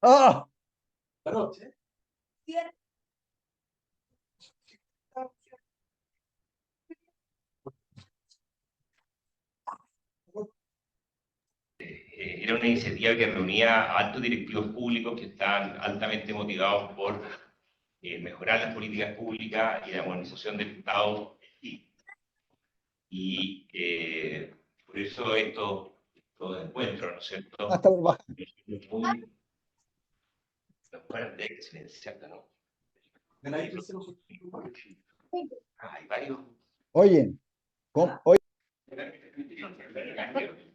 ¡Ah! Era una iniciativa que reunía a altos directivos públicos que estaban altamente motivados por mejorar las políticas públicas y la modernización del Estado. Y por eso estos encuentros, ¿no es cierto? Hasta por baja. ¿No? Hay varios. Oye, oye.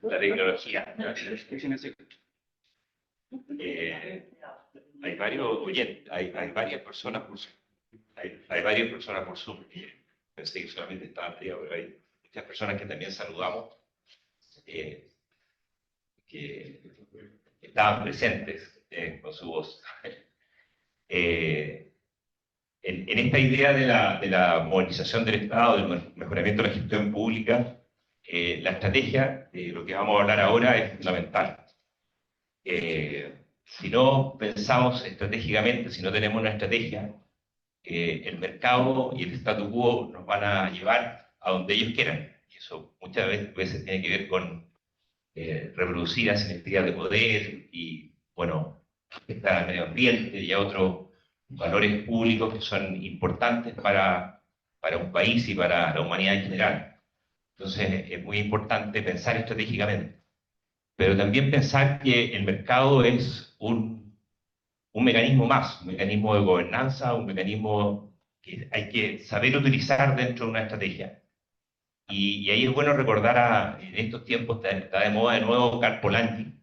La tecnología. Hay varios oyentes, hay varias personas por Zoom. Hay varias personas por Zoom. Pensé que solamente estaban allá, pero hay muchas personas que también saludamos que estaban presentes con su voz. En esta idea de la modernización del Estado, del mejoramiento de la gestión pública, la estrategia de lo que vamos a hablar ahora es fundamental. Si no pensamos estratégicamente, si no tenemos una estrategia, el mercado y el statu quo nos van a llevar a donde ellos quieran. Y eso muchas veces tiene que ver con reproducir asimetrías de poder y, bueno, afectar al medio ambiente y a otros valores públicos que son importantes para un país y para la humanidad en general. Entonces es muy importante pensar estratégicamente, pero también pensar que el mercado es un mecanismo más, un mecanismo de gobernanza, un mecanismo que hay que saber utilizar dentro de una estrategia. Y ahí es bueno recordar, en estos tiempos está de moda de nuevo Karl Polanyi.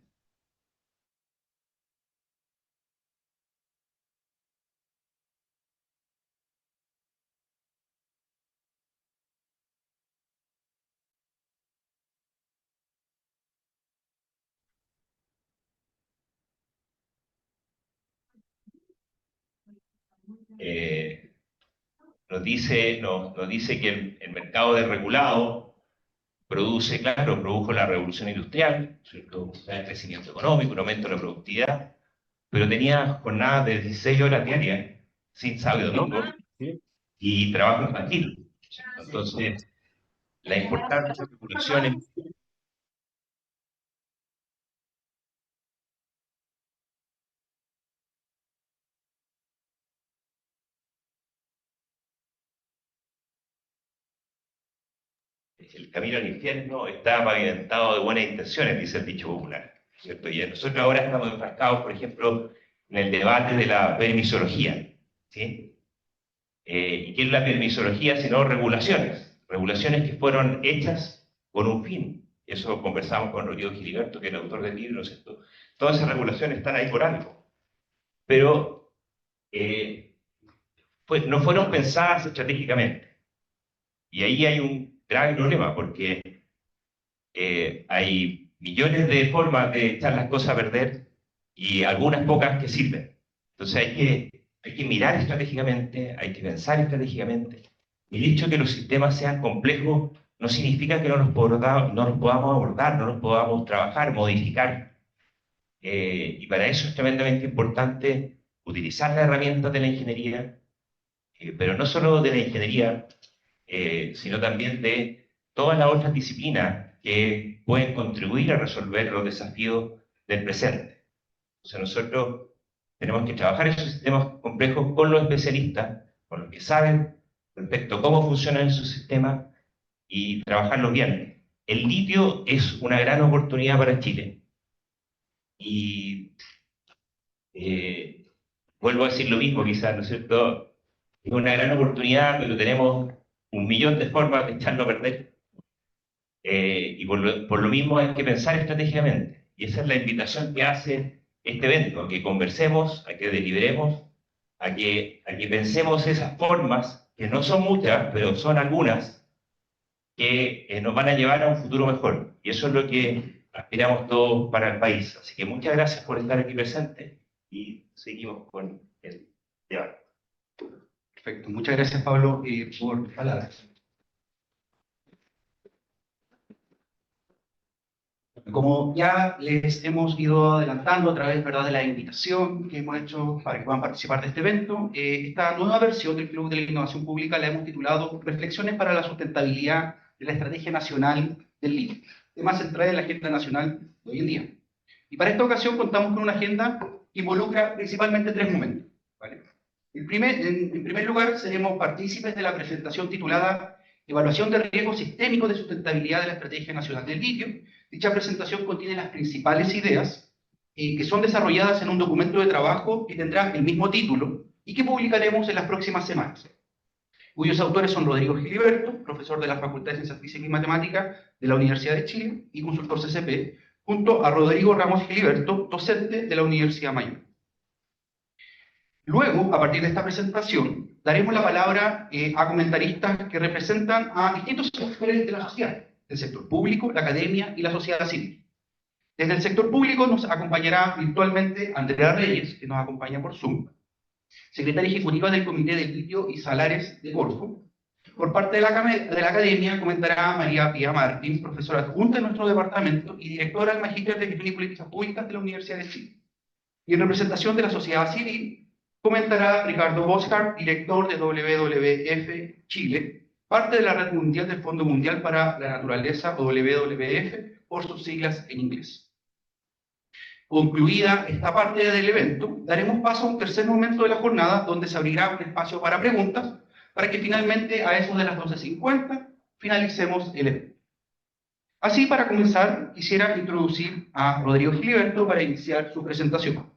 Nos dice que el mercado desregulado produjo la revolución industrial, ¿cierto? El crecimiento económico, un aumento de la productividad, pero tenía jornadas de 16 horas diarias, sin sábado y domingo, y trabajo infantil. Entonces, la importancia de las regulaciones. El camino al infierno está pavimentado de buenas intenciones, dice el dicho popular, ¿cierto? Y nosotros ahora estamos enfrascados, por ejemplo, en el debate de la permisología, ¿sí? ¿Y qué es la permisología sino regulaciones? Regulaciones que fueron hechas con un fin. Eso conversamos con Rodrigo Giliberto, que es el autor del libro, ¿no es cierto? Todas esas regulaciones están ahí por algo, pero no fueron pensadas estratégicamente. Y ahí hay un grave problema, porque hay millones de formas de echar las cosas a perder y algunas pocas que sirven. Entonces hay que mirar estratégicamente, hay que pensar estratégicamente. El hecho de que los sistemas sean complejos no significa que no los podamos abordar, no los podamos trabajar, modificar. Y para eso es tremendamente importante utilizar las herramientas de la ingeniería, pero no solo de la ingeniería, sino también de todas las otras disciplinas que pueden contribuir a resolver los desafíos del presente. O sea, nosotros tenemos que trabajar esos sistemas complejos con los especialistas, con los que saben respecto a cómo funcionan esos sistemas y trabajarlos bien. El litio es una gran oportunidad para Chile. Y vuelvo a decir lo mismo quizás, ¿no es cierto? Es una gran oportunidad, pero tenemos un millón de formas de echarlo a perder. Y por lo mismo hay que pensar estratégicamente. Y esa es la invitación que hace este evento, a que conversemos, a que deliberemos, a que pensemos esas formas, que no son muchas, pero son algunas, que nos van a llevar a un futuro mejor. Y eso es lo que aspiramos todos para el país. Así que muchas gracias por estar aquí presentes y seguimos con el debate. Perfecto, muchas gracias Pablo por palabras. Como ya les hemos ido adelantando a través, ¿verdad?, de la invitación que hemos hecho para que puedan participar de este evento, esta nueva versión del Club de la Innovación Pública la hemos titulado Reflexiones para la sustentabilidad de la Estrategia Nacional del Litio, tema central en la agenda nacional de hoy en día. Y para esta ocasión contamos con una agenda que involucra principalmente tres momentos, ¿vale? En primer lugar, seremos partícipes de la presentación titulada Evaluación de riesgos sistémicos de sustentabilidad de la Estrategia Nacional del Litio. Dicha presentación contiene las principales ideas que son desarrolladas en un documento de trabajo que tendrá el mismo título y que publicaremos en las próximas semanas, cuyos autores son Rodrigo Giliberto, profesor de la Facultad de Ciencias Físicas y Matemáticas de la Universidad de Chile y consultor CCP, junto a Rodrigo Ramos Giliberto, docente de la Universidad Mayor. Luego, a partir de esta presentación, daremos la palabra a comentaristas que representan a distintos sectores de la sociedad, el sector público, la academia y la sociedad civil. Desde el sector público nos acompañará virtualmente Andrea Reyes, que nos acompaña por Zoom, secretaria ejecutiva del Comité del Litio y Salares de Corfo. Por parte de la academia comentará María Pía Martín, profesora adjunta de nuestro departamento y directora del Magíster de Gestión y Políticas Públicas de la Universidad de Chile. Y en representación de la sociedad civil, comentará Ricardo Boschart, director de WWF Chile, parte de la Red Mundial del Fondo Mundial para la Naturaleza, o WWF, por sus siglas en inglés. Concluida esta parte del evento, daremos paso a un tercer momento de la jornada, donde se abrirá un espacio para preguntas, para que finalmente, a eso de las 12:50, finalicemos el evento. Así, para comenzar, quisiera introducir a Rodrigo Giliberto para iniciar su presentación.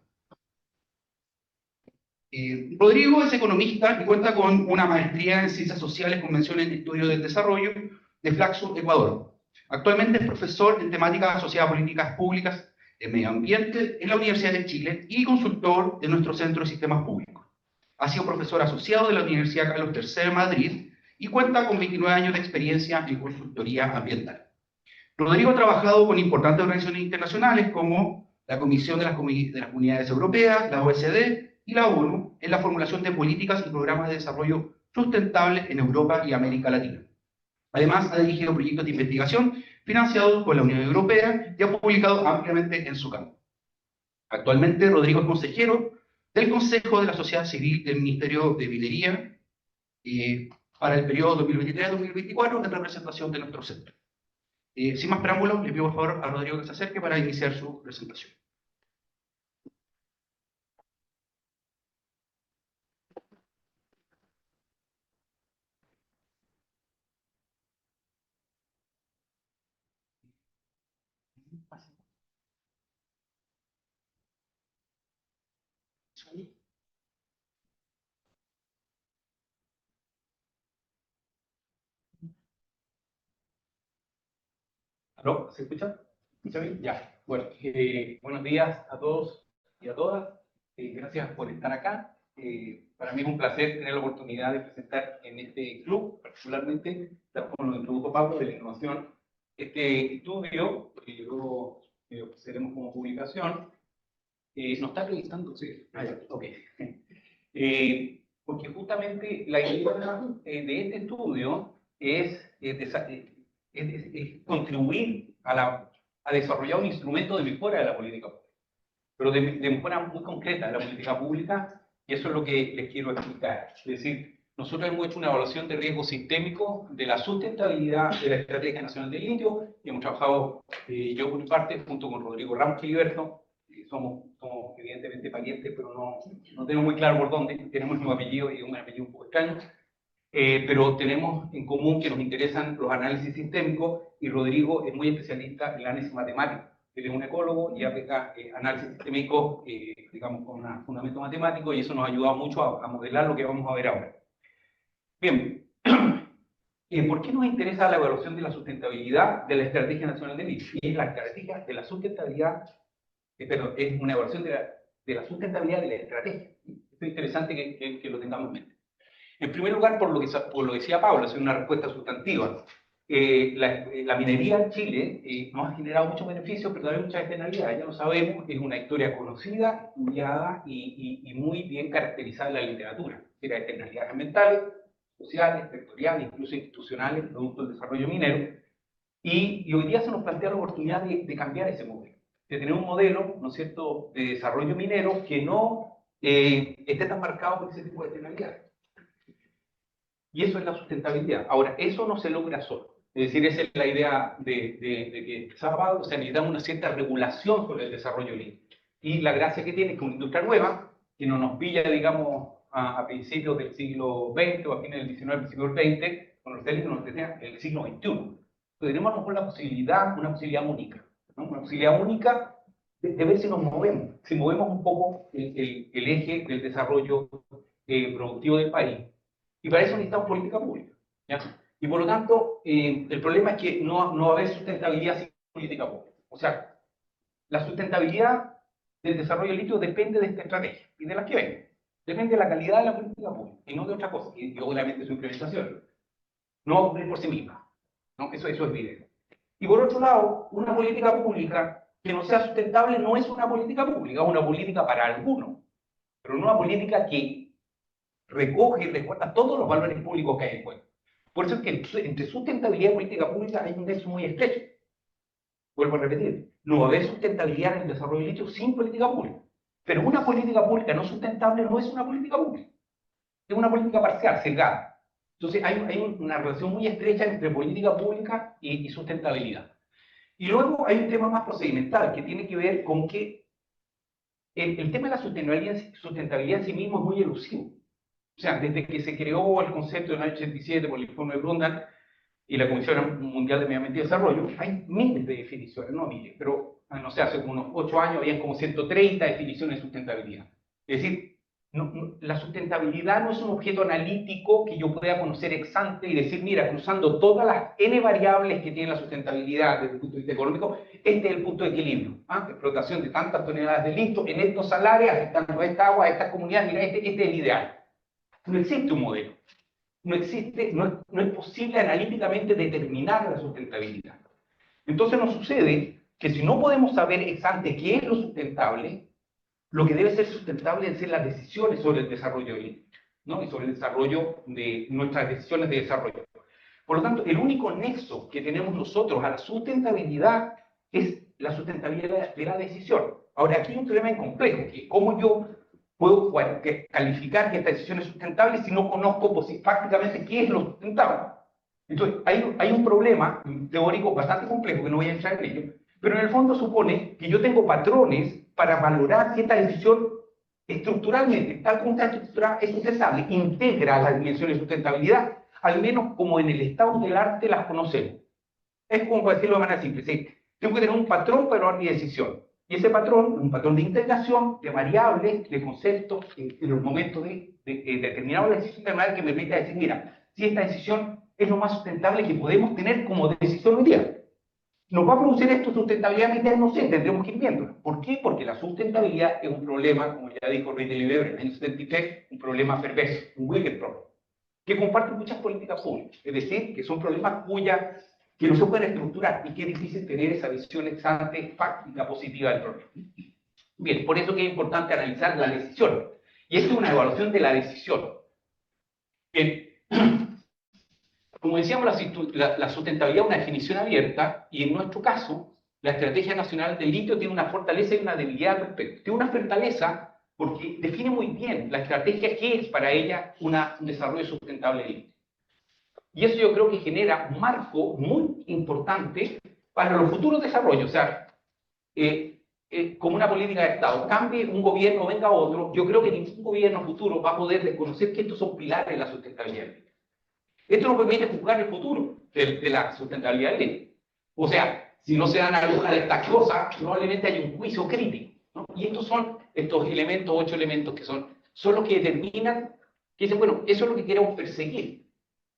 Rodrigo es economista y cuenta con una maestría en Ciencias Sociales con mención en Estudio del Desarrollo de Flaxo, Ecuador. Actualmente es profesor en temáticas asociadas a políticas públicas de medio ambiente en la Universidad de Chile y consultor de nuestro Centro de Sistemas Públicos. Ha sido profesor asociado de la Universidad Carlos III de Madrid y cuenta con 29 años de experiencia en consultoría ambiental. Rodrigo ha trabajado con importantes organizaciones internacionales como la Comisión de las Comunidades Europeas, la OECD y la ONU en la formulación de políticas y programas de desarrollo sustentable en Europa y América Latina. Además, ha dirigido proyectos de investigación financiados por la Unión Europea y ha publicado ampliamente en su campo. Actualmente, Rodrigo es consejero del Consejo de la Sociedad Civil del Ministerio de Minería para el periodo 2023-2024 en representación de nuestro centro. Sin más preámbulos, le pido por favor a Rodrigo que se acerque para iniciar su presentación. ¿Aló? ¿Se escucha? ¿Escucha bien? Ya. Bueno, buenos días a todos y a todas. Gracias por estar acá. Para mí es un placer tener la oportunidad de presentar en este club, particularmente, tal como lo introdujo Pablo, de la innovación, este estudio, que luego ofreceremos como publicación. ¿Nos está revisando? Sí. Ah, ya. Ok. Porque justamente la idea de este estudio es contribuir a desarrollar un instrumento de mejora de la política pública, pero de mejora muy concreta de la política pública, y eso es lo que les quiero explicar. Es decir, nosotros hemos hecho una evaluación de riesgo sistémico de la sustentabilidad de la Estrategia Nacional del Litio, y hemos trabajado, yo por mi parte, junto con Rodrigo Ramos Giliberto. Somos evidentemente parientes, pero no tenemos muy claro por dónde. Tenemos el mismo apellido y un apellido un poco extraño. Pero tenemos en común que nos interesan los análisis sistémicos, y Rodrigo es muy especialista en el análisis matemático. Él es un ecólogo y aplica análisis sistémico, digamos, con un fundamento matemático, y eso nos ha ayudado mucho a modelar lo que vamos a ver ahora. Bien, ¿por qué nos interesa la evaluación de la sustentabilidad de la Estrategia Nacional del Litio? Y es la estrategia de la sustentabilidad, pero es una evaluación de la sustentabilidad de la estrategia. Esto es interesante que lo tengamos en mente. En primer lugar, por lo que decía Pablo, es una respuesta sustantiva. la minería en Chile nos ha generado muchos beneficios, pero también muchas externalidades. Ya lo sabemos, es una historia conocida, estudiada y muy bien caracterizada en la literatura. Tiene externalidades ambientales, sociales, sectoriales, incluso institucionales, producto del desarrollo minero. Y hoy día se nos plantea la oportunidad de cambiar ese modelo, de tener un modelo, ¿no es cierto?, de desarrollo minero que no esté tan marcado por ese tipo de externalidades. Y eso es la sustentabilidad. Ahora, eso no se logra solo. Es decir, esa es la idea de que Sábado, o sea, necesitamos una cierta regulación sobre el desarrollo libre. Y la gracia que tiene es que una industria nueva, que no nos pilla, digamos, a principios del siglo XX o a fines del XIX, del siglo XX, con los términos nos tenía el siglo XXI. Entonces, tenemos a lo mejor la posibilidad, una posibilidad única, ¿no? Una posibilidad única de ver si nos movemos, si movemos un poco el eje del desarrollo productivo del país. Y para eso necesitamos política pública, ¿ya? Y por lo tanto, el problema es que no va a haber sustentabilidad sin política pública. O sea, la sustentabilidad del desarrollo litio depende de esta estrategia y de las que vengan. Depende de la calidad de la política pública y no de otra cosa, y obviamente su implementación. No va a ocurrir por sí misma, ¿no? Eso es evidente. Y por otro lado, una política pública que no sea sustentable no es una política pública, es una política para algunos, pero no una política que recoge y recuerda todos los valores públicos que hay en juego. Por eso es que entre sustentabilidad y política pública hay un nexo muy estrecho. Vuelvo a repetir, no va a haber sustentabilidad en el desarrollo del litio sin política pública. Pero una política pública no sustentable no es una política pública. Es una política parcial, sesgada. Entonces hay una relación muy estrecha entre política pública y sustentabilidad. Y luego hay un tema más procedimental que tiene que ver con que el tema de la sustentabilidad en sí mismo es muy elusivo. O sea, desde que se creó el concepto en el año 87 por el informe de Brundtland y la Comisión Mundial de Medio Ambiente y Desarrollo, hay miles de definiciones, no miles, pero no sé, hace unos 8 años habían como 130 definiciones de sustentabilidad. Es decir, la sustentabilidad no es un objeto analítico que yo pueda conocer ex ante y decir, mira, cruzando todas las n variables que tiene la sustentabilidad desde el punto de vista económico, este es el punto de equilibrio. Explotación de tantas toneladas de litio en estos salarios, afectando a esta agua, a estas comunidades, mira, este es el ideal. No existe un modelo. No es posible analíticamente determinar la sustentabilidad. Entonces nos sucede que si no podemos saber ex ante qué es lo sustentable, lo que debe ser sustentable deben ser las decisiones sobre el desarrollo del litio, ¿no? Y sobre el desarrollo de nuestras decisiones de desarrollo. Por lo tanto, el único nexo que tenemos nosotros a la sustentabilidad es la sustentabilidad de la decisión. Ahora, aquí hay un problema complejo, que cómo yo puedo calificar que esta decisión es sustentable si no conozco prácticamente qué es lo sustentable. Entonces, hay un problema teórico bastante complejo, que no voy a entrar en ello, pero en el fondo supone que yo tengo patrones para valorar si esta decisión estructuralmente, tal como está estructurada, es sustentable, integra las dimensiones de sustentabilidad, al menos como en el estado del arte las conocemos. Es como para decirlo de manera simple, ¿sí? Tengo que tener un patrón para dar mi decisión. Y ese patrón es un patrón de integración de variables, de conceptos, en los momentos de determinar la decisión de manera que me permita decir, mira, si esta decisión es lo más sustentable que podemos tener como decisión hoy día. ¿Nos va a producir esto sustentabilidad en el no sé, tendremos que ir viendo. ¿Por qué? Porque la sustentabilidad es un problema, como ya dijo Ridley Weber en el año 73, un problema perverso, un wicked problem, que comparte muchas políticas públicas. Es decir, que son problemas que no se pueden estructurar y que es difícil tener esa visión ex ante fáctica positiva del problema. Bien, por eso que es importante analizar la decisión. Y esto es una evaluación de la decisión. Bien, como decíamos, la sustentabilidad es una definición abierta y en nuestro caso, la Estrategia Nacional del Litio tiene una fortaleza y una debilidad al respecto. Tiene una fortaleza porque define muy bien la estrategia que es para ella un desarrollo sustentable del litio. Y eso yo creo que genera un marco muy importante para los futuros desarrollos. O sea, como una política de Estado, cambie un gobierno, venga otro, yo creo que ningún gobierno futuro va a poder reconocer que estos son pilares de la sustentabilidad. Esto nos permite juzgar el futuro de la sustentabilidad del litio. O sea, si no se dan alguna de estas cosas, probablemente haya un juicio crítico, ¿no? Y estos son estos elementos, 8 elementos que son los que determinan, que dicen, bueno, eso es lo que queremos perseguir,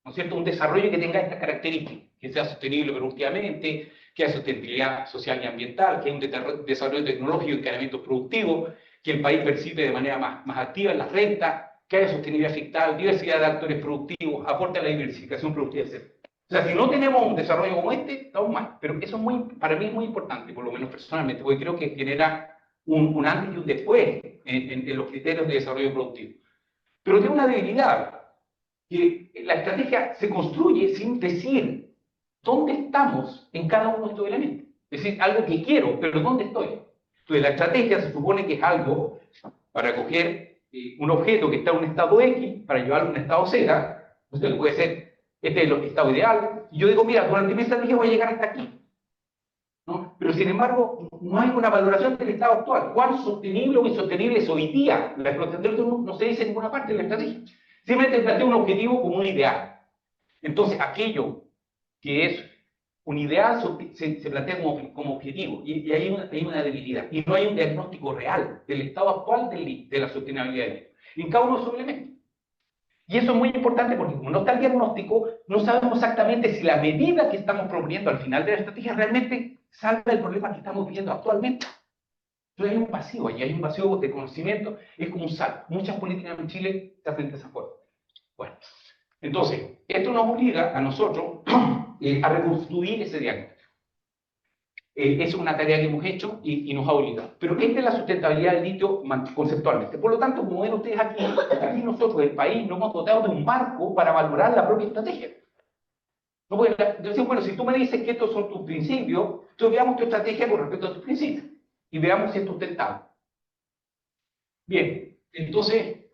¿no es cierto? Un desarrollo que tenga estas características, que sea sostenible productivamente, que haya sostenibilidad social y ambiental, que haya un desarrollo tecnológico y encadenamiento productivo, que el país percibe de manera más activa en las rentas, que haya sostenibilidad fiscal, diversidad de actores productivos, aporte a la diversificación productiva, etc. O sea, si no tenemos un desarrollo como este, estamos mal. Pero eso es muy, para mí es muy importante, por lo menos personalmente, porque creo que genera un antes y un después en los criterios de desarrollo productivo. Pero tiene una debilidad, que la estrategia se construye sin decir dónde estamos en cada uno de estos elementos. Es decir, algo que quiero, pero ¿dónde estoy? Entonces, la estrategia se supone que es algo para coger un objeto que está en un estado X, para llevarlo a un estado Z. Entonces, puede ser, este es el estado ideal. Y yo digo, mira, durante mi estrategia voy a llegar hasta aquí, ¿no? Pero sin embargo, no hay una valoración del estado actual. ¿Cuán sostenible o insostenible es hoy día? La explotación del turismo no se dice en ninguna parte de la estrategia. Simplemente plantea un objetivo como un ideal. Entonces, aquello que es un ideal se plantea como objetivo, y hay una debilidad. Y no hay un diagnóstico real del estado actual de la sostenibilidad en cada uno de esos elementos. Y eso es muy importante porque como no está el diagnóstico, no sabemos exactamente si la medida que estamos proponiendo al final de la estrategia realmente salva el problema que estamos viviendo actualmente. Entonces hay un vacío, y hay un vacío de conocimiento, es como un salto. Muchas políticas en Chile se hacen de esa forma. Bueno, entonces, esto nos obliga a nosotros a reconstruir ese diagnóstico. Es una tarea que hemos hecho y nos ha obligado. Pero esta es la sustentabilidad del litio conceptualmente. Por lo tanto, como ven ustedes aquí nosotros, el país, nos hemos dotado de un marco para valorar la propia estrategia. No pueden decir, bueno, si tú me dices que estos son tus principios, entonces veamos tu estrategia con respecto a tus principios y veamos si es sustentable. Bien, entonces,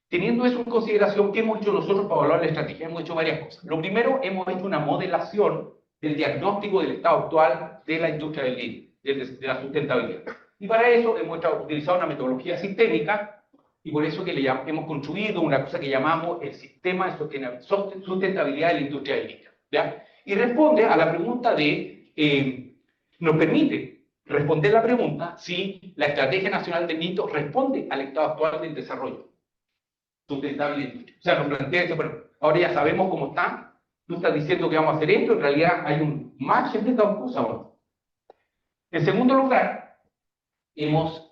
teniendo eso en consideración, ¿qué hemos hecho nosotros para evaluar la estrategia? Hemos hecho varias cosas. Lo primero, hemos hecho una modelación del diagnóstico del estado actual de la industria del litio, de la sustentabilidad. Y para eso hemos utilizado una metodología sistémica, y por eso que hemos construido una cosa que llamamos el sistema de sustentabilidad de la industria del litio. ¿Ya? Y responde a la pregunta de, nos permite responder la pregunta si la Estrategia Nacional del Litio responde al estado actual del desarrollo sustentable. O sea, nos plantea que, bueno, ahora ya sabemos cómo está, tú estás diciendo que vamos a hacer esto, en realidad hay un match entre estas cosas. En segundo lugar, hemos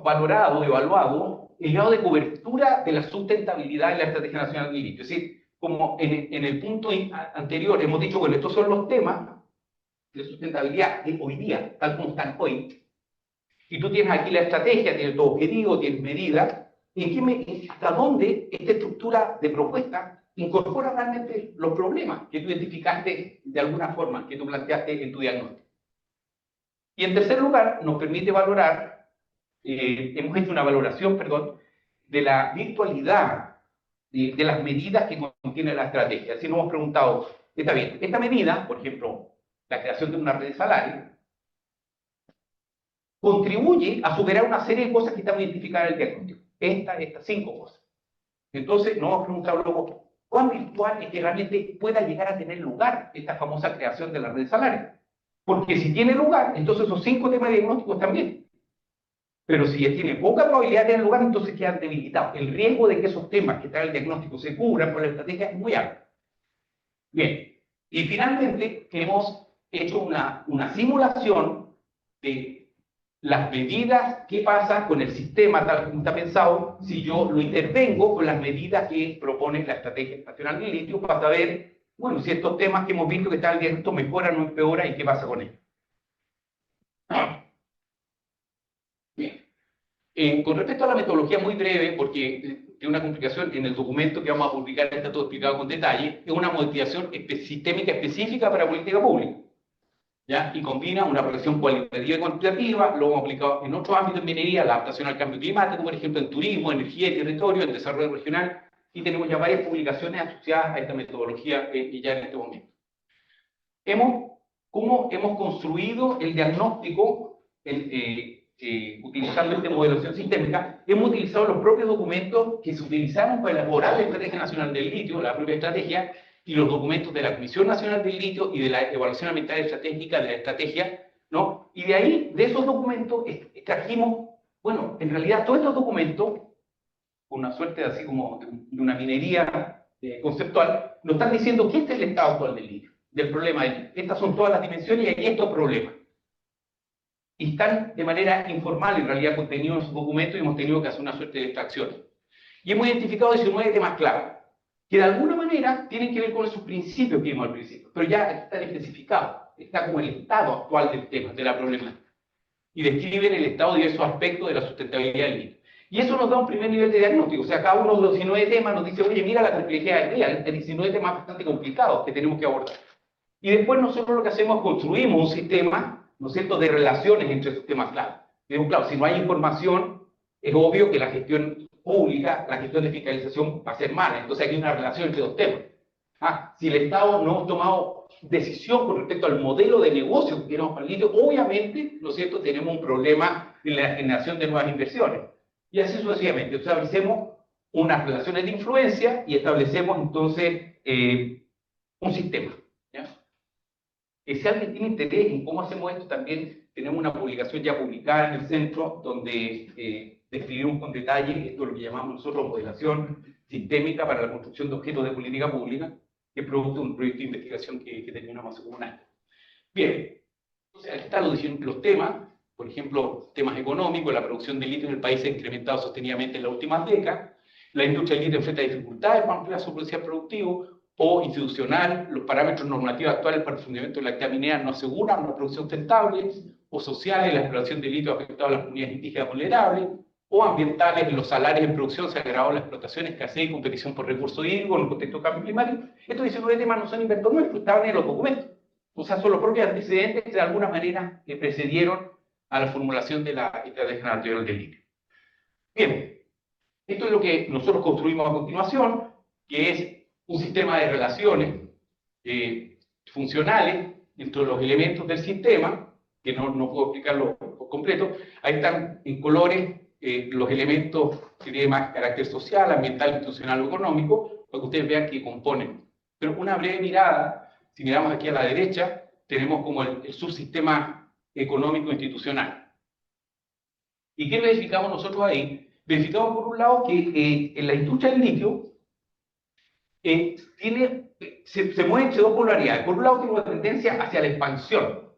valorado, evaluado el grado de cobertura de la sustentabilidad de la Estrategia Nacional del Litio. Es decir, como en el punto anterior hemos dicho, bueno, estos son los temas de sustentabilidad de hoy día, tal como están hoy. Y tú tienes aquí la estrategia, tienes tu objetivo, tienes medidas. ¿Hasta dónde esta estructura de propuesta incorpora realmente los problemas que tú identificaste de alguna forma, que tú planteaste en tu diagnóstico? Y en tercer lugar, nos permite valorar, hemos hecho una valoración, perdón, de la virtualidad de las medidas que contiene la estrategia. Así nos hemos preguntado, está bien, esta medida, por ejemplo, la creación de una red de salario, contribuye a superar una serie de cosas que estamos identificadas en el diagnóstico. Estas 5 cosas. Entonces nos hemos preguntado luego, ¿cuán virtual es que realmente pueda llegar a tener lugar esta famosa creación de la red de salario? Porque si tiene lugar, entonces esos 5 temas diagnósticos también. Pero si tiene poca probabilidad de tener lugar, entonces quedan debilitados. El riesgo de que esos temas que están en el diagnóstico se cubran por la estrategia es muy alto. Bien, y finalmente hemos hecho una simulación de las medidas, qué pasa con el sistema tal como está pensado, si yo lo intervengo con las medidas que propone la Estrategia Nacional del Litio para saber, bueno, si estos temas que hemos visto que están en el diagnóstico mejoran o empeoran y qué pasa con ellos. Bien. Con respecto a la metodología, muy breve, porque tiene una complicación en el documento que vamos a publicar, está todo explicado con detalle, es una modificación sistémica específica para política pública. ¿Ya? Y combina una relación cualitativa y cuantitativa, lo hemos aplicado en otros ámbitos de minería, la adaptación al cambio climático, por ejemplo, en turismo, energía y territorio, en desarrollo regional, y tenemos ya varias publicaciones asociadas a esta metodología ya en este momento. ¿Cómo hemos construido el diagnóstico utilizando esta modelación sistémica? Hemos utilizado los propios documentos que se utilizaron para elaborar la Estrategia Nacional del Litio, la propia estrategia, y los documentos de la Comisión Nacional del Litio y de la Evaluación Ambiental Estratégica de la estrategia, ¿no? Y de ahí, de esos documentos, extrajimos, bueno, en realidad todos estos documentos, una suerte así como de una minería conceptual, nos están diciendo que este es el estado actual del litio, del problema del litio. Estas son todas las dimensiones y hay estos problemas. Y están de manera informal, en realidad, contenidos en esos documentos y hemos tenido que hacer una suerte de extracción. Y hemos identificado 19 temas clave, que de alguna manera manera tienen que ver con esos principios que vimos al principio, pero ya están especificados, está como el estado actual del tema, de la problemática. Y describen el estado de diversos aspectos de la sustentabilidad del litio. Y eso nos da un primer nivel de diagnóstico. O sea, cada uno de los 19 temas nos dice, oye, mira la complejidad del día, hay 19 temas bastante complicados que tenemos que abordar. Y después nosotros lo que hacemos es construimos un sistema, ¿no es cierto?, de relaciones entre esos temas clave. Pero claro, si no hay información, es obvio que la gestión pública, la gestión de fiscalización va a ser mala. Entonces hay una relación entre dos temas. Si el Estado no ha tomado decisión con respecto al modelo de negocio que queremos para el litio, obviamente, ¿no es cierto?, tenemos un problema en la generación de nuevas inversiones. Y así sucesivamente. Establecemos unas relaciones de influencia y establecemos entonces un sistema. ¿Ya? Si alguien tiene interés en cómo hacemos esto, también tenemos una publicación ya publicada en el centro donde describimos con detalle esto, lo que llamamos nosotros modelación sistémica para la construcción de objetos de política pública, que es producto de un proyecto de investigación que terminamos hace como un año. Bien, entonces aquí están los temas, por ejemplo, temas económicos. La producción de litio en el país se ha incrementado sostenidamente en las últimas décadas, la industria del litio enfrenta dificultades para ampliar su potencial productivo, o institucional, los parámetros normativos actuales para el funcionamiento de la actividad minera no aseguran una producción sustentable, o sociales, la explotación de litio ha afectado a las comunidades indígenas vulnerables, o ambientales, los salarios en producción se ha agravado la explotación, escasez y competición por recursos hídricos en el contexto del cambio climático. Estos 19 temas no son inventos nuestros, estaban en los documentos. O sea, son los propios antecedentes que de alguna manera precedieron a la formulación de la Estrategia Nacional del Litio. Bien, esto es lo que nosotros construimos a continuación, que es un sistema de relaciones funcionales entre los elementos del sistema, que no puedo explicarlo por completo. Ahí están en colores los elementos que tienen más carácter social, ambiental, institucional o económico, para que ustedes vean que componen. Pero una breve mirada, si miramos aquí a la derecha, tenemos como el subsistema económico institucional. ¿Y qué verificamos nosotros ahí? Verificamos por un lado que en la industria del litio se mueve entre dos polaridades. Por un lado tiene una tendencia hacia la expansión,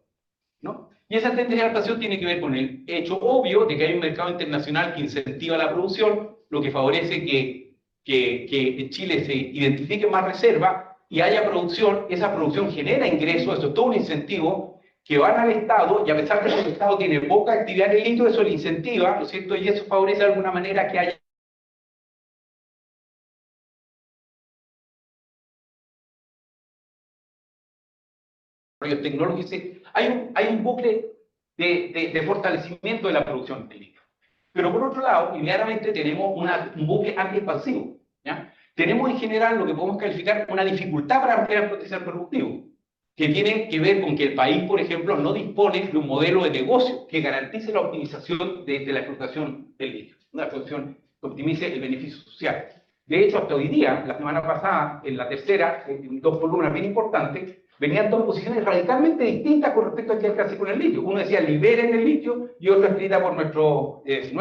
¿no? Y esa tendencia a la expansión tiene que ver con el hecho obvio de que hay un mercado internacional que incentiva la producción, lo que favorece que en Chile se identifique más reserva y haya producción. Esa producción genera ingresos, eso es todo un incentivo que van al Estado, y a pesar de que el Estado tiene poca actividad en el litio, eso le incentiva, ¿no es cierto? Y eso favorece de alguna manera que haya tecnológicos. Hay un bucle de fortalecimiento de la producción de litio. Pero por otro lado, inmediatamente tenemos un bucle anti-expansivo. ¿Ya? Tenemos en general lo que podemos calificar como una dificultad para ampliar el potencial productivo, que tiene que ver con que el país, por ejemplo, no dispone de un modelo de negocio que garantice la optimización de la explotación del litio, una explotación que optimice el beneficio social. De hecho, hasta hoy día, la semana pasada, en la tercera, en dos columnas bien importantes, venían dos posiciones radicalmente distintas con respecto a qué hacer con el litio. Uno decía liberen el litio y otro escrita por nuestro ex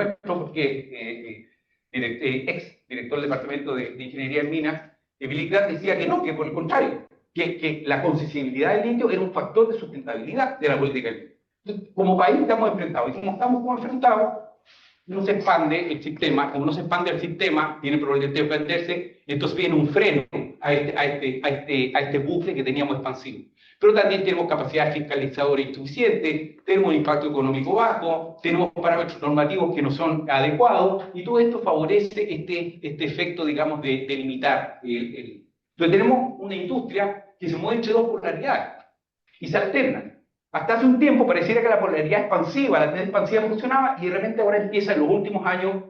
director del Departamento de Ingeniería en Minas, Billy Grant, decía que no, que por el contrario, que la concesibilidad del litio era un factor de sustentabilidad de la política del litio. Entonces, como país estamos enfrentados, y como estamos enfrentados, no se expande el sistema. Como no se expande el sistema, tiene probabilidad de expandirse, entonces viene un freno a este bucle que teníamos expansivo. Pero también tenemos capacidad fiscalizadora insuficiente, tenemos un impacto económico bajo, tenemos parámetros normativos que no son adecuados, y todo esto favorece este efecto, digamos, de limitar Entonces tenemos una industria que se mueve entre dos polaridades, y se alternan. Hasta hace un tiempo pareciera que la polaridad expansiva, la tendencia expansiva funcionaba, y de repente ahora empieza en los últimos años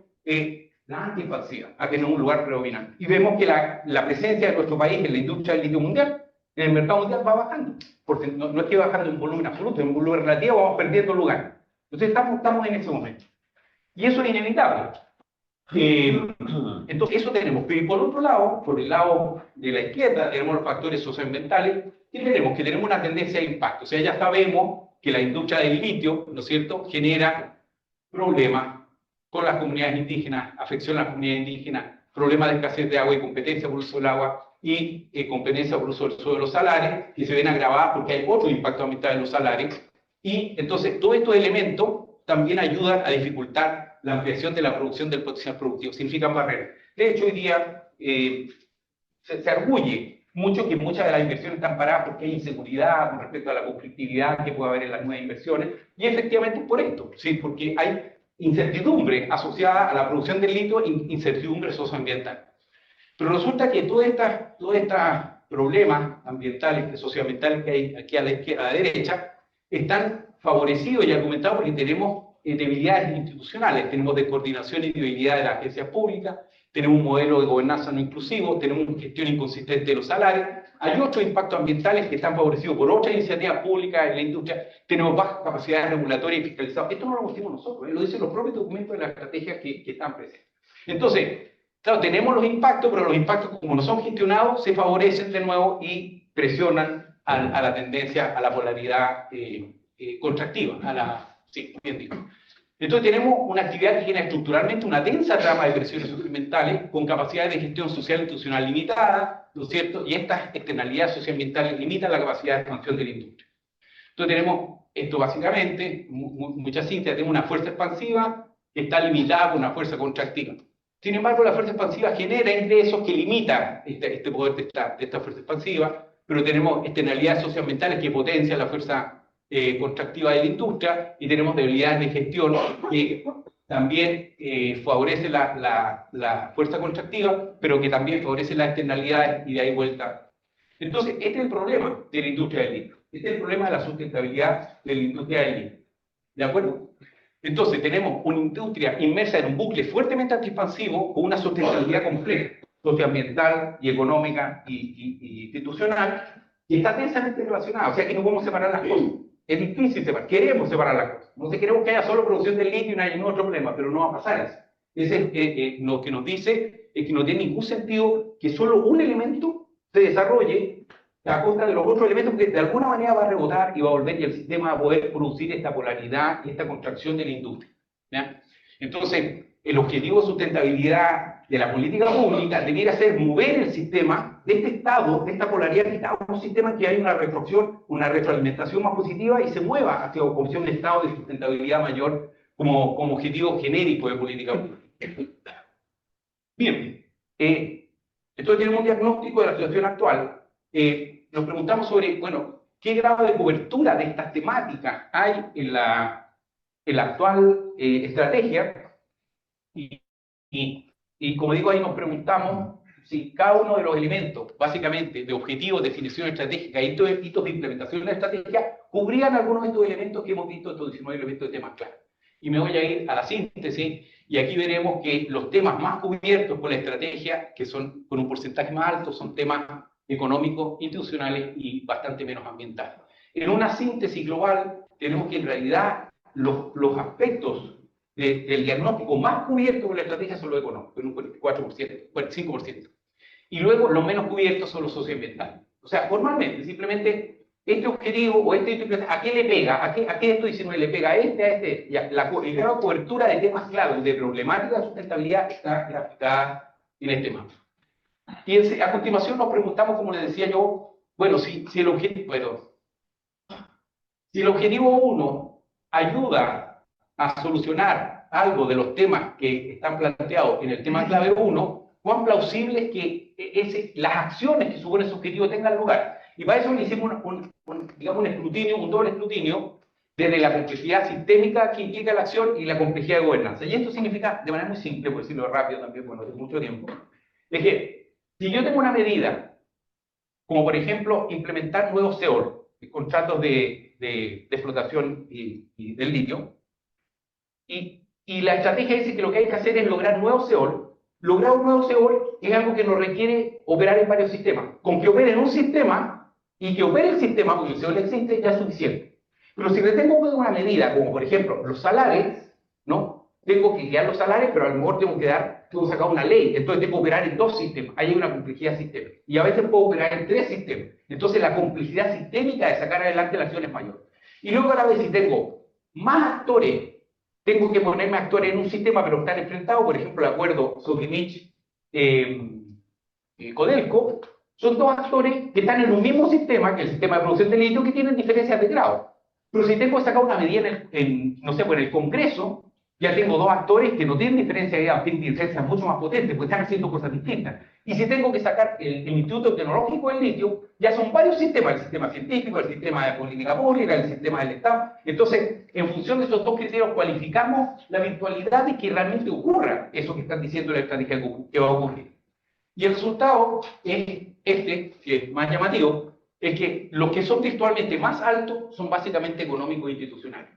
la anti-expansiva a tener un lugar predominante. Y vemos que la presencia de nuestro país en la industria del litio mundial, en el mercado mundial, va bajando. Porque no es que va bajando en volumen absoluto, en volumen relativo vamos perdiendo lugar. Entonces estamos en ese momento. Y eso es inevitable. Entonces eso tenemos. Pero por otro lado, por el lado de la izquierda, tenemos los factores socioambientales. ¿Qué tenemos? Que tenemos una tendencia de impacto. O sea, ya sabemos que la industria del litio, ¿no es cierto?, genera problemas con las comunidades indígenas, afección a las comunidades indígenas, problemas de escasez de agua y competencia por uso del agua, y competencia por uso del suelo de los salares, que se ven agravadas porque hay otro impacto ambiental en los salares. Y entonces todos estos elementos también ayudan a dificultar la ampliación de la producción del potencial productivo, significan barreras. De hecho, hoy día se arguye mucho que muchas de las inversiones están paradas porque hay inseguridad con respecto a la conflictividad que puede haber en las nuevas inversiones, y efectivamente es por esto, ¿sí? Porque hay incertidumbre asociada a la producción del litio, incertidumbre socioambiental. Pero resulta que todos estos problemas ambientales, socioambientales que hay aquí a la izquierda, a la derecha, están favorecidos y argumentados porque tenemos debilidades institucionales, tenemos descoordinación y debilidad de las agencias públicas, tenemos un modelo de gobernanza no inclusivo, tenemos una gestión inconsistente de los salarios, hay otros impactos ambientales que están favorecidos por otras iniciativas públicas en la industria, tenemos bajas capacidades regulatorias y fiscalizadas. Esto no lo decimos nosotros, lo dicen los propios documentos de la estrategia que están presentes. Entonces, claro, tenemos los impactos, pero los impactos, como no son gestionados, se favorecen de nuevo y presionan a la tendencia, a la polaridad contractiva, sí, bien digo. Entonces tenemos una actividad que genera estructuralmente una densa trama de presiones socioambientales con capacidades de gestión social e institucional limitada, ¿no es cierto? Y estas externalidades socioambientales limitan la capacidad de expansión de la industria. Entonces tenemos esto básicamente, mucha síntesis, tenemos una fuerza expansiva que está limitada por una fuerza contractiva. Sin embargo, la fuerza expansiva genera ingresos que limitan este poder de esta fuerza expansiva, pero tenemos externalidades socioambientales que potencian la fuerza contractiva de la industria, y tenemos debilidades de gestión que también favorecen la fuerza contractiva, pero que también favorecen las externalidades y de ahí vuelta. Entonces, este es el problema de la industria del litio. Este es el problema de la sustentabilidad de la industria del litio. ¿De acuerdo? Entonces, tenemos una industria inmersa en un bucle fuertemente antiexpansivo con una sustentabilidad compleja, socioambiental y económica y institucional, que está tensamente relacionada. O sea que no podemos separar las cosas. Es difícil separar. Queremos separar las cosas. No sé, queremos que haya solo producción del litio y no haya ningún otro problema, pero no va a pasar eso. Lo que nos dice es que no tiene ningún sentido que solo un elemento se desarrolle a costa de los otros elementos, que de alguna manera va a rebotar y va a volver, y el sistema va a poder producir esta polaridad y esta contracción de la industria. ¿Ya? Entonces, el objetivo de sustentabilidad de la política pública debiera ser mover el sistema de este estado, de esta polaridad, que está un sistema en que hay una retroalimentación más positiva y se mueva hacia un estado de sustentabilidad mayor como objetivo genérico de política pública. Bien, entonces tenemos un diagnóstico de la situación actual. Nos preguntamos sobre, bueno, qué grado de cobertura de estas temáticas hay en la actual estrategia, y como digo, ahí nos preguntamos si cada uno de los elementos, básicamente, de objetivos, definición estratégica y hitos de implementación de la estrategia, cubrían algunos de estos elementos que hemos visto, estos 19 elementos de temas claros. Y me voy a ir a la síntesis, y aquí veremos que los temas más cubiertos por la estrategia, que son con un porcentaje más alto, son temas económicos, institucionales y bastante menos ambientales. En una síntesis global, tenemos que en realidad los aspectos del diagnóstico más cubiertos por la estrategia son los económicos, en un 44%, 45%. Y luego los menos cubiertos son los socioambientales. O sea, formalmente, simplemente este objetivo o ¿a qué le pega? ¿A qué de estos 19 le pega? A este. Ya, el grado de cobertura de temas claves, de problemática de sustentabilidad, está graficada en este mapa. Y a continuación nos preguntamos, como les decía yo, bueno, si el objetivo 1 ayuda a solucionar algo de los temas que están planteados en el tema clave 1, ¿cuán plausible es que las acciones que supone ese objetivo tengan lugar? Y para eso le hicimos un doble escrutinio, desde la complejidad sistémica que implica la acción y la complejidad de gobernanza. Y esto significa, de manera muy simple, por decirlo rápido también, bueno, de mucho tiempo, es que si yo tengo una medida, como por ejemplo implementar nuevos CEOL, contratos de explotación y del litio, y la estrategia dice que lo que hay que hacer es lograr nuevos CEOL. Lograr un nuevo CEOL es algo que nos requiere operar en varios sistemas. Con que opere en un sistema y que opere el sistema, porque el CEOL existe, ya es suficiente. Pero si le tengo una medida, como por ejemplo los salarios, ¿no? Tengo que guiar los salarios, pero a lo mejor tengo que sacar una ley. Entonces tengo que operar en 2 sistemas. Ahí hay una complejidad sistémica. Y a veces puedo operar en 3 sistemas. Entonces la complejidad sistémica de sacar adelante la acción es mayor. Y luego a la vez, si tengo más actores, tengo que ponerme actores en un sistema, pero están enfrentados, por ejemplo, el acuerdo Sokimich Codelco, son 2 actores que están en un mismo sistema, que el sistema de producción de litio, que tienen diferencias de grado. Pero si tengo que sacar una medida no sé, pues en el Congreso, Ya tengo dos actores que no tienen diferencia, tienen diferencias mucho más potentes, porque están haciendo cosas distintas. Y si tengo que sacar el Instituto Tecnológico del Litio, ya son varios sistemas, el sistema científico, el sistema de política pública, el sistema del Estado. Entonces, en función de esos dos criterios, cualificamos la virtualidad de que realmente ocurra eso que están diciendo la estrategia que va a ocurrir. Y el resultado es este, que es más llamativo, es que los que son virtualmente más altos son básicamente económicos e institucionales.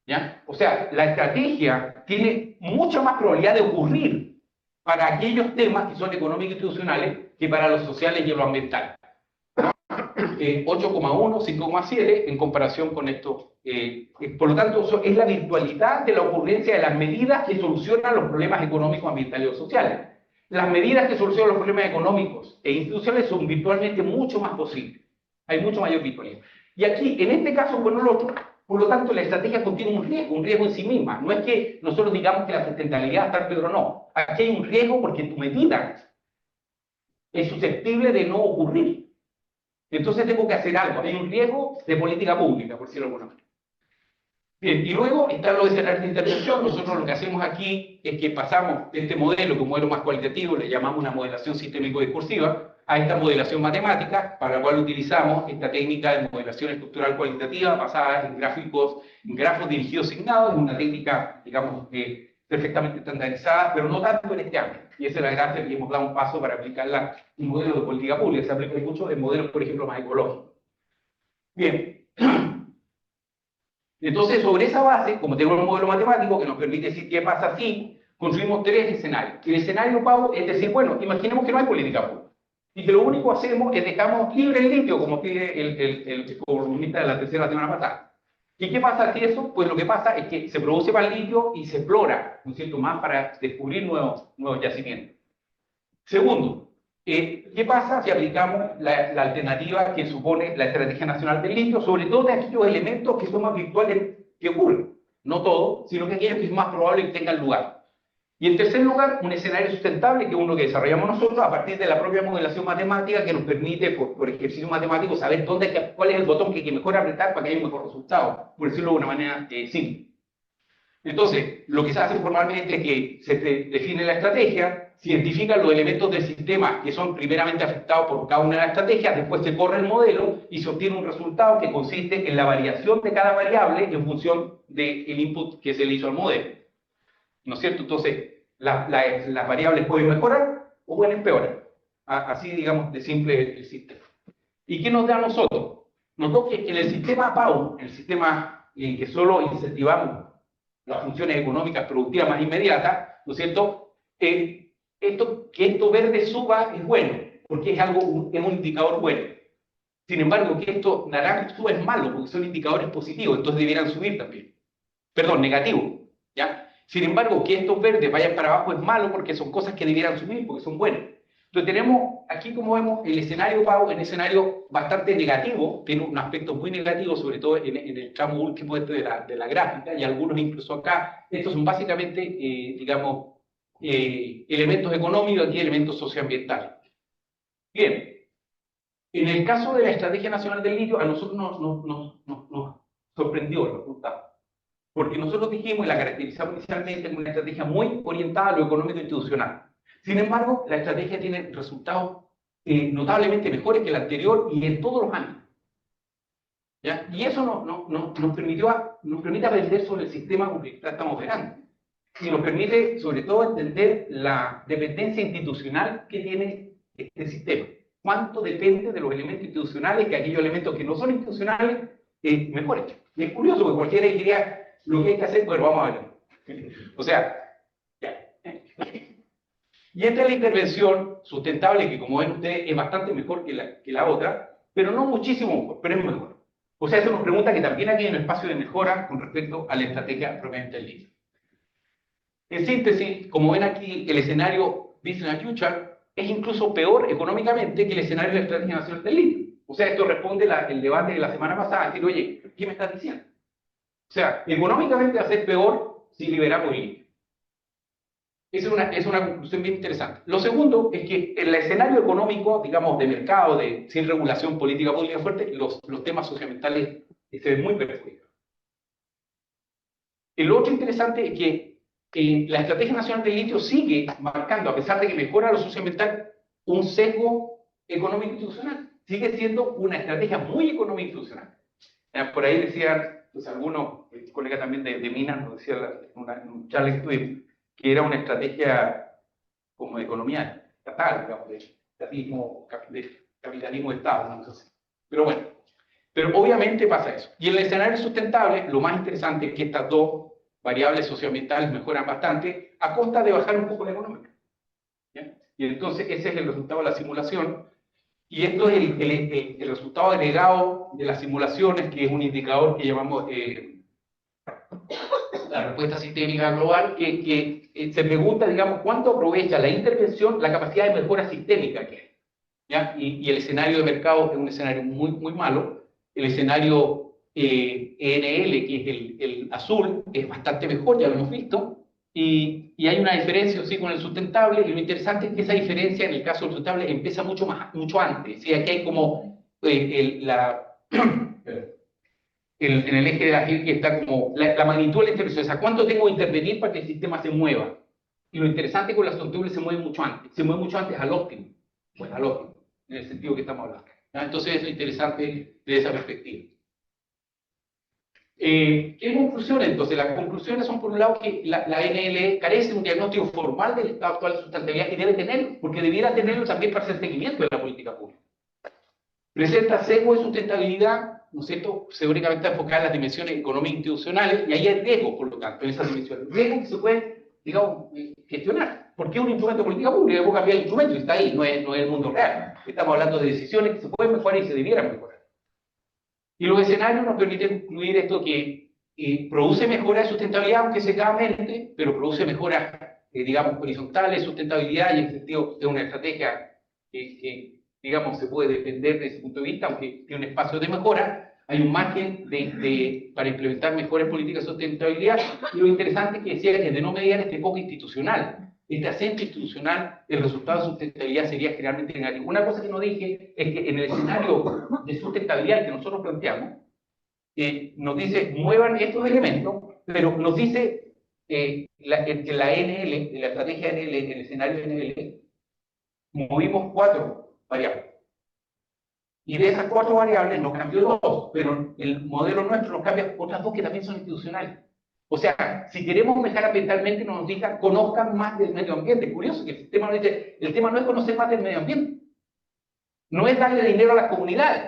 ¿Ya? O sea, la estrategia tiene mucha más probabilidad de ocurrir para aquellos temas que son económicos e institucionales que para los sociales y lo ambiental. 8,1, 5,7 en comparación con esto. Por lo tanto, es la virtualidad de la ocurrencia de las medidas que solucionan los problemas económicos, ambientales o sociales. Las medidas que solucionan los problemas económicos e institucionales son virtualmente mucho más posibles. Hay mucho mayor virtualidad. Y aquí, en este caso, con el otro, por lo tanto, la estrategia contiene un riesgo en sí misma. No es que nosotros digamos que la sustentabilidad está peor o no. Aquí hay un riesgo porque tu medida es susceptible de no ocurrir. Entonces tengo que hacer algo. Hay un riesgo de política pública, por decirlo de alguna manera. Bien, y luego están los escenarios de intervención. Nosotros lo que hacemos aquí es que pasamos de este modelo, que es un modelo más cualitativo, le llamamos una modelación sistémico-discursiva, a esta modelación matemática, para la cual utilizamos esta técnica de modelación estructural cualitativa basada en grafos dirigidos asignados, es una técnica, digamos, perfectamente estandarizada, pero no tanto en este ámbito. Y esa es la gracia que hemos dado un paso para aplicarla en modelos de política pública. Se aplica mucho en modelos, por ejemplo, más ecológicos. Bien. Entonces, sobre esa base, como tenemos un modelo matemático que nos permite decir qué pasa si, construimos tres escenarios. El escenario, Pau, es decir, bueno, imaginemos que no hay política pública y que lo único que hacemos es dejamos libre el litio, como pide el columnista de la tercera semana pasada. ¿Y qué pasa si eso? Pues lo que pasa es que se produce más litio y se explora, ¿no es cierto?, más para descubrir nuevos yacimientos. Segundo, ¿qué pasa si aplicamos la alternativa que supone la Estrategia Nacional del Litio, sobre todo de aquellos elementos que son más virtuales que ocurren? No todos, sino que aquellos que es más probable que tengan lugar. Y en tercer lugar, un escenario sustentable, que es uno que desarrollamos nosotros a partir de la propia modelación matemática que nos permite, por ejercicio matemático, saber cuál es el botón que hay que mejor apretar para que haya un mejor resultado, por decirlo de una manera simple. Entonces, lo que se hace formalmente es que se define la estrategia, se identifican los elementos del sistema que son primeramente afectados por cada una de las estrategias, después se corre el modelo y se obtiene un resultado que consiste en la variación de cada variable en función del input que se le hizo al modelo. ¿No es cierto? Entonces, las variables pueden mejorar o pueden empeorar. Así, digamos, de simple el sistema. ¿Y qué nos da a nosotros? Nos da que en el sistema PAU, el sistema en que solo incentivamos las funciones económicas productivas más inmediatas, ¿no es cierto? Que esto verde suba es bueno, porque es un indicador bueno. Sin embargo, que esto naranja suba es malo, porque son indicadores positivos, entonces debieran subir también. Perdón, negativo, ¿ya? Sin embargo, que estos verdes vayan para abajo es malo porque son cosas que debieran subir, porque son buenas. Entonces tenemos aquí, como vemos, el escenario PAU, un escenario bastante negativo, tiene un aspecto muy negativo, sobre todo en el tramo último de la gráfica, y algunos incluso acá. Estos son básicamente, digamos, elementos económicos y elementos socioambientales. Bien, en el caso de la Estrategia Nacional del Litio, a nosotros nos sorprendió el resultado. Porque nosotros dijimos y la caracterizamos inicialmente como una estrategia muy orientada a lo económico institucional. Sin embargo, la estrategia tiene resultados notablemente mejores que la anterior y en todos los ámbitos. ¿Ya? Y eso nos permite aprender sobre el sistema con que estamos operando. Y nos permite, sobre todo, entender la dependencia institucional que tiene este sistema. Cuánto depende de los elementos institucionales que aquellos elementos que no son institucionales mejoren. Y es curioso, porque cualquiera diría, lo que hay que hacer, pues vamos a ver. O sea, ya. Y esta es la intervención sustentable, que como ven ustedes, es bastante mejor que la otra, pero no muchísimo mejor, pero es mejor. O sea, eso nos pregunta que también aquí hay un espacio de mejora con respecto a la estrategia propiamente del litio. En síntesis, como ven aquí, el escenario Business as usual es incluso peor económicamente que el escenario de la Estrategia Nacional del Litio. O sea, esto responde al debate de la semana pasada, decir, oye, ¿qué me estás diciendo? O sea, económicamente va a ser peor si liberamos el litio. Esa es una conclusión bien interesante. Lo segundo es que en el escenario económico, digamos, de mercado, sin regulación política pública fuerte, los temas socioambientales se ven muy perjudicados. El otro interesante es que la Estrategia Nacional del Litio sigue marcando, a pesar de que mejora lo socioambiental, un sesgo económico institucional. Sigue siendo una estrategia muy económica institucional. Por ahí decían, pues algunos, el colega también de Minas nos decía en un charla que tuvimos, que era una estrategia como de economía estatal, digamos, de capitalismo de Estado, no sé si. Pero bueno, pero obviamente pasa eso. Y en el escenario sustentable, lo más interesante es que estas dos variables socioambientales mejoran bastante a costa de bajar un poco la económica. ¿Ya? Y entonces ese es el resultado de la simulación. Y esto es el resultado agregado de las simulaciones, que es un indicador que llamamos la respuesta sistémica global, que se pregunta, digamos, cuánto aprovecha la intervención, la capacidad de mejora sistémica que hay. ¿Ya? Y el escenario de mercado es un escenario muy, muy malo. El escenario ENL, que es el azul, es bastante mejor, ya lo hemos visto. Y hay una diferencia sí, con el sustentable, y lo interesante es que esa diferencia en el caso del sustentable empieza mucho antes. ¿Sí? Aquí hay como en el eje de la que está como la magnitud de la intervención, o sea, cuánto tengo que intervenir para que el sistema se mueva. Y lo interesante es que con la sustentable se mueve mucho antes al óptimo, pues al óptimo, en el sentido que estamos hablando. ¿Ya? Entonces, eso es interesante de esa perspectiva. ¿Qué conclusiones? Entonces, las conclusiones son, por un lado, que la NL carece de un diagnóstico formal del estado actual de sustentabilidad, que debe tenerlo, porque debiera tenerlo también para hacer seguimiento de la política pública. Presenta sesgo de sustentabilidad, ¿no es cierto?, teóricamente enfocada en las dimensiones económicas institucionales, y ahí hay riesgos, por lo tanto, en esas dimensiones. Riesgos que se pueden, digamos, gestionar. Porque es un instrumento de política pública, puedo cambiar el instrumento, y está ahí, no es el mundo real. Estamos hablando de decisiones que se pueden mejorar y se debieran mejorar. Y los escenarios nos permiten incluir esto que produce mejoras de sustentabilidad, aunque secadamente, pero produce mejoras, digamos, horizontales, sustentabilidad, y en sentido de una estrategia que, digamos, se puede defender desde ese punto de vista, aunque tiene un espacio de mejora. Hay un margen para implementar mejores políticas de sustentabilidad, y lo interesante es que decía que de no mediar este enfoque institucional, este acento institucional, el resultado de sustentabilidad sería generalmente negativo. Una cosa que no dije es que en el escenario de sustentabilidad que nosotros planteamos, nos dice, muevan estos elementos, pero nos dice que la NL, en la estrategia NL, en el escenario NL, movimos 4 variables. Y de esas 4 variables nos cambió 2, pero el modelo nuestro nos cambia otras 2 que también son institucionales. O sea, si queremos mejorar ambientalmente, nos digan, conozcan más del medio ambiente. Curioso que el sistema nos dice, el tema no es conocer más del medio ambiente, no es darle dinero a las comunidades.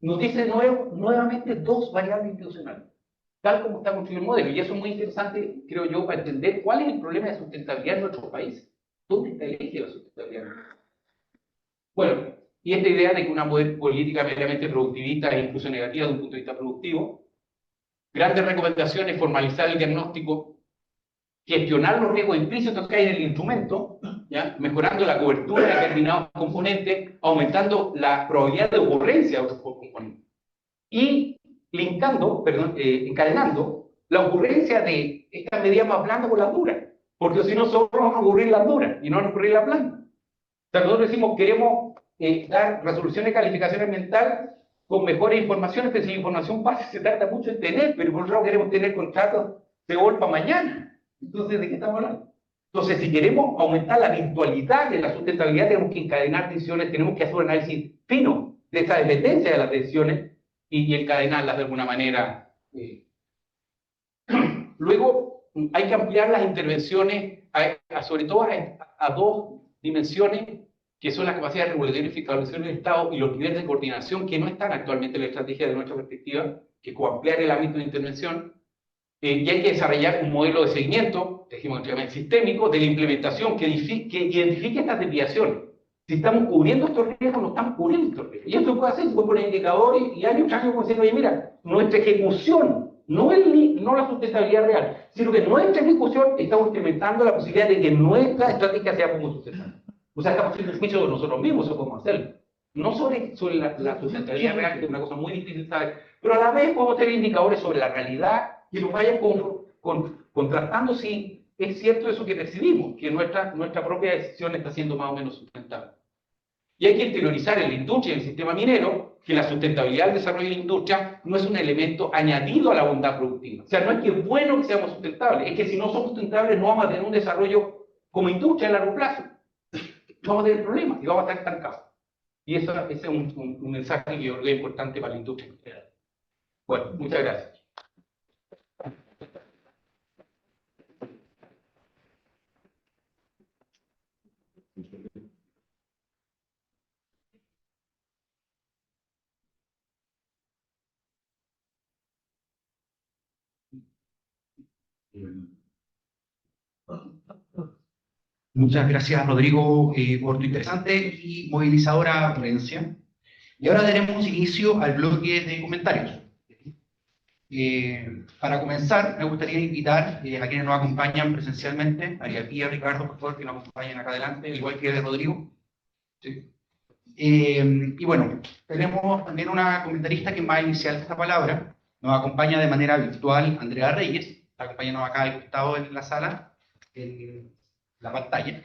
Nos dice nuevamente 2 variables institucionales, tal como está construido el modelo. Y eso es muy interesante, creo yo, para entender cuál es el problema de sustentabilidad en nuestro país. ¿Dónde está el eje de la sustentabilidad? Bueno, y esta idea de que una política meramente productivista es incluso negativa desde un punto de vista productivo. Grandes recomendaciones: formalizar el diagnóstico, gestionar los riesgos implícitos que hay en el instrumento, ¿ya?, mejorando la cobertura de determinados componentes, aumentando la probabilidad de ocurrencia de otros componentes, y encadenando la ocurrencia de estas medidas más blandas con las duras, porque si no, solo vamos a ocurrir las duras y no van a ocurrir las blandas. O sea, nosotros decimos, queremos dar resolución de calificación ambiental con mejores informaciones, pero si la información base se trata mucho de tener, pero por otro lado queremos tener contratos de hoy para mañana. Entonces, ¿de qué estamos hablando? Entonces, si queremos aumentar la virtualidad de la sustentabilidad, tenemos que encadenar decisiones, tenemos que hacer un análisis fino de esa dependencia de las decisiones y encadenarlas de alguna manera. Luego, hay que ampliar las intervenciones, sobre todo a 2 dimensiones, que son las capacidades regulatorias y fiscalización del Estado y los niveles de coordinación que no están actualmente en la estrategia de nuestra perspectiva, que es ampliar el ámbito de intervención. Y hay que desarrollar un modelo de seguimiento, dijimos anteriormente, sistémico, de la implementación que identifique estas desviaciones. Si estamos cubriendo estos riesgos, no estamos cubriendo estos riesgos. Y esto puede hacer, se puede poner indicadores y años como diciendo, oye, mira, nuestra ejecución, no la sustentabilidad real, sino que nuestra ejecución estamos implementando la posibilidad de que nuestra estrategia sea como sustentable. O sea, estamos haciendo un juicio de nosotros mismos, eso podemos hacerlo. No sobre la sustentabilidad real, que es una cosa muy difícil, ¿sabes? Pero a la vez podemos tener indicadores sobre la realidad que nos vayan contrastando si es cierto eso que percibimos, que nuestra propia decisión está siendo más o menos sustentable. Y hay que interiorizar en la industria y en el sistema minero que la sustentabilidad del desarrollo de la industria no es un elemento añadido a la bondad productiva. O sea, no es que es bueno que seamos sustentables, es que si no somos sustentables no vamos a tener un desarrollo como industria a largo plazo. Vamos a tener problemas y vamos a estar estancados. Y ese es un mensaje que yo creo que es importante para la industria en general. Bueno, muchas gracias. Muchas gracias, Rodrigo, por tu interesante y movilizadora ponencia. Y ahora daremos inicio al bloque de comentarios. Para comenzar, me gustaría invitar a quienes nos acompañan presencialmente, María Pía, Ricardo, por favor, que nos acompañen acá adelante, al igual que de Rodrigo. Sí. Y bueno, tenemos también una comentarista que va a iniciar esta palabra. Nos acompaña de manera virtual Andrea Reyes, está acompañándonos acá al costado en la sala, en la pantalla.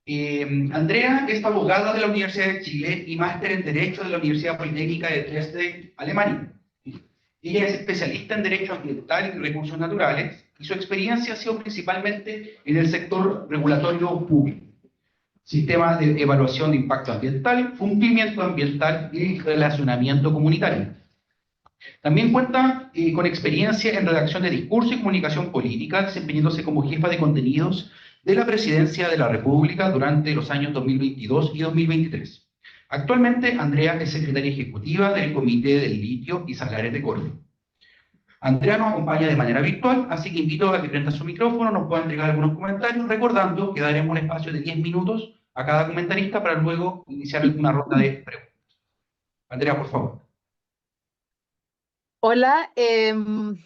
Andrea es abogada de la Universidad de Chile y máster en Derecho de la Universidad Politécnica de Dresde, Alemania. Ella es especialista en Derecho Ambiental y Recursos Naturales y su experiencia ha sido principalmente en el sector regulatorio público, sistemas de evaluación de impacto ambiental, cumplimiento ambiental y relacionamiento comunitario. También cuenta con experiencia en redacción de discurso y comunicación política, desempeñándose como jefa de contenidos de la Presidencia de la República durante los años 2022 y 2023. Actualmente, Andrea es secretaria ejecutiva del Comité del Litio y Salares de Córdoba. Andrea nos acompaña de manera virtual, así que invito a que prenda su micrófono, nos pueda entregar algunos comentarios, recordando que daremos un espacio de 10 minutos a cada comentarista para luego iniciar una ronda de preguntas. Andrea, por favor. Hola,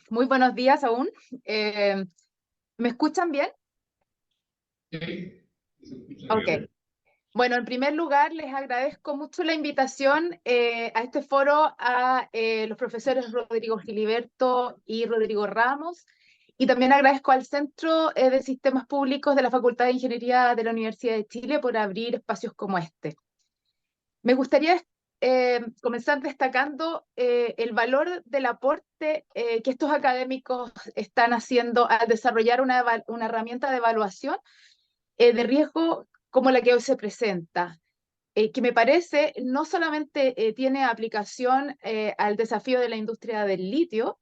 muy buenos días aún. ¿Me escuchan bien? Sí. Ok. Bueno, en primer lugar, les agradezco mucho la invitación a este foro a los profesores Rodrigo Giliberto y Rodrigo Ramos, y también agradezco al Centro de Sistemas Públicos de la Facultad de Ingeniería de la Universidad de Chile por abrir espacios como este. Me gustaría comenzar destacando el valor del aporte que estos académicos están haciendo al desarrollar una herramienta de evaluación de riesgo como la que hoy se presenta, que me parece no solamente tiene aplicación al desafío de la industria del litio,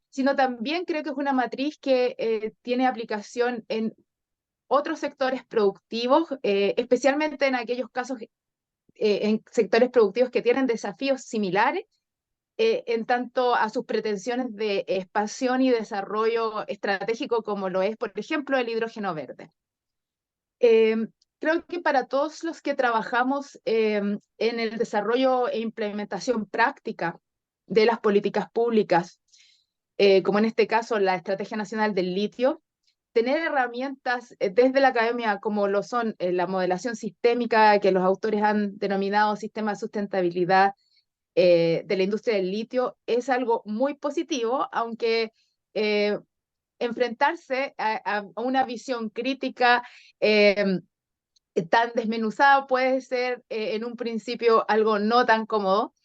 sino también creo que es una matriz que tiene aplicación en otros sectores productivos, especialmente en aquellos casos en sectores productivos que tienen desafíos similares en tanto a sus pretensiones de expansión y desarrollo estratégico como lo es, por ejemplo, el hidrógeno verde. Creo que para todos los que trabajamos en el desarrollo e implementación práctica de las políticas públicas, como en este caso la Estrategia Nacional del Litio, tener herramientas desde la academia como lo son la modelación sistémica, que los autores han denominado sistema de sustentabilidad de la industria del litio, es algo muy positivo, aunque enfrentarse a una visión crítica tan desmenuzada puede ser en un principio algo no tan cómodo,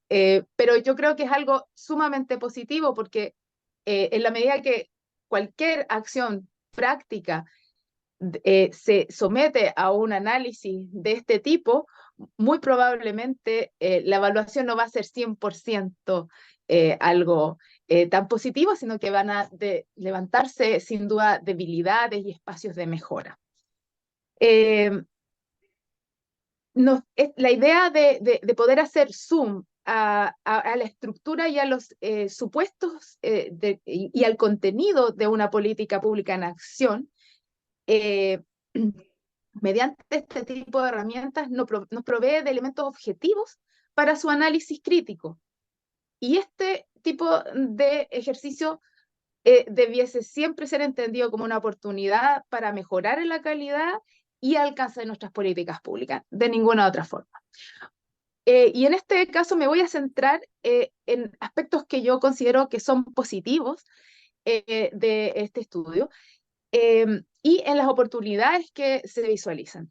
pero yo creo que es algo sumamente positivo porque en la medida que cualquier acción práctica se somete a un análisis de este tipo, muy probablemente la evaluación no va a ser 100% algo tan positivo, sino que van a levantarse sin duda debilidades y espacios de mejora. La idea de poder hacer zoom a la estructura y a los supuestos y al contenido de una política pública en acción, mediante este tipo de herramientas nos provee de elementos objetivos para su análisis crítico. Y este tipo de ejercicio debiese siempre ser entendido como una oportunidad para mejorar en la calidad y alcance de nuestras políticas públicas, de ninguna otra forma. Y en este caso me voy a centrar en aspectos que yo considero que son positivos de este estudio y en las oportunidades que se visualizan.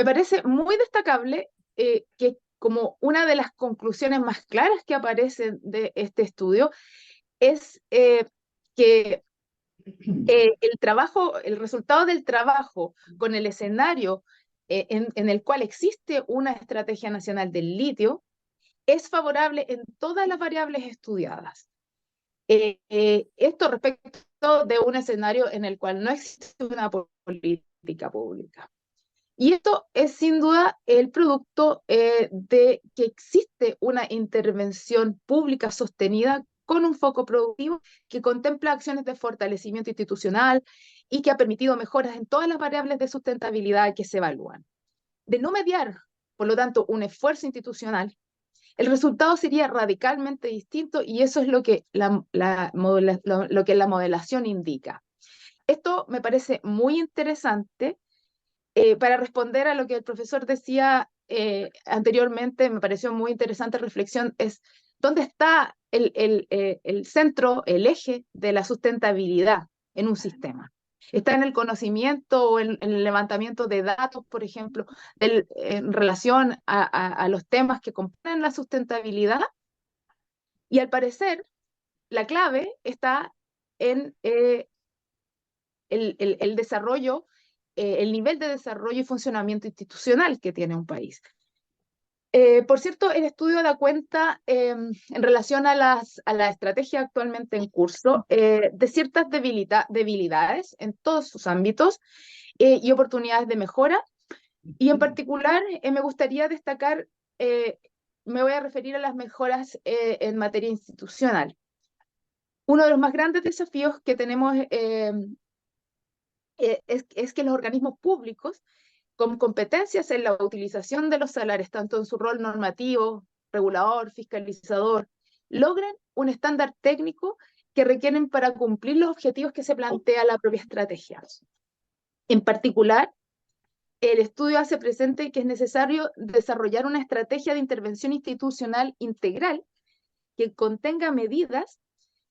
Me parece muy destacable que como una de las conclusiones más claras que aparecen de este estudio es que el resultado del trabajo con el escenario en el cual existe una estrategia nacional del litio es favorable en todas las variables estudiadas. Esto respecto de un escenario en el cual no existe una política pública. Y esto es sin duda el producto de que existe una intervención pública sostenida con un foco productivo que contempla acciones de fortalecimiento institucional y que ha permitido mejoras en todas las variables de sustentabilidad que se evalúan. De no mediar, por lo tanto, un esfuerzo institucional, el resultado sería radicalmente distinto y eso es lo que la modelación indica. Esto me parece muy interesante para responder a lo que el profesor decía anteriormente. Me pareció muy interesante reflexión, es dónde está el centro, el eje de la sustentabilidad en un sistema. Está en el conocimiento o en el levantamiento de datos, por ejemplo, en relación a los temas que componen la sustentabilidad. Y al parecer, la clave está en el desarrollo, el nivel de desarrollo y funcionamiento institucional que tiene un país. Por cierto, el estudio da cuenta en relación a la estrategia actualmente en curso de ciertas debilidades en todos sus ámbitos y oportunidades de mejora. Y en particular me gustaría destacar, me voy a referir a las mejoras en materia institucional. Uno de los más grandes desafíos que tenemos es que los organismos públicos con competencias en la utilización de los salarios, tanto en su rol normativo, regulador, fiscalizador, logren un estándar técnico que requieren para cumplir los objetivos que se plantea la propia estrategia. En particular, el estudio hace presente que es necesario desarrollar una estrategia de intervención institucional integral que contenga medidas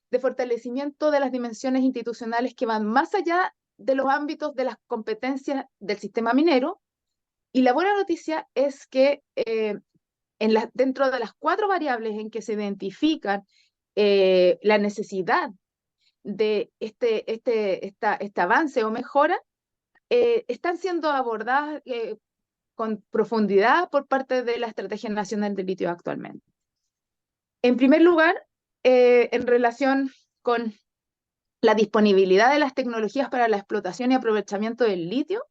de fortalecimiento de las dimensiones institucionales que van más allá de los ámbitos de las competencias del sistema minero. Y la buena noticia es que dentro de las 4 variables en que se identifican la necesidad de este avance o mejora, están siendo abordadas con profundidad por parte de la Estrategia Nacional del Litio actualmente. En primer lugar, en relación con la disponibilidad de las tecnologías para la explotación y aprovechamiento del litio,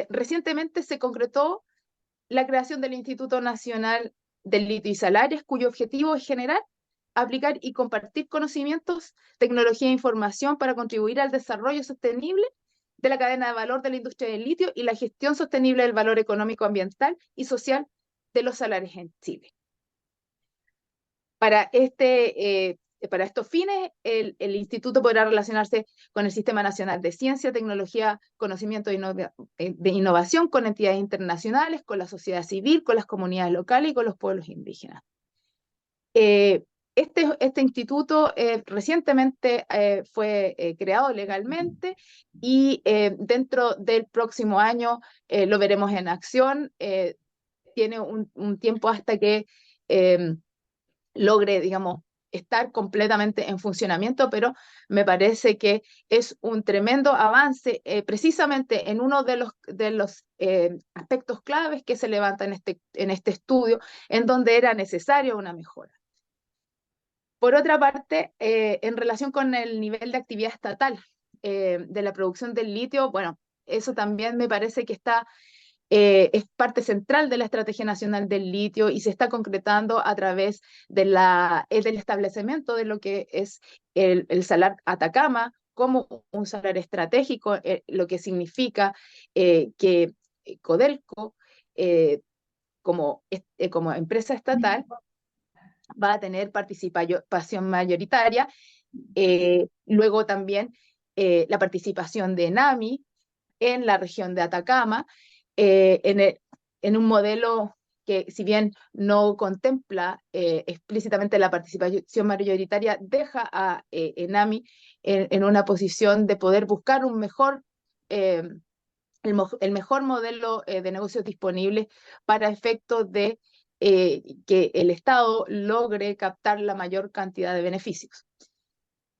recientemente se concretó la creación del Instituto Nacional del Litio y Salares, cuyo objetivo es generar, aplicar y compartir conocimientos, tecnología e información para contribuir al desarrollo sostenible de la cadena de valor de la industria del litio y la gestión sostenible del valor económico, ambiental y social de los salares en Chile. Para estos fines, el instituto podrá relacionarse con el Sistema Nacional de Ciencia, Tecnología, Conocimiento de Innovación, con entidades internacionales, con la sociedad civil, con las comunidades locales y con los pueblos indígenas. Este instituto recientemente fue creado legalmente y dentro del próximo año lo veremos en acción. Tiene un tiempo hasta que logre, digamos, estar completamente en funcionamiento, pero me parece que es un tremendo avance precisamente en uno de los aspectos claves que se levanta en este estudio, en donde era necesaria una mejora. Por otra parte, en relación con el nivel de actividad estatal de la producción del litio, bueno, eso también me parece que es parte central de la Estrategia Nacional del Litio y se está concretando a través del establecimiento de lo que es el Salar Atacama como un salar estratégico, lo que significa que Codelco, como empresa estatal, va a tener participación mayoritaria. Luego también la participación de ENAMI en la región de Atacama, en un modelo que, si bien no contempla explícitamente la participación mayoritaria, deja a ENAMI en una posición de poder buscar un mejor el mejor modelo de negocios disponible para efectos de que el Estado logre captar la mayor cantidad de beneficios.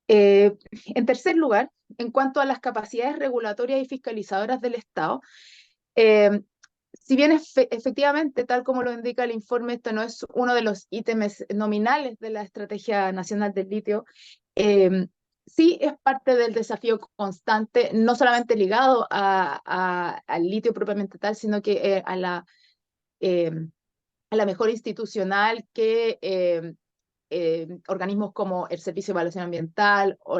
En tercer lugar, en cuanto a las capacidades regulatorias y fiscalizadoras del Estado, si bien efectivamente, tal como lo indica el informe, esto no es uno de los ítems nominales de la Estrategia Nacional del Litio, sí es parte del desafío constante, no solamente ligado al litio propiamente tal, sino que a la mejora institucional que organismos como el Servicio de Evaluación Ambiental o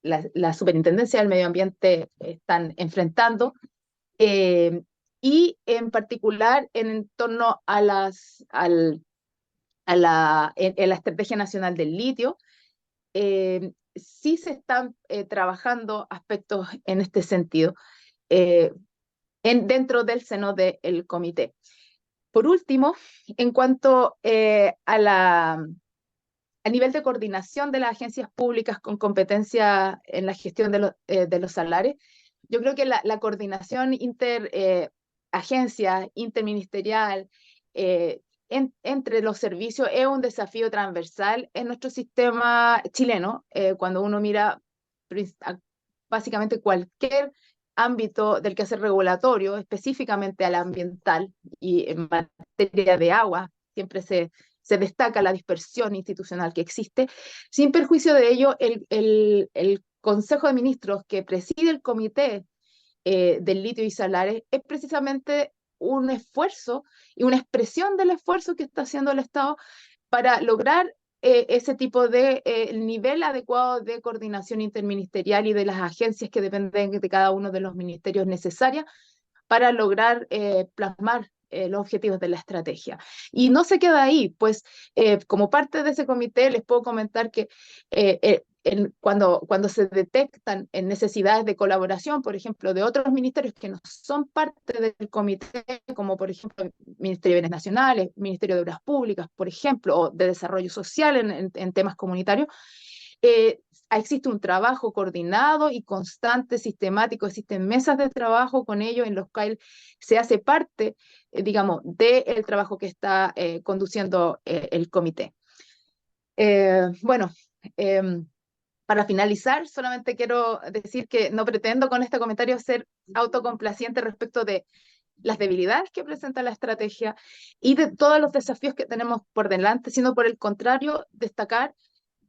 la Superintendencia del Medio Ambiente están enfrentando, y en particular en torno a en la Estrategia Nacional del Litio. Sí se están trabajando aspectos en este sentido dentro del seno del comité. Por último, en cuanto a nivel de coordinación de las agencias públicas con competencia en la gestión de los salarios, yo creo que la coordinación agencia interministerial entre los servicios es un desafío transversal en nuestro sistema chileno. Cuando uno mira básicamente cualquier ámbito del quehacer regulatorio, específicamente al ambiental y en materia de agua, siempre se destaca la dispersión institucional que existe. Sin perjuicio de ello, el Consejo de Ministros que preside el Comité del Litio y Salares es precisamente un esfuerzo y una expresión del esfuerzo que está haciendo el Estado para lograr ese tipo de nivel adecuado de coordinación interministerial y de las agencias que dependen de cada uno de los ministerios necesarias para lograr plasmar los objetivos de la estrategia. Y no se queda ahí, pues como parte de ese comité les puedo comentar que cuando se detectan necesidades de colaboración, por ejemplo, de otros ministerios que no son parte del comité, como por ejemplo el Ministerio de Bienes Nacionales, Ministerio de Obras Públicas, por ejemplo, o de Desarrollo Social en temas comunitarios, existe un trabajo coordinado y constante, sistemático, existen mesas de trabajo con ellos en los cuales se hace parte, digamos, del trabajo que está conduciendo el comité. Bueno, para finalizar, solamente quiero decir que no pretendo con este comentario ser autocomplaciente respecto de las debilidades que presenta la estrategia y de todos los desafíos que tenemos por delante, sino por el contrario, destacar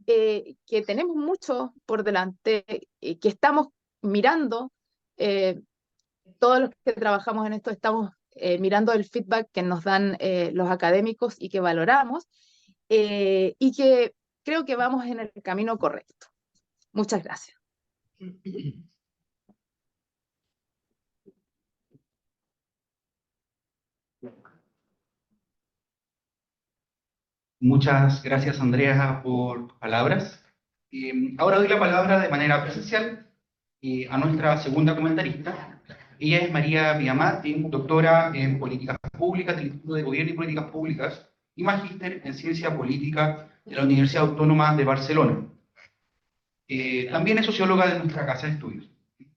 que tenemos mucho por delante, que estamos mirando, todos los que trabajamos en esto estamos mirando el feedback que nos dan los académicos y que valoramos, y que creo que vamos en el camino correcto. Muchas gracias. Muchas gracias, Andrea, por tus palabras. Ahora doy la palabra de manera presencial a nuestra segunda comentarista. Ella es María Villamarte, doctora en Políticas Públicas del Instituto de Gobierno y Políticas Públicas y magíster en Ciencia Política de la Universidad Autónoma de Barcelona. También es socióloga de nuestra casa de estudios.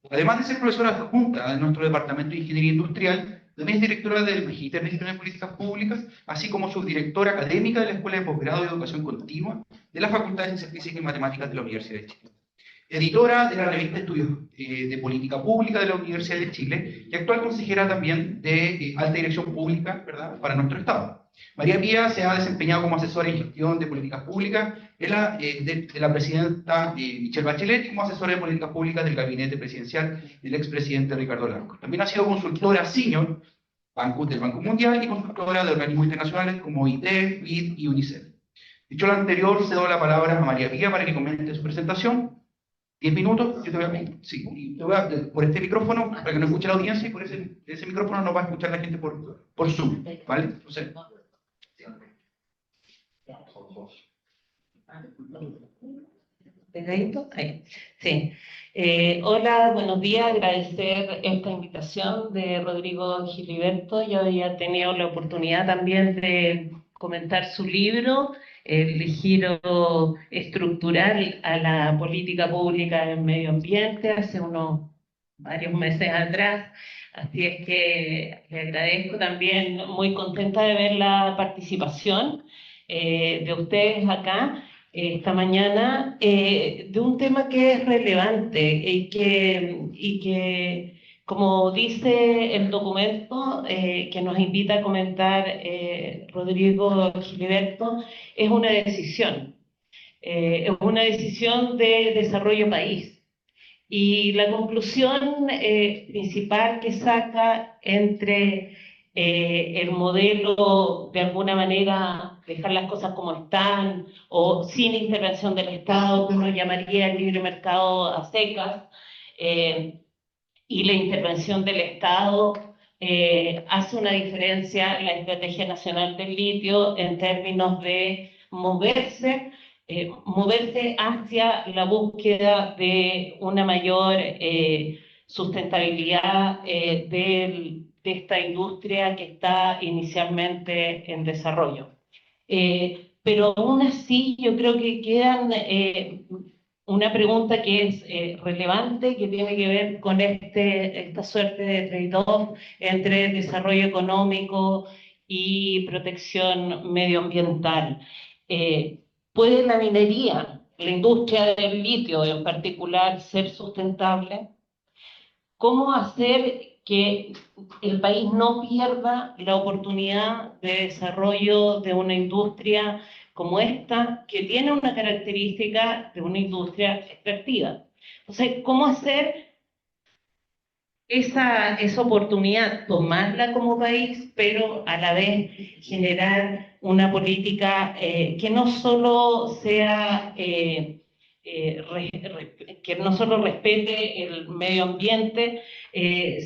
Además de ser profesora adjunta de nuestro Departamento de Ingeniería Industrial, también es directora del Magíster de Gestión de Políticas Públicas, así como subdirectora académica de la Escuela de Posgrado de Educación Continua de la Facultad de Ciencias Físicas y Matemáticas de la Universidad de Chile. Editora de la revista Estudios de Política Pública de la Universidad de Chile y actual consejera también de Alta Dirección Pública, ¿verdad?, para nuestro Estado. María Pía se ha desempeñado como asesora en gestión de políticas públicas de la presidenta Michelle Bachelet y como asesora de políticas públicas del gabinete presidencial del expresidente Ricardo Lagos. También ha sido consultora senior del Banco Mundial y consultora de organismos internacionales como OIT, BID y UNICEF. Dicho lo anterior, cedo la palabra a María Pía para que comente su presentación. 10 minutos, yo te voy a, por este micrófono, para que no escuche la audiencia, y por ese micrófono no va a escuchar la gente por Zoom, ¿vale? Entonces, ¿Pegadito? Ahí. Sí. Hola, buenos días. Agradecer esta invitación de Rodrigo Giliberto. Yo había tenido la oportunidad también de comentar su libro, El giro estructural a la política pública en medio ambiente, hace unos varios meses atrás. Así es que le agradezco también, muy contenta de ver la participación de ustedes acá esta mañana, de un tema que es relevante y que, como dice el documento que nos invita a comentar Rodrigo Giliberto, es una decisión de desarrollo país. Y la conclusión principal que saca entre el modelo, de alguna manera, dejar las cosas como están, o sin intervención del Estado, que uno llamaría el libre mercado a secas, y la intervención del Estado, hace una diferencia la Estrategia Nacional del Litio en términos de moverse hacia la búsqueda de una mayor sustentabilidad de esta industria que está inicialmente en desarrollo. Pero aún así yo creo que quedan una pregunta que es relevante, que tiene que ver con esta suerte de trade-off entre desarrollo económico y protección medioambiental. ¿Puede la minería, la industria del litio en particular, ser sustentable? ¿Cómo hacer que el país no pierda la oportunidad de desarrollo de una industria como esta, que tiene una característica de una industria extractiva? Entonces, ¿cómo hacer esa oportunidad, tomarla como país, pero a la vez generar una política que no solo sea... que no solo respete el medio ambiente,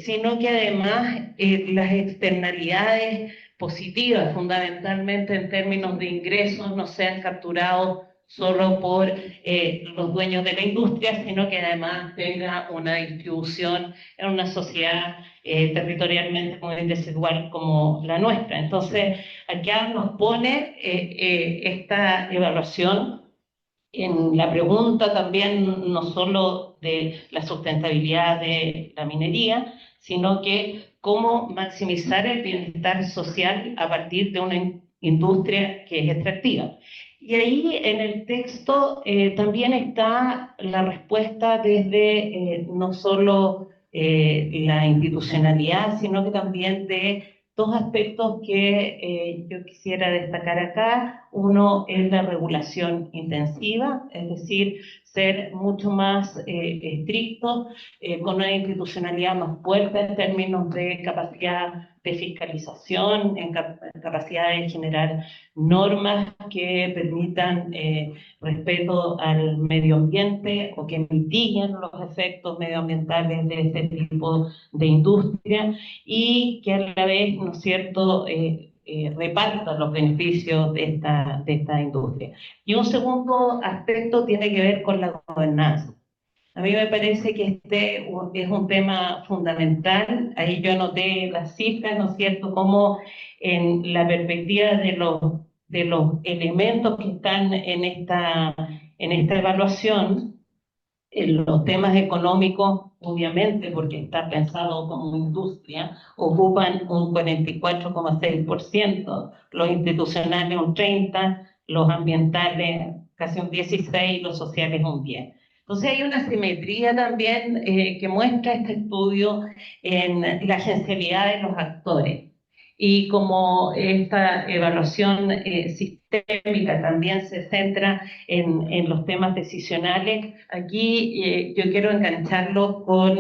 sino que además las externalidades positivas, fundamentalmente en términos de ingresos, no sean capturados solo por los dueños de la industria, sino que además tenga una distribución en una sociedad territorialmente muy desigual como la nuestra. Entonces, acá nos pone esta evaluación en la pregunta también no solo de la sustentabilidad de la minería, sino que cómo maximizar el bienestar social a partir de una industria que es extractiva. Y ahí en el texto también está la respuesta desde no solo la institucionalidad, sino que también de dos aspectos que yo quisiera destacar acá. Uno es la regulación intensiva, es decir, ser mucho más estrictos, con una institucionalidad más fuerte en términos de capacidad de fiscalización, en capacidad de generar normas que permitan respeto al medio ambiente o que mitiguen los efectos medioambientales de este tipo de industria, y que a la vez, ¿no es cierto?, reparta los beneficios de esta industria. Y un segundo aspecto tiene que ver con la gobernanza. A mí me parece que este es un tema fundamental. Ahí yo anoté las cifras, ¿no es cierto?, como en la perspectiva de los elementos que están en esta evaluación, los temas económicos, obviamente, porque está pensado como industria, ocupan un 44,6%, los institucionales un 30%, los ambientales casi un 16%, los sociales un 10%. Entonces hay una simetría también que muestra este estudio en la agencialidad de los actores. Y como esta evaluación sistémica también se centra en los temas decisionales, aquí yo quiero engancharlo con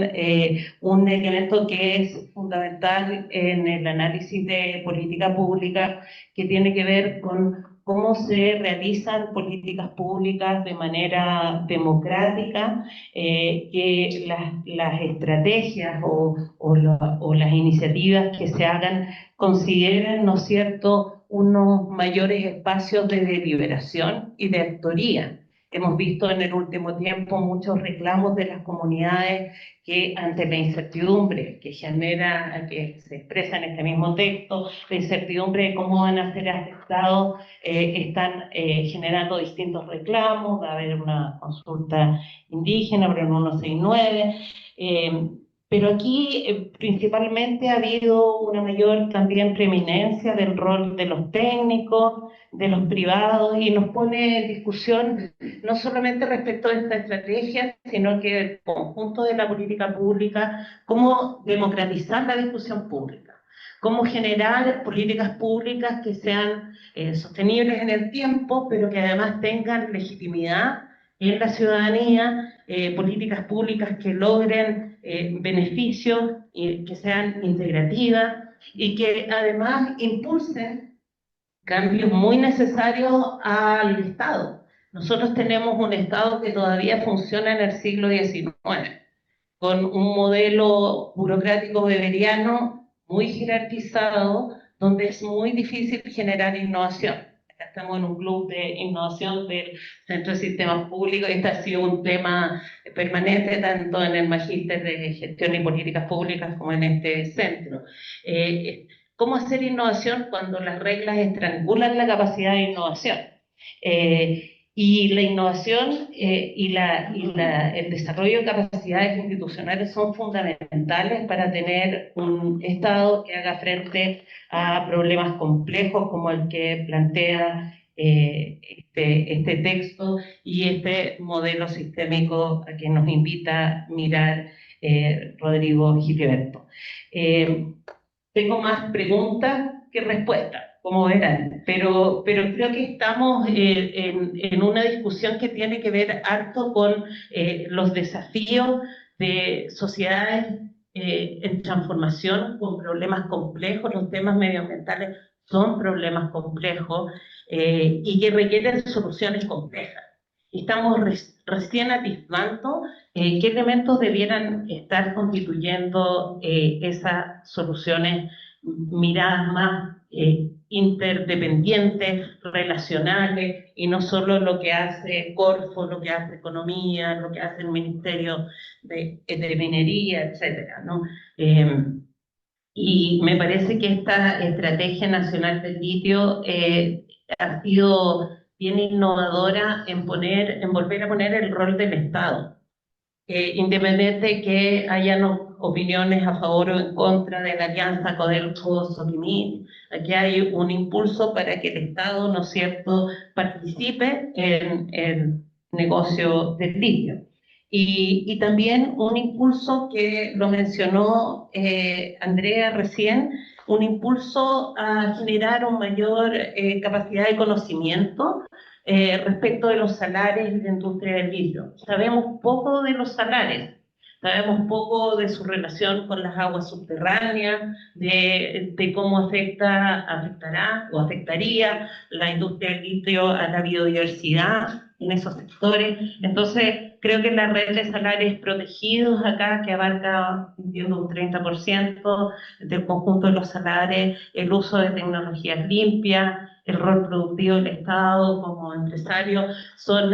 un elemento que es fundamental en el análisis de política pública, que tiene que ver con cómo se realizan políticas públicas de manera democrática, que las estrategias o las iniciativas que se hagan consideren, ¿no es cierto?, unos mayores espacios de deliberación y de actoría. Hemos visto en el último tiempo muchos reclamos de las comunidades que, ante la incertidumbre que genera, que se expresa en este mismo texto, la incertidumbre de cómo van a ser afectados, están generando distintos reclamos. Va a haber una consulta indígena, pero en 169, pero aquí principalmente ha habido una mayor también preeminencia del rol de los técnicos, de los privados, y nos pone en discusión no solamente respecto a esta estrategia, sino que el conjunto de la política pública, cómo democratizar la discusión pública, cómo generar políticas públicas que sean sostenibles en el tiempo, pero que además tengan legitimidad en la ciudadanía, políticas públicas que logren beneficios, que sean integrativas y que además impulsen cambios muy necesarios al Estado. Nosotros tenemos un Estado que todavía funciona en el siglo XIX, con un modelo burocrático weberiano muy jerarquizado, donde es muy difícil generar innovación. Acá estamos en un club de innovación del Centro de Sistemas Públicos, y este ha sido un tema permanente tanto en el Magíster de Gestión y Políticas Públicas como en este centro. ¿Cómo hacer innovación cuando las reglas estrangulan la capacidad de innovación? Y la innovación el desarrollo de capacidades institucionales son fundamentales para tener un Estado que haga frente a problemas complejos como el que plantea este texto y este modelo sistémico a que nos invita a mirar Rodrigo Giliberto. Tengo más preguntas que respuestas, como verán, pero creo que estamos en una discusión que tiene que ver harto con los desafíos de sociedades en transformación, con problemas complejos. Los temas medioambientales son problemas complejos y que requieren soluciones complejas. Estamos recién atisbando qué elementos debieran estar constituyendo esas soluciones, miradas más interdependientes, relacionales, y no solo lo que hace Corfo, lo que hace Economía, lo que hace el Ministerio de Minería, etcétera, ¿no? Y me parece que esta Estrategia Nacional del Litio ha sido bien innovadora en volver a poner el rol del Estado. Independiente de que hayan opiniones a favor o en contra de la alianza Codelco-Soquimich, aquí hay un impulso para que el Estado, ¿no es cierto?, participe en el negocio del litio. Y también un impulso que lo mencionó Andrea recién, un impulso a generar una mayor capacidad de conocimiento respecto de los salares de la industria del litio. Sabemos poco de los salares, sabemos poco de su relación con las aguas subterráneas, de cómo afectará o afectaría la industria del litio a la biodiversidad en esos sectores. Entonces, creo que la red de salarios protegidos acá, que abarca un 30% del conjunto de los salarios, el uso de tecnologías limpias, el rol productivo del Estado como empresario, son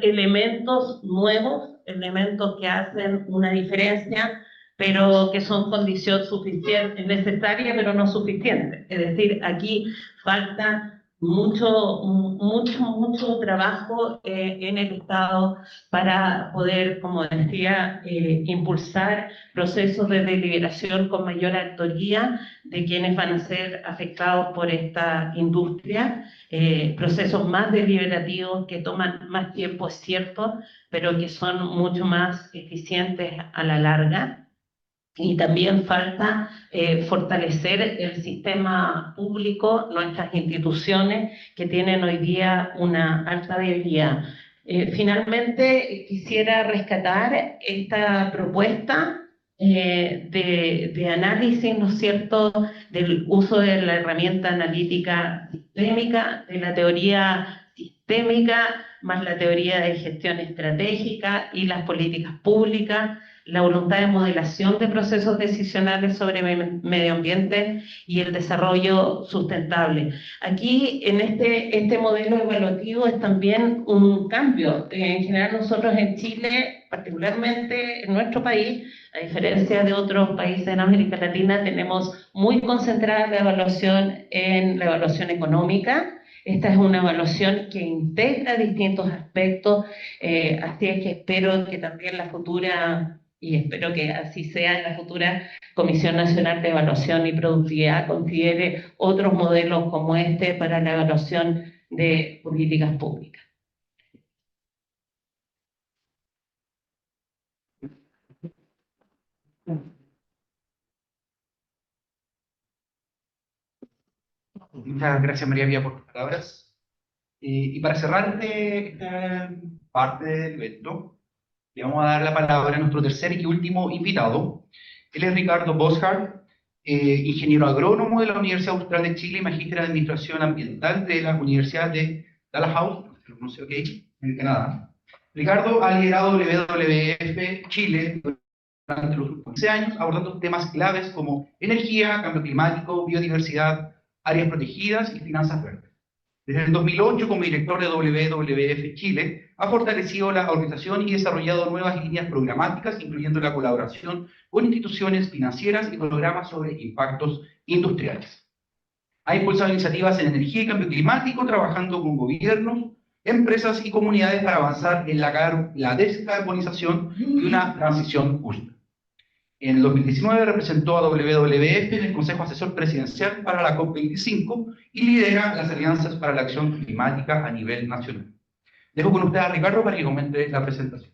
elementos nuevos, elementos que hacen una diferencia, pero que son condición suficiente, necesaria, pero no suficiente. Es decir, aquí falta mucho trabajo en el Estado para poder, como decía, impulsar procesos de deliberación con mayor autoría de quienes van a ser afectados por esta industria, procesos más deliberativos que toman más tiempo, es cierto, pero que son mucho más eficientes a la larga. Y también falta fortalecer el sistema público, nuestras instituciones que tienen hoy día una alta debilidad. Finalmente, quisiera rescatar esta propuesta de análisis, ¿no es cierto?, del uso de la herramienta analítica sistémica, de la teoría sistémica, más la teoría de gestión estratégica y las políticas públicas, la voluntad de modelación de procesos decisionales sobre medio ambiente y el desarrollo sustentable. Aquí, en este modelo evaluativo, es también un cambio. En general, nosotros en Chile, particularmente en nuestro país, a diferencia de otros países en América Latina, tenemos muy concentrada la evaluación en la evaluación económica. Esta es una evaluación que integra distintos aspectos, así es que espero que también la futura y espero que así sea en la futura Comisión Nacional de Evaluación y Productividad, considere otros modelos como este para la evaluación de políticas públicas. Muchas gracias, María Pía, por tus palabras. Y para cerrar esta parte del evento, le vamos a dar la palabra a nuestro tercer y último invitado. Él es Ricardo Boschart, ingeniero agrónomo de la Universidad Austral de Chile y magíster en Administración Ambiental de la Universidad de Dalhousie, lo pronuncio ok, en Canadá. Ricardo ha liderado WWF Chile durante los últimos 15 años, abordando temas claves como energía, cambio climático, biodiversidad, áreas protegidas y finanzas verdes. Desde el 2008, como director de WWF Chile, ha fortalecido la organización y desarrollado nuevas líneas programáticas, incluyendo la colaboración con instituciones financieras y programas sobre impactos industriales. Ha impulsado iniciativas en energía y cambio climático, trabajando con gobiernos, empresas y comunidades para avanzar en la descarbonización y una transición justa. En el 2019 representó a WWF en el Consejo Asesor Presidencial para la COP25 y lidera las alianzas para la acción climática a nivel nacional. Dejo con usted a Ricardo para que comente la presentación.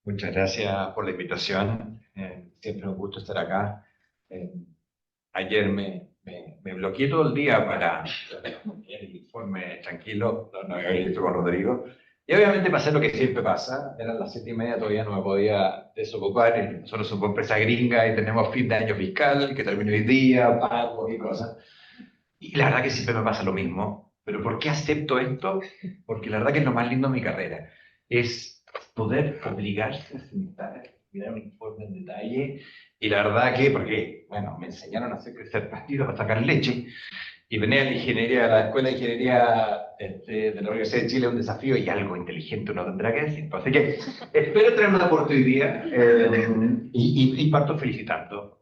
Muchas gracias por la invitación. Siempre un gusto estar acá. Ayer me bloqueé todo el día para el informe tranquilo, no había visto con Rodrigo. Y obviamente pasé lo que siempre pasa, eran las 7:30, todavía no me podía desocupar. Nosotros somos empresa gringa y tenemos fin de año fiscal, que termina hoy día, pagos y cosas. Y la verdad que siempre me pasa lo mismo. ¿Pero por qué acepto esto? Porque la verdad que es lo más lindo de mi carrera. Es poder obligarse a sentar a mirar un informe en detalle. Y la verdad que, porque, bueno, me enseñaron a hacer crecer pastillas para sacar leche. Y venía a la ingeniería, a la Escuela de Ingeniería de la Universidad de Chile, un desafío y algo inteligente uno tendrá que decir. Así que espero tener una oportunidad y parto felicitando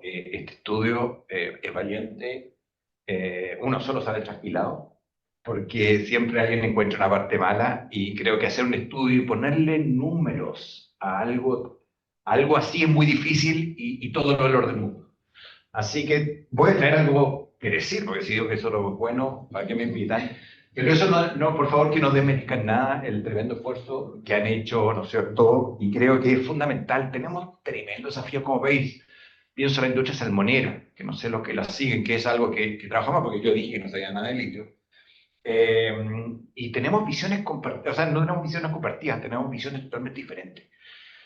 este estudio, es valiente. Uno solo sale tranquilado, porque siempre alguien encuentra una parte mala y creo que hacer un estudio y ponerle números a algo así es muy difícil y todo el valor del mundo. Así que voy a traer algo que decir, porque si digo que eso es lo bueno, ¿para qué me invitan? Pero eso no, por favor, que no desmerezcan nada el tremendo esfuerzo que han hecho, ¿no es cierto? Y creo que es fundamental. Tenemos tremendos desafíos como país. Pienso en la industria salmonera, que no sé los que la siguen, que es algo que trabajamos porque yo dije que no sabía nada de litio. Y tenemos visiones compartidas, o sea, no tenemos visiones compartidas, tenemos visiones totalmente diferentes.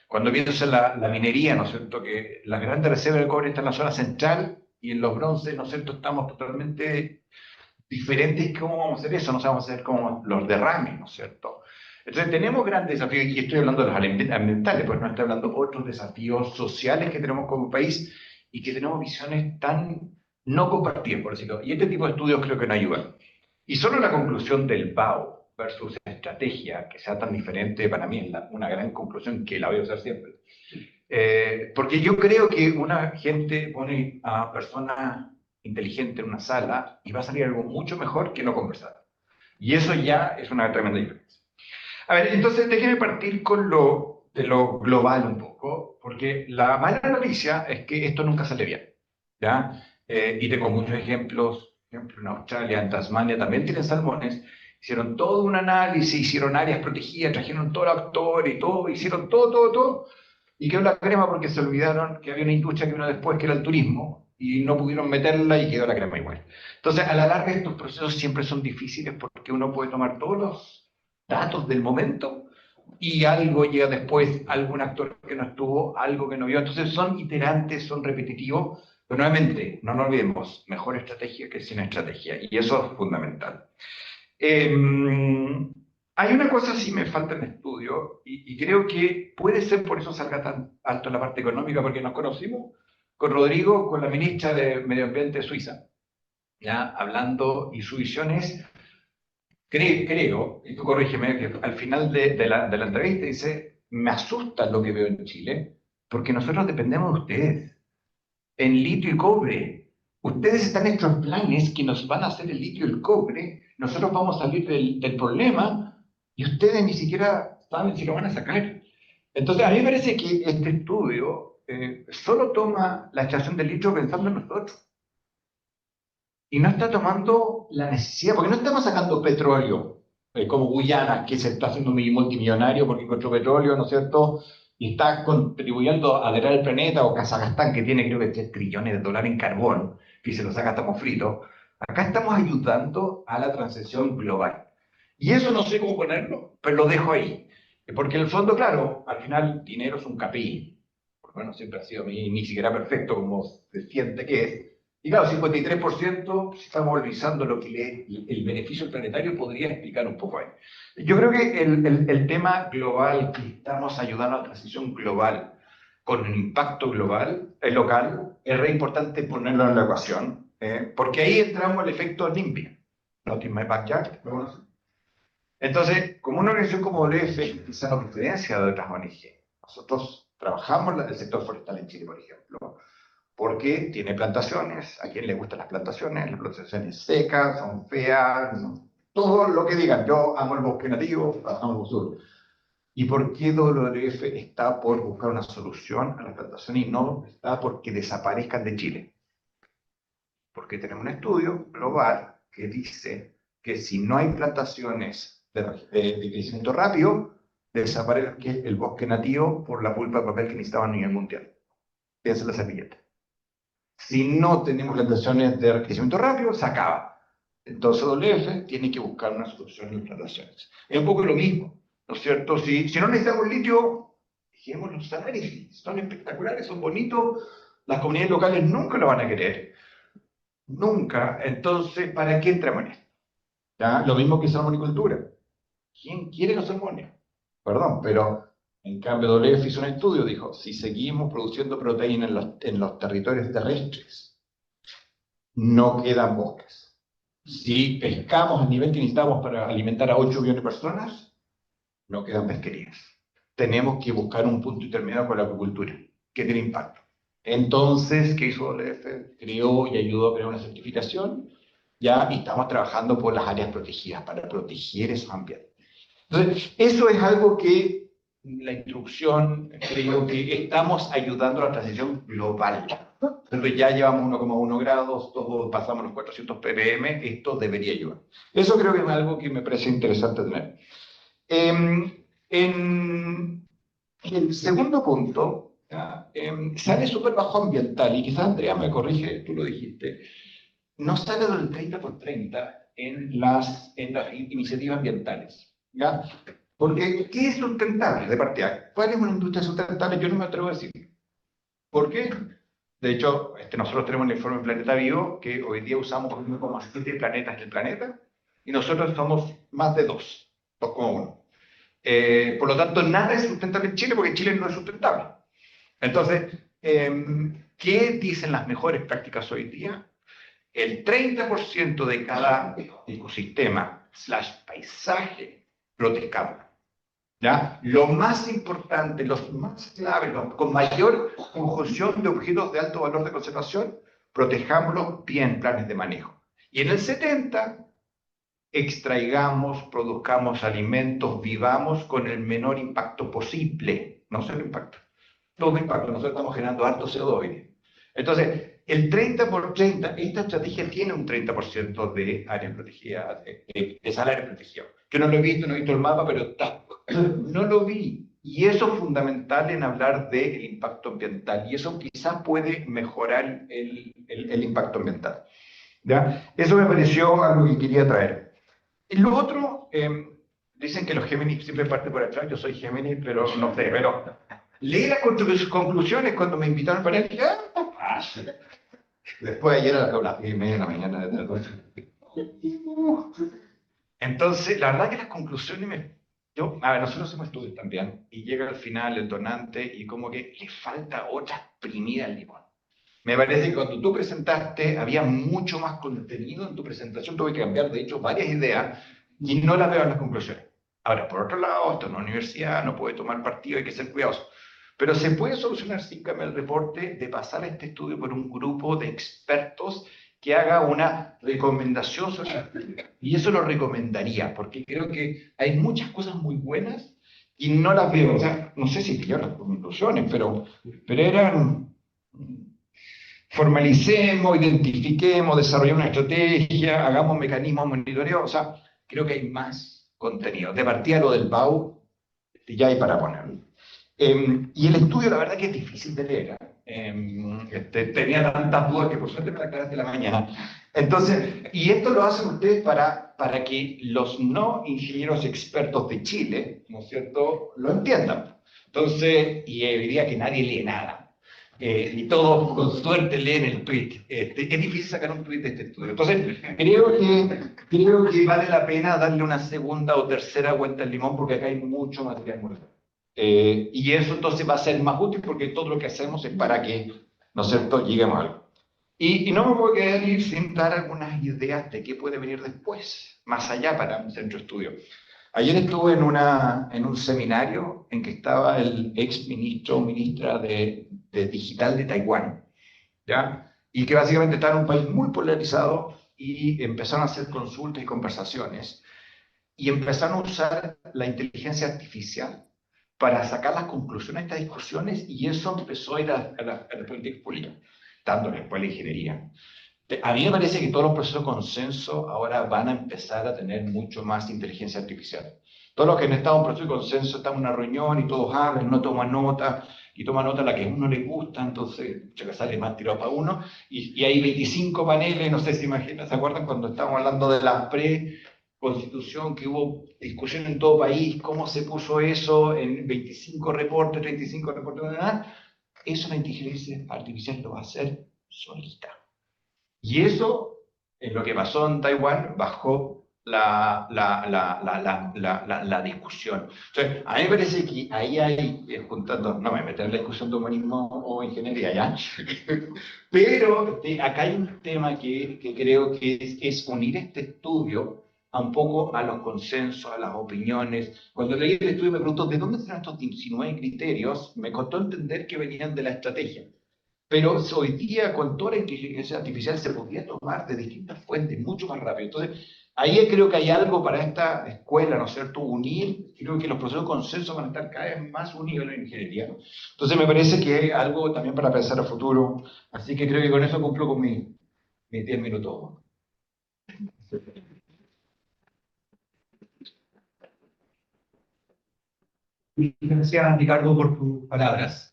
Cuando pienso en la minería, ¿no es cierto?, que las grandes reservas de cobre están en la zona central y en los bronces, ¿no es cierto?, estamos totalmente diferentes. ¿Cómo vamos a hacer eso? No sabemos hacer como los derrames, ¿no es cierto? Entonces tenemos grandes desafíos, y estoy hablando de los ambientales, pues no estoy hablando de otros desafíos sociales que tenemos como país y que tenemos visiones tan no compartidas, por decirlo. Y este tipo de estudios creo que no ayudan. Y solo la conclusión del BAO versus estrategia, que sea tan diferente, para mí es una gran conclusión que la voy a usar siempre. Porque yo creo que una gente pone a personas inteligentes en una sala y va a salir algo mucho mejor que no conversar. Y eso ya es una tremenda diferencia. A ver, entonces déjenme partir con de lo global un poco, porque la mala noticia es que esto nunca sale bien, ¿ya? Y tengo muchos ejemplos. Por ejemplo, en Australia, en Tasmania también tienen salmones. Hicieron todo un análisis, hicieron áreas protegidas, trajeron todos los actores y todo, hicieron todo, y quedó la crema porque se olvidaron que había una industria que vino después, que era el turismo, y no pudieron meterla y quedó la crema igual. Entonces, a la larga, estos procesos siempre son difíciles porque uno puede tomar todos los datos del momento y algo llega después, algún actor que no estuvo, algo que no vio. Entonces, son iterantes, son repetitivos, pero nuevamente, no nos olvidemos, mejor estrategia que sin estrategia, y eso es fundamental. Hay una cosa sí me falta en el estudio, y creo que puede ser por eso salga tan alto en la parte económica, porque nos conocimos con Rodrigo, con la ministra de Medio Ambiente de Suiza, ya hablando, y su visión es, creo, y tú corrígeme, que al final de la entrevista dice, me asusta lo que veo en Chile, porque nosotros dependemos de ustedes, en litio y cobre. Ustedes están hechos en planes que nos van a hacer el litio y el cobre, nosotros vamos a salir del problema y ustedes ni siquiera saben si lo van a sacar. Entonces, a mí me parece que este estudio solo toma la extracción del litio pensando en nosotros. Y no está tomando la necesidad, porque no estamos sacando petróleo, como Guyana, que se está haciendo multimillonario porque encontró petróleo, ¿no es cierto? Y está contribuyendo a alegrar el planeta, o Kazajstán, que tiene creo que 3 trillones de dólares en carbón, que se lo saca hasta como frito. Acá estamos ayudando a la transición global. Y eso no sé cómo ponerlo, pero lo dejo ahí. Porque en el fondo, claro, al final dinero es un KPI. Bueno, siempre ha sido ni siquiera perfecto como se siente que es. Y claro, 53%, si estamos revisando lo que el beneficio planetario, podría explicar un poco ahí. Yo creo que el tema global, que estamos ayudando a la transición global con un impacto global, local, es re importante ponerlo en la ecuación, porque ahí entramos al efecto NIMBY, Not in my backyard, ¿lo conocen? Entonces, como una organización como WF, esa no diferencia de otras ONG. Nosotros trabajamos en el sector forestal en Chile, por ejemplo, porque tiene plantaciones. ¿A quién le gustan las plantaciones? Las plantaciones secas, son feas, no, todo lo que digan. Yo amo el bosque nativo, amo el bosque sur. ¿Y por qué WWF está por buscar una solución a las plantaciones y no está porque desaparezcan de Chile? Porque tenemos un estudio global que dice que si no hay plantaciones de crecimiento rápido, desaparece el bosque nativo por la pulpa de papel que necesitaba a nivel mundial. Piensa en la servilleta. Si no tenemos plantaciones de crecimiento rápido, se acaba. Entonces WF tiene que buscar una solución en las plantaciones. Es un poco lo mismo, ¿no es cierto? Si no necesitamos litio, dejemos los análisis. Son espectaculares, son bonitos. Las comunidades locales nunca lo van a querer. Nunca. Entonces, ¿para qué entramos en esto? ¿Ya? Lo mismo que salmonicultura. ¿Quién quiere los salmones? Perdón, pero en cambio WF hizo un estudio, dijo, si seguimos produciendo proteína en los territorios terrestres, no quedan bosques. Si pescamos al nivel que necesitamos para alimentar a 8 millones de personas, no quedan pesquerías. Tenemos que buscar un punto intermedio con la acuicultura, que tiene impacto. Entonces, ¿qué hizo WF? Creó y ayudó a crear una certificación, ya, y estamos trabajando por las áreas protegidas, para proteger esos ambientes. Entonces, eso es algo que la instrucción, creo que estamos ayudando a la transición global. Entonces ya llevamos 1,1 grados, todos pasamos los 400 ppm, esto debería ayudar. Eso creo que es algo que me parece interesante tener. En el segundo punto, sale súper bajo ambiental, y quizás Andrea me corrige, tú lo dijiste, no sale del 30 por 30 en las iniciativas ambientales. ¿Ya? Porque, ¿qué es sustentable de partida? ¿Cuál es una industria sustentable? Yo no me atrevo a decir. ¿Por qué? De hecho, nosotros tenemos el informe Planeta Vivo, que hoy día usamos 1,7 planetas del planeta, y nosotros somos más de 2,1. Por lo tanto, nada es sustentable en Chile, porque Chile no es sustentable. Entonces, ¿qué dicen las mejores prácticas hoy día? El 30% de cada ecosistema / paisaje protejamos. ¿Ya? Lo más importante, los más claves, con mayor conjunción de objetos de alto valor de conservación, protejámoslos bien, planes de manejo. Y en el 70, extraigamos, produzcamos alimentos, vivamos con el menor impacto posible. No solo impacto, todo impacto. Nosotros estamos generando harto CO2 hoy. Entonces, el 30 por 30, esta estrategia tiene un 30% de áreas protegidas, de salario protegido. Yo no lo he visto, no he visto el mapa, pero está. No lo vi. Y eso es fundamental en hablar del impacto ambiental. Y eso quizás puede mejorar el impacto ambiental. ¿Ya? Eso me pareció algo que quería traer. Y lo otro, dicen que los Géminis siempre parten por atrás. Yo soy Géminis, pero no sé. Pero leí las conclusiones cuando me invitaron para el día. Después ayer a las 10:30 de la mañana. Entonces, la verdad que las conclusiones a ver, nosotros hacemos estudios también, y llega al final el donante y como que le falta otra exprimida al limón. Me parece que cuando tú presentaste había mucho más contenido en tu presentación, tuve que cambiar de hecho varias ideas y no las veo en las conclusiones. Ahora, por otro lado, esto es una universidad, no puede tomar partido, hay que ser cuidadoso. Pero se puede solucionar sin cambiar el reporte de pasar este estudio por un grupo de expertos que haga una recomendación sobre la práctica. Y eso lo recomendaría, porque creo que hay muchas cosas muy buenas y no las veo, o sea, no sé si pillaron las conclusiones, pero eran, formalicemos, identifiquemos, desarrollemos una estrategia, hagamos mecanismos de monitoreo, o sea, creo que hay más contenido. De partida lo del BAU, ya hay para ponerlo. Y el estudio, la verdad que es difícil de leer. Tenía tantas dudas que por suerte me la aclaraste la mañana. Entonces, y esto lo hacen ustedes para que los no ingenieros expertos de Chile, ¿no es cierto?, lo entiendan. Entonces, y diría que nadie lee nada. Y todos con suerte leen el tweet. Es difícil sacar un tweet de este estudio. Entonces, creo que vale la pena darle una segunda o tercera vuelta al limón porque acá hay mucho material muy bueno. Y eso entonces va a ser más útil porque todo lo que hacemos es para que, ¿no es cierto?, lleguemos a algo. Y no me puedo quedar ir sin dar algunas ideas de qué puede venir después, más allá para un centro de estudio. Ayer estuve en un seminario en que estaba el ex ministro o ministra de Digital de Taiwán, ¿ya? Y que básicamente está en un país muy polarizado y empezaron a hacer consultas y conversaciones y empezaron a usar la inteligencia artificial para sacar las conclusiones de estas discusiones y eso empezó a ir a la política pública, dándole después la ingeniería. A mí me parece que todos los procesos de consenso ahora van a empezar a tener mucho más inteligencia artificial. Todos los que han estado en un proceso de consenso están en una reunión y todos hablan, no toman nota, y toman nota la que a uno le gusta, entonces ya que sale más tirado para uno, y hay 25 paneles, no sé si imaginan, ¿se acuerdan cuando estábamos hablando de la pre-constitución, que hubo discusión en todo país, cómo se puso eso en 25 reportes, 35 reportes, nada? Eso la inteligencia artificial lo va a hacer solita. Y eso, en lo que pasó en Taiwán, bajó la discusión. Entonces, a mí me parece que ahí hay, juntando, no me voy a meter en la discusión de humanismo o ingeniería, ¿ya? Pero acá hay un tema que creo que es unir este estudio a un poco a los consensos, a las opiniones. Cuando leí el estudio me preguntó, ¿de dónde salen estos 19 criterios? Me costó entender que venían de la estrategia. Pero hoy día, con toda la inteligencia artificial, se podría tomar de distintas fuentes mucho más rápido. Entonces, ahí creo que hay algo para esta escuela, ¿no es cierto? Unir, creo que los procesos de consenso van a estar cada vez más unidos en la ingeniería, ¿no? Entonces, me parece que hay algo también para pensar a futuro. Así que creo que con eso cumplo con mis 10 minutos. Gracias, Ricardo, por tus palabras.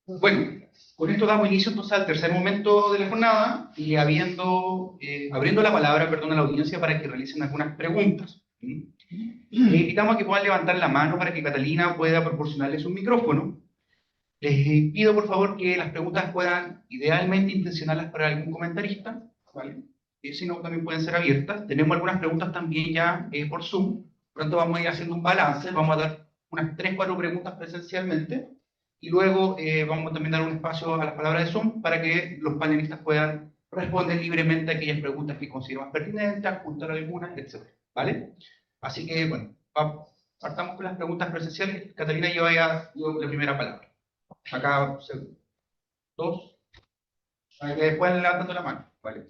Bueno, con esto damos inicio entonces al tercer momento de la jornada y abriendo la palabra, perdón, a la audiencia para que realicen algunas preguntas. Les invitamos a que puedan levantar la mano para que Catalina pueda proporcionarles un micrófono. Les pido por favor que las preguntas puedan idealmente intencionarlas para algún comentarista, ¿vale? Si no, también pueden ser abiertas. Tenemos algunas preguntas también ya por Zoom. Pronto vamos a ir haciendo un balance, vamos a dar unas 3 o 4 preguntas presencialmente y luego vamos a también dar un espacio a las palabras de Zoom para que los panelistas puedan responder libremente a aquellas preguntas que consideren más pertinentes, apuntar algunas, etc. ¿Vale? Así que, bueno, partamos con las preguntas presenciales. Catalina lleva ya la primera palabra. Acá, dos. Para que después levantando la mano. Vale.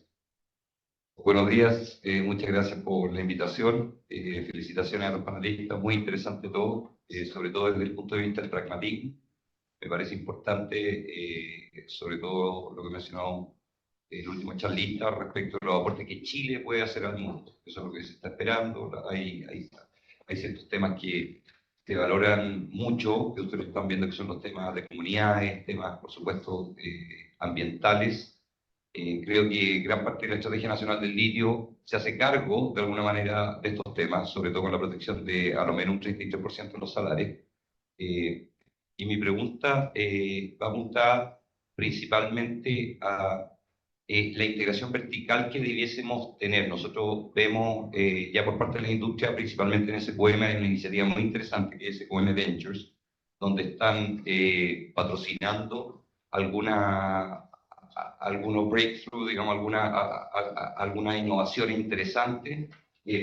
Buenos días, muchas gracias por la invitación. Felicitaciones a los panelistas, muy interesante todo, sobre todo desde el punto de vista del pragmatismo. Me parece importante, sobre todo lo que mencionó el último charlista respecto a los aportes que Chile puede hacer al mundo. Eso es lo que se está esperando. Hay ciertos temas que se valoran mucho, que ustedes están viendo que son los temas de comunidades, temas, por supuesto, ambientales. Creo que gran parte de la Estrategia Nacional del Litio se hace cargo, de alguna manera, de estos temas, sobre todo con la protección de a lo menos un 33% de los salarios. Y mi pregunta va apuntada principalmente a la integración vertical que debiésemos tener. Nosotros vemos ya por parte de la industria, principalmente en SQM, en una iniciativa muy interesante que es SQM Ventures, donde están patrocinando algunos breakthroughs, digamos, alguna innovación interesante,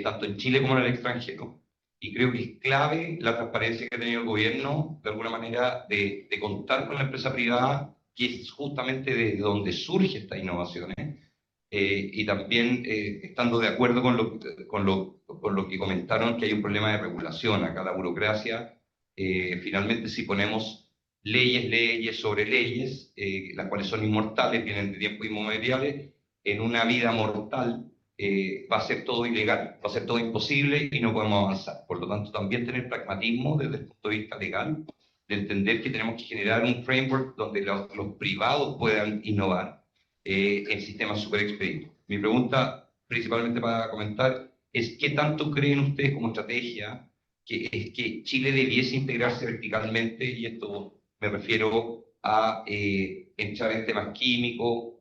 tanto en Chile como en el extranjero. Y creo que es clave la transparencia que ha tenido el gobierno, de alguna manera, de contar con la empresa privada, que es justamente de donde surge estas innovaciones, y también estando de acuerdo con por lo que comentaron que hay un problema de regulación. Acá la burocracia, finalmente si ponemos leyes sobre leyes, las cuales son inmortales, vienen de tiempos inmemoriales, en una vida mortal va a ser todo ilegal, va a ser todo imposible y no podemos avanzar. Por lo tanto, también tener pragmatismo desde el punto de vista legal, de entender que tenemos que generar un framework donde los privados puedan innovar en sistemas súper expeditos. Mi pregunta, principalmente para comentar, es ¿qué tanto creen ustedes como estrategia que Chile debiese integrarse verticalmente? Y esto me refiero a entrar en temas químicos,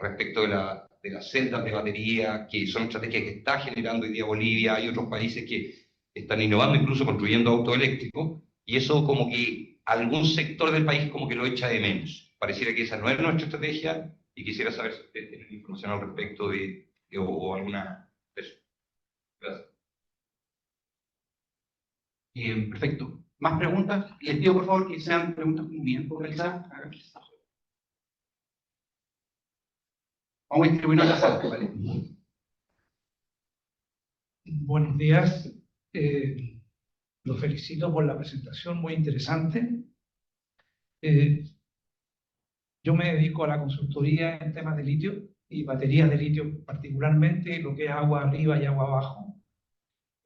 respecto de las celdas de batería, que son estrategias que está generando hoy día Bolivia y otros países que están innovando, incluso construyendo autos eléctricos, y eso como que algún sector del país como que lo echa de menos. Pareciera que esa no es nuestra estrategia, y quisiera saber si ustedes tienen información al respecto o alguna de eso. Gracias. Perfecto. ¿Más preguntas? Les pido por favor que sean preguntas muy bien focalizadas. Vamos a distribuirnos la sala, ¿vale? Buenos días. Los felicito por la presentación, muy interesante. Yo me dedico a la consultoría en temas de litio y baterías de litio, particularmente lo que es agua arriba y agua abajo.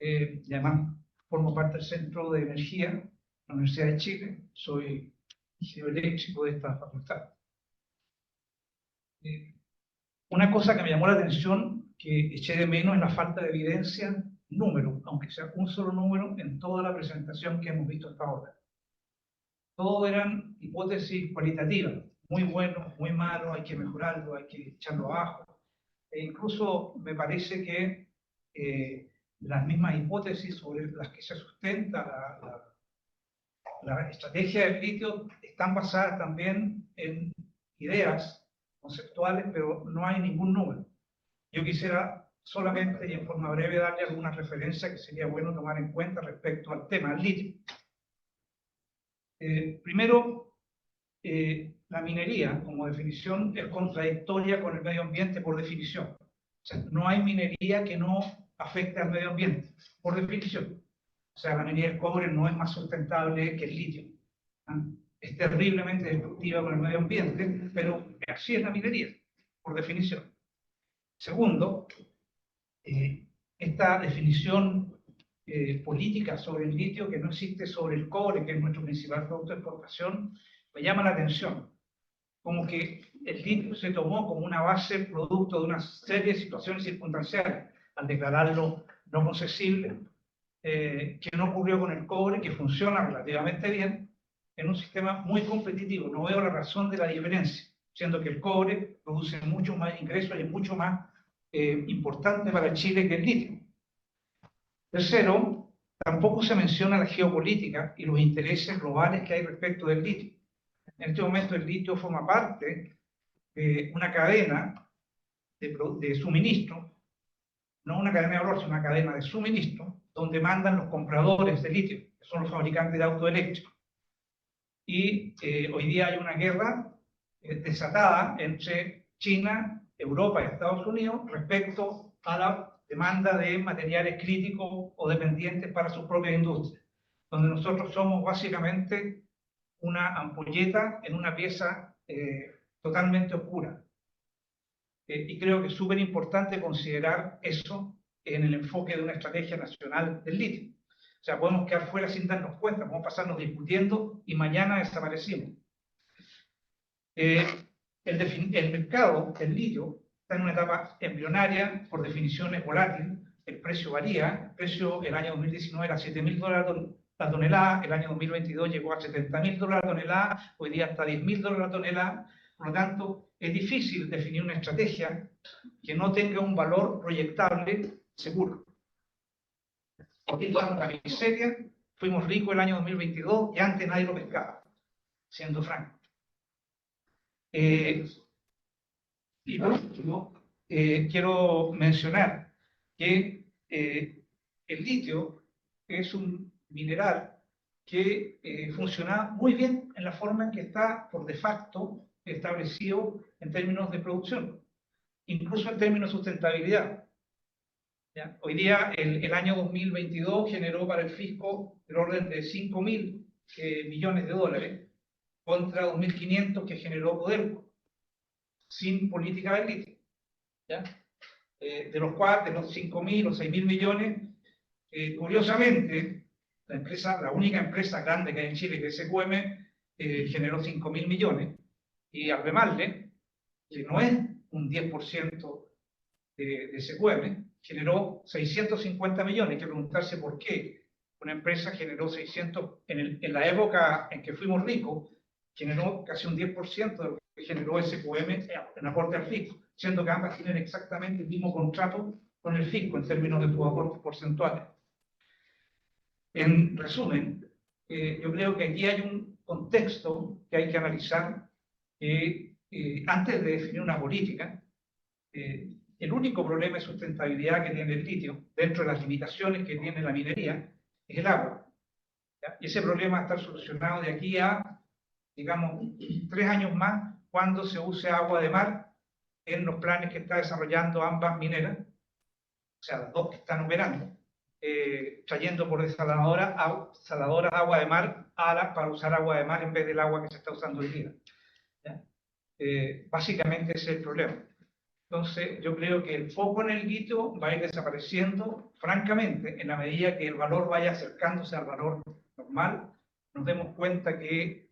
Y además formo parte del Centro de Energía de la Universidad de Chile. Soy ingeniero eléctrico de esta facultad. Una cosa que me llamó la atención, que eché de menos, es la falta de evidencia, número, aunque sea un solo número, en toda la presentación que hemos visto hasta ahora. Todo eran hipótesis cualitativas, muy bueno, muy malo, hay que mejorarlo, hay que echarlo abajo. E incluso me parece que las mismas hipótesis sobre las que se sustenta la estrategia del litio están basadas también en ideas conceptuales, pero no hay ningún número. Yo quisiera solamente y en forma breve darle algunas referencias que sería bueno tomar en cuenta respecto al tema del litio. Primero, la minería como definición es contradictoria con el medio ambiente por definición. O sea, no hay minería que no afecte al medio ambiente, por definición. O sea, la minería del cobre no es más sustentable que el litio. Es terriblemente destructiva con el medio ambiente, pero así es la minería, por definición. Segundo, esta definición política sobre el litio que no existe sobre el cobre, que es nuestro principal producto de exportación, me llama la atención. Como que el litio se tomó como una base producto de una serie de situaciones circunstanciales al declararlo no concesible, que no ocurrió con el cobre, que funciona relativamente bien en un sistema muy competitivo. No veo la razón de la diferencia, siendo que el cobre produce mucho más ingresos y es mucho más importante para Chile que el litio. Tercero, tampoco se menciona la geopolítica y los intereses globales que hay respecto del litio. En este momento el litio forma parte de una cadena de suministro, no una cadena de valor, sino una cadena de suministro, donde mandan los compradores de litio, que son los fabricantes de autos eléctricos. Y hoy día hay una guerra desatada entre China, Europa y Estados Unidos respecto a la demanda de materiales críticos o dependientes para sus propias industrias, donde nosotros somos básicamente una ampolleta en una pieza totalmente oscura. Y creo que es súper importante considerar eso en el enfoque de una estrategia nacional del litio. O sea, podemos quedar fuera sin darnos cuenta, podemos pasarnos discutiendo y mañana desaparecimos. El mercado del litio está en una etapa embrionaria, por definición es volátil, el precio varía, el precio el año 2019 era $7.000 la tonelada, el año 2022 llegó a $70.000 la tonelada, hoy día está $10.000 la tonelada. Por lo tanto, es difícil definir una estrategia que no tenga un valor proyectable seguro. Estamos en la miseria, fuimos ricos el año 2022 y antes nadie lo pescaba, siendo franco. Y por último, quiero mencionar que el litio es un mineral que funciona muy bien en la forma en que está por de facto establecido en términos de producción, incluso en términos de sustentabilidad. ¿ya? Hoy día, el año 2022 generó para el fisco el orden de 5.000 millones de dólares contra 2.500 que generó Codelco, sin política del litio. ¿Ya? De los 5.000 o 6.000 millones, curiosamente, la única empresa grande que hay en Chile, que es SQM, generó 5.000 millones, y Albemarle, que no es un 10% de SQM, generó 650 millones. Hay que preguntarse por qué una empresa generó 600, en la época en que fuimos ricos, generó casi un 10% de lo que generó SQM en aporte al fisco, siendo que ambas tienen exactamente el mismo contrato con el fisco en términos de sus aportes porcentuales. En resumen, yo creo que aquí hay un contexto que hay que analizar, antes de definir una política. El único problema de sustentabilidad que tiene el litio, dentro de las limitaciones que tiene la minería, es el agua. ¿Ya? Y ese problema va a estar solucionado de aquí a, digamos, 3 años más, cuando se use agua de mar en los planes que está desarrollando ambas mineras, o sea, las dos que están operando, trayendo por desaladoras agua de mar para usar agua de mar en vez del agua que se está usando hoy día. ¿Ya? Básicamente ese es el problema. Entonces, yo creo que el foco en el litio va a ir desapareciendo, francamente, en la medida que el valor vaya acercándose al valor normal, nos demos cuenta que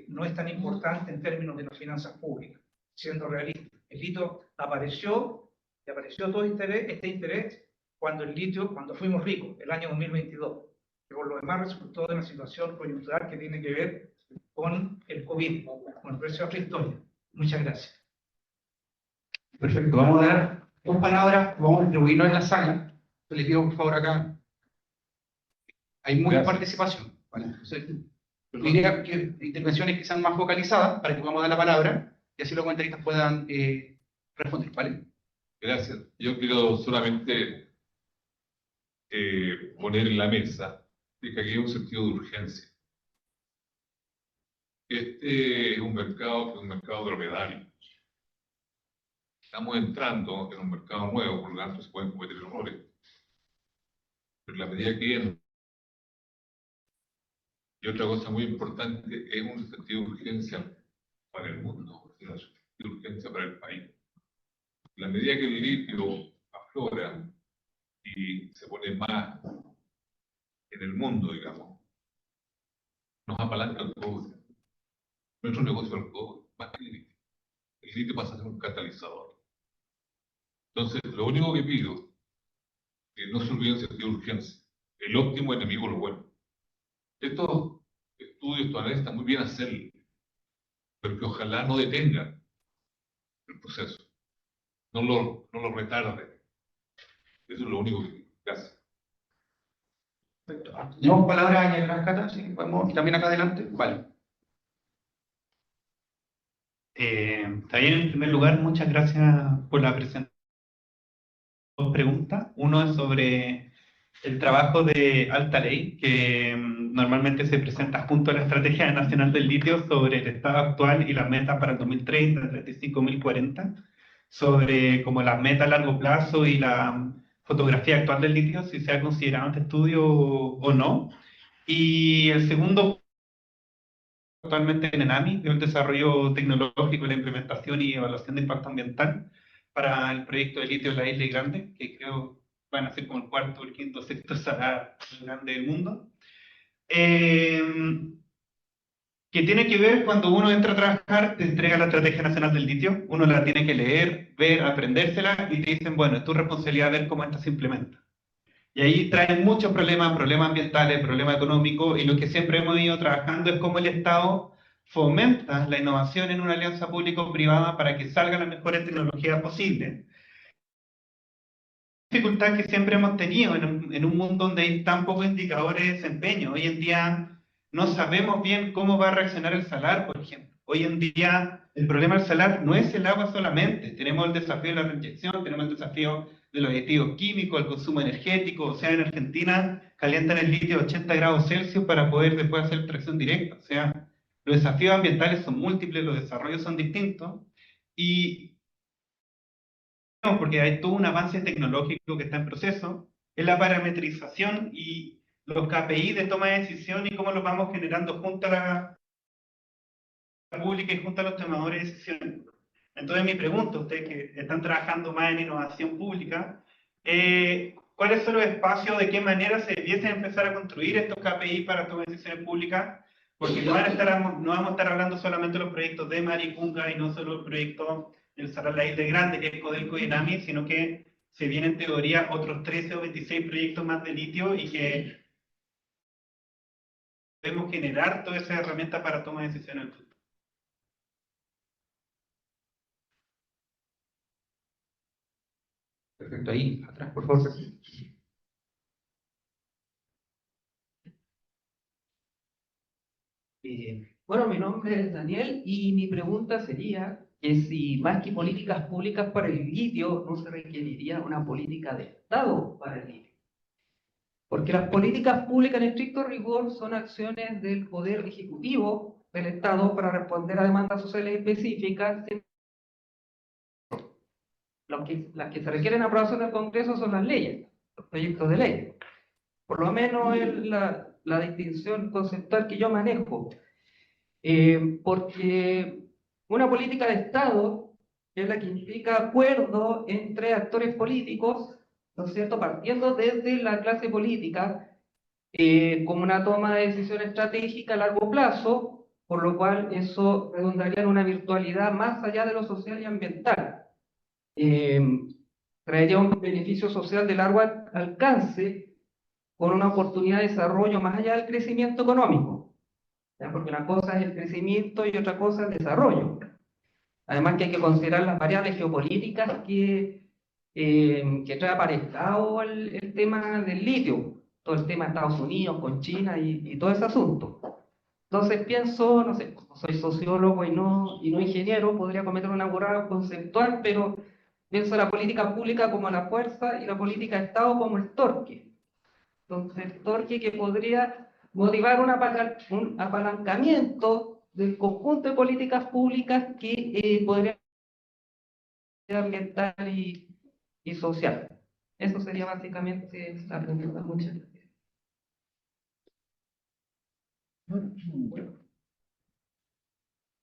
no es tan importante en términos de las finanzas públicas, siendo realistas. El litio apareció, y apareció todo este interés cuando fuimos ricos, el año 2022, que por lo demás resultó de una situación coyuntural que tiene que ver con el COVID, con el precio de la historia. Muchas gracias. Perfecto, vamos a dar 2 palabras, vamos a distribuirnos en la sala. Yo les pido por favor acá, hay mucha participación, ¿vale? Entonces, diría que intervenciones que sean más focalizadas para que podamos dar la palabra y así los comentaristas puedan responder, ¿vale? Gracias. Yo quiero solamente poner en la mesa que aquí hay un sentido de urgencia. Este es un mercado dromedario. Estamos entrando en un mercado nuevo, por lo tanto se pueden cometer errores. Pero en la medida que... Y otra cosa muy importante es un sentido de urgencia para el mundo, un sentido de urgencia para el país. En la medida que el litio aflora y se pone más en el mundo, digamos, nos apalanca el cobre. Nuestro negocio es el cobre, más que el litio. El litio pasa a ser un catalizador. Entonces, lo único que pido es que no se olviden el sentido de urgencia. El óptimo enemigo es lo bueno. Estos estudios, estos análisis están muy bien hacerlo, pero que ojalá no detengan el proceso. No lo retarden. Eso es lo único que pido. Gracias. Perfecto. ¿Tenemos palabras en la cata? Sí, podemos. Y también acá adelante. Vale. Está bien, en primer lugar, muchas gracias por la presentación. Dos preguntas. Uno es sobre el trabajo de Alta Ley, que normalmente se presenta junto a la Estrategia Nacional del Litio sobre el estado actual y las metas para el 2030, el 35.040, sobre como las metas a largo plazo y la fotografía actual del litio, si se ha considerado este estudio o no. Y el segundo, actualmente en ENAMI, el desarrollo tecnológico, la implementación y evaluación de impacto ambiental para el proyecto de litio en la Isla Grande, que creo van a ser como el cuarto, el quinto, sexto salar grande del mundo. Que tiene que ver cuando uno entra a trabajar, te entrega la Estrategia Nacional del Litio, uno la tiene que leer, ver, aprendérsela, y te dicen, bueno, es tu responsabilidad ver cómo esta se implementa. Y ahí traen muchos problemas ambientales, problemas económicos, y lo que siempre hemos ido trabajando es cómo el Estado fomenta la innovación en una alianza público-privada para que salgan las mejores tecnologías posibles. La dificultad que siempre hemos tenido en un mundo donde hay tan pocos indicadores de desempeño. Hoy en día no sabemos bien cómo va a reaccionar el salar, por ejemplo. Hoy en día el problema del salar no es el agua solamente. Tenemos el desafío de la reyección, tenemos el desafío de los aditivos químicos, el consumo energético. O sea, en Argentina calientan el litio a 80 grados Celsius para poder después hacer extracción directa. O sea, los desafíos ambientales son múltiples, los desarrollos son distintos. Y porque hay todo un avance tecnológico que está en proceso, es la parametrización y los KPI de toma de decisión y cómo los vamos generando junto a la pública y junto a los tomadores de decisiones. Entonces mi pregunta, ustedes que están trabajando más en innovación pública, ¿cuáles son los espacios, de qué manera se debiesen empezar a construir estos KPI para tomar decisiones públicas? Porque no vamos a estar hablando solamente de los proyectos de Maricunga y no solo el proyecto del Cerrar la Isla Grande, que es Codelco y Enami, sino que se vienen en teoría otros 13 o 26 proyectos más de litio y que debemos generar toda esa herramienta para tomar decisiones. Perfecto, ahí atrás, por favor. Bueno, mi nombre es Daniel y mi pregunta sería que si más que políticas públicas para el litio, no se requeriría una política de Estado para el litio. Porque las políticas públicas en estricto rigor son acciones del Poder Ejecutivo del Estado para responder a demandas sociales específicas. Las que se requieren aprobación del Congreso son las leyes, los proyectos de ley. Por lo menos es la distinción conceptual que yo manejo. Porque una política de Estado es la que implica acuerdo entre actores políticos, ¿no es cierto?, partiendo desde la clase política, como una toma de decisión estratégica a largo plazo, por lo cual eso redundaría en una virtualidad más allá de lo social y ambiental. Traería un beneficio social de largo alcance con una oportunidad de desarrollo más allá del crecimiento económico. ¿Ya? Porque una cosa es el crecimiento y otra cosa es el desarrollo. Además que hay que considerar las variables geopolíticas que trae aparejado el tema del litio, todo el tema de Estados Unidos con China y todo ese asunto. Entonces pienso, no sé, como soy sociólogo y no ingeniero, podría cometer una burrada conceptual, pero pienso la política pública como la fuerza y la política de Estado como el torque. Entonces el torque que podría motivar un apalancamiento del conjunto de políticas públicas que podría ser ambiental y social. Eso sería básicamente la pregunta. Muchas gracias.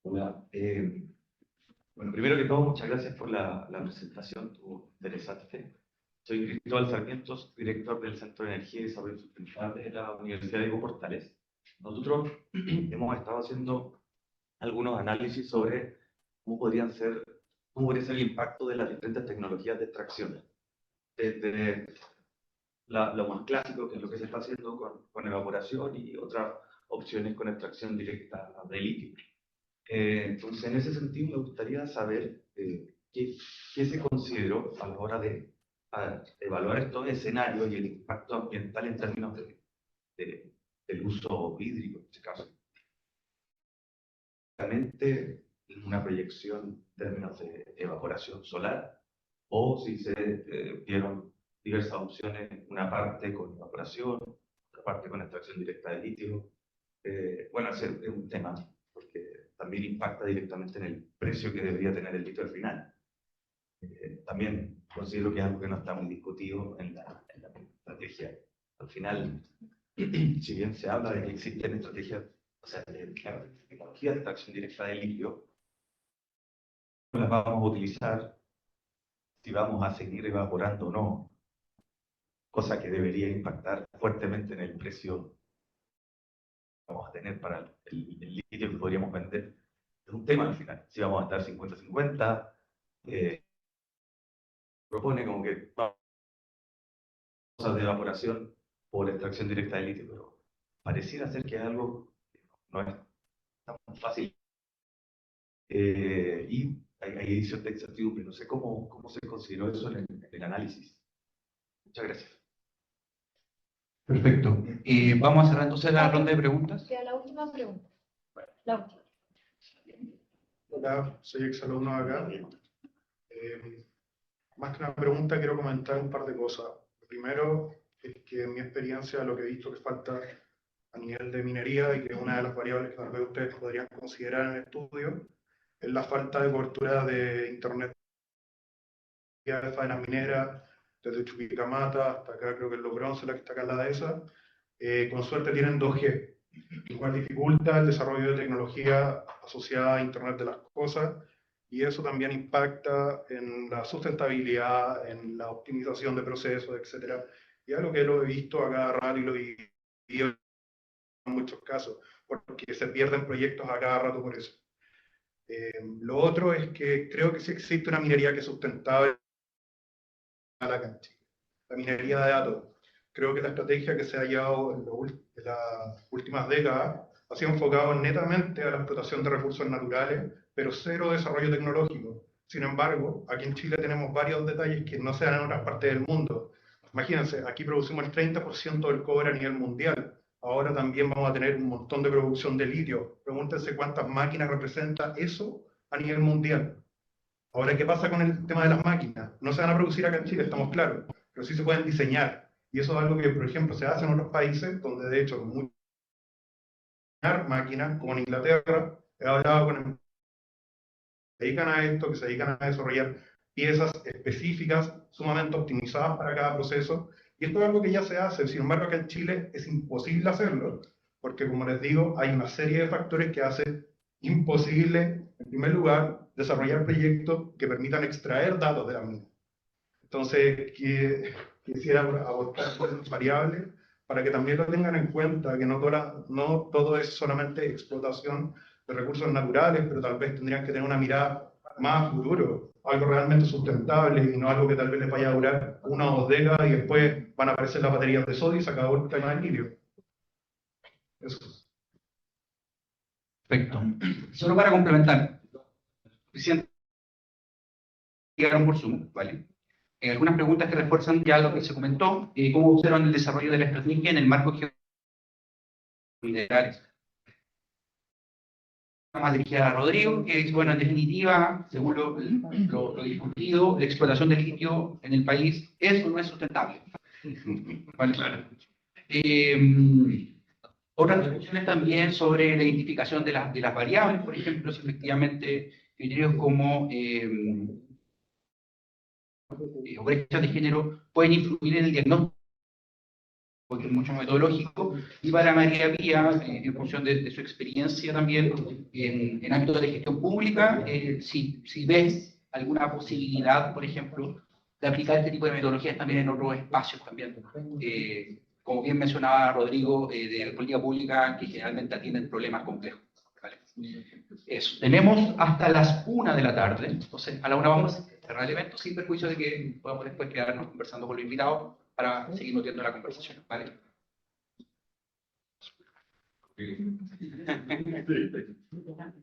Hola. Bueno, primero que todo, muchas gracias por la presentación, estuvo interesante. Soy Cristóbal Sarmiento, director del Centro de Energía y Desarrollo Sustentable de la Universidad de Eco Portales. Nosotros hemos estado haciendo algunos análisis sobre cómo podría ser el impacto de las diferentes tecnologías de extracción. Desde lo más clásico, que es lo que se está haciendo con evaporación, y otras opciones con extracción directa de litio. Entonces, en ese sentido, me gustaría saber qué se consideró a la hora de evaluar estos escenarios y el impacto ambiental en términos del uso hídrico, en este caso. Realmente, una proyección en términos de evaporación solar, o si se vieron diversas opciones, una parte con evaporación, otra parte con extracción directa de litio. Bueno, ese es un tema, porque también impacta directamente en el precio que debería tener el litio al final. También considero que es algo que no está muy discutido en la estrategia. Al final, si bien se habla de que existen estrategias, o sea, tecnologías de extracción directa de litio, no las vamos a utilizar si vamos a seguir evaporando o no, cosa que debería impactar fuertemente en el precio que vamos a tener para el litio que podríamos vender. Es un tema al final, si vamos a estar 50-50, propone como que vamos de evaporación por extracción directa de litio, pero pareciera ser que es algo que no es tan fácil. Y hay edición de incertidumbre, no sé cómo se consideró eso en el análisis. Muchas gracias. Perfecto. Vamos a cerrar entonces la ronda de preguntas. Queda la última pregunta. La última. Hola, soy exalumno acá. Más que una pregunta, quiero comentar un par de cosas. Lo primero es que en mi experiencia, lo que he visto que falta a nivel de minería, y que es una de las variables que tal vez ustedes podrían considerar en el estudio, es la falta de cobertura de Internet de faenas mineras, desde Chuquicamata hasta acá, creo que es Los Bronces, la que está acá en la dehesa, con suerte tienen 2G, lo cual dificulta el desarrollo de tecnología asociada a Internet de las Cosas, y eso también impacta en la sustentabilidad, en la optimización de procesos, etc. Y algo que lo he visto a cada rato y lo he vivido en muchos casos, porque se pierden proyectos a cada rato por eso. Lo otro es que creo que sí existe una minería que es sustentable acá en Chile, la minería de datos. Creo que la estrategia que se ha llevado en las últimas décadas ha sido enfocado netamente a la explotación de recursos naturales, pero cero desarrollo tecnológico. Sin embargo, aquí en Chile tenemos varios detalles que no se dan en otras partes del mundo. Imagínense, aquí producimos el 30% del cobre a nivel mundial. Ahora también vamos a tener un montón de producción de litio. Pregúntense cuántas máquinas representa eso a nivel mundial. Ahora, ¿qué pasa con el tema de las máquinas? No se van a producir acá en Chile, estamos claros, pero sí se pueden diseñar. Y eso es algo que, por ejemplo, se hace en otros países, donde de hecho muchas máquinas, como en Inglaterra, he hablado con empresas que se dedican a esto, que se dedican a desarrollar piezas específicas, sumamente optimizadas para cada proceso. Y esto es algo que ya se hace, sin embargo, acá en Chile es imposible hacerlo, porque como les digo, hay una serie de factores que hacen imposible, en primer lugar, desarrollar proyectos que permitan extraer datos de la mina. Entonces, quisiera abordar estas variables para que también lo tengan en cuenta, que no todo es solamente explotación de recursos naturales, pero tal vez tendrían que tener una mirada más a futuro, algo realmente sustentable y no algo que tal vez les vaya a durar 1 o 2 décadas y después van a aparecer las baterías de sodio y se acabó el tema del litio. Eso. Perfecto. Solo para complementar, presidente, llegaron por Zoom, ¿vale? Algunas preguntas que refuerzan ya lo que se comentó, cómo observan el desarrollo de la estrategia en el marco minerales. Más dirigida a Rodrigo, que es, bueno, en definitiva, según lo discutido, la explotación del litio en el país es o no es sustentable. ¿Vale? Otras discusiones también sobre la identificación de las variables, por ejemplo, si efectivamente criterios como o brechas de género pueden influir en el diagnóstico, porque es mucho metodológico, y para María Pía, en función de su experiencia también en ámbitos de gestión pública, si ves alguna posibilidad, por ejemplo, de aplicar este tipo de metodologías también en otros espacios también. Como bien mencionaba Rodrigo, de la política pública que generalmente atienden problemas complejos. ¿Vale? Eso. Tenemos hasta las 1 de la tarde, entonces a la 1 vamos a cerrar el evento sin perjuicio de que podamos después quedarnos conversando con los invitados para seguir nutriendo la conversación. ¿Vale?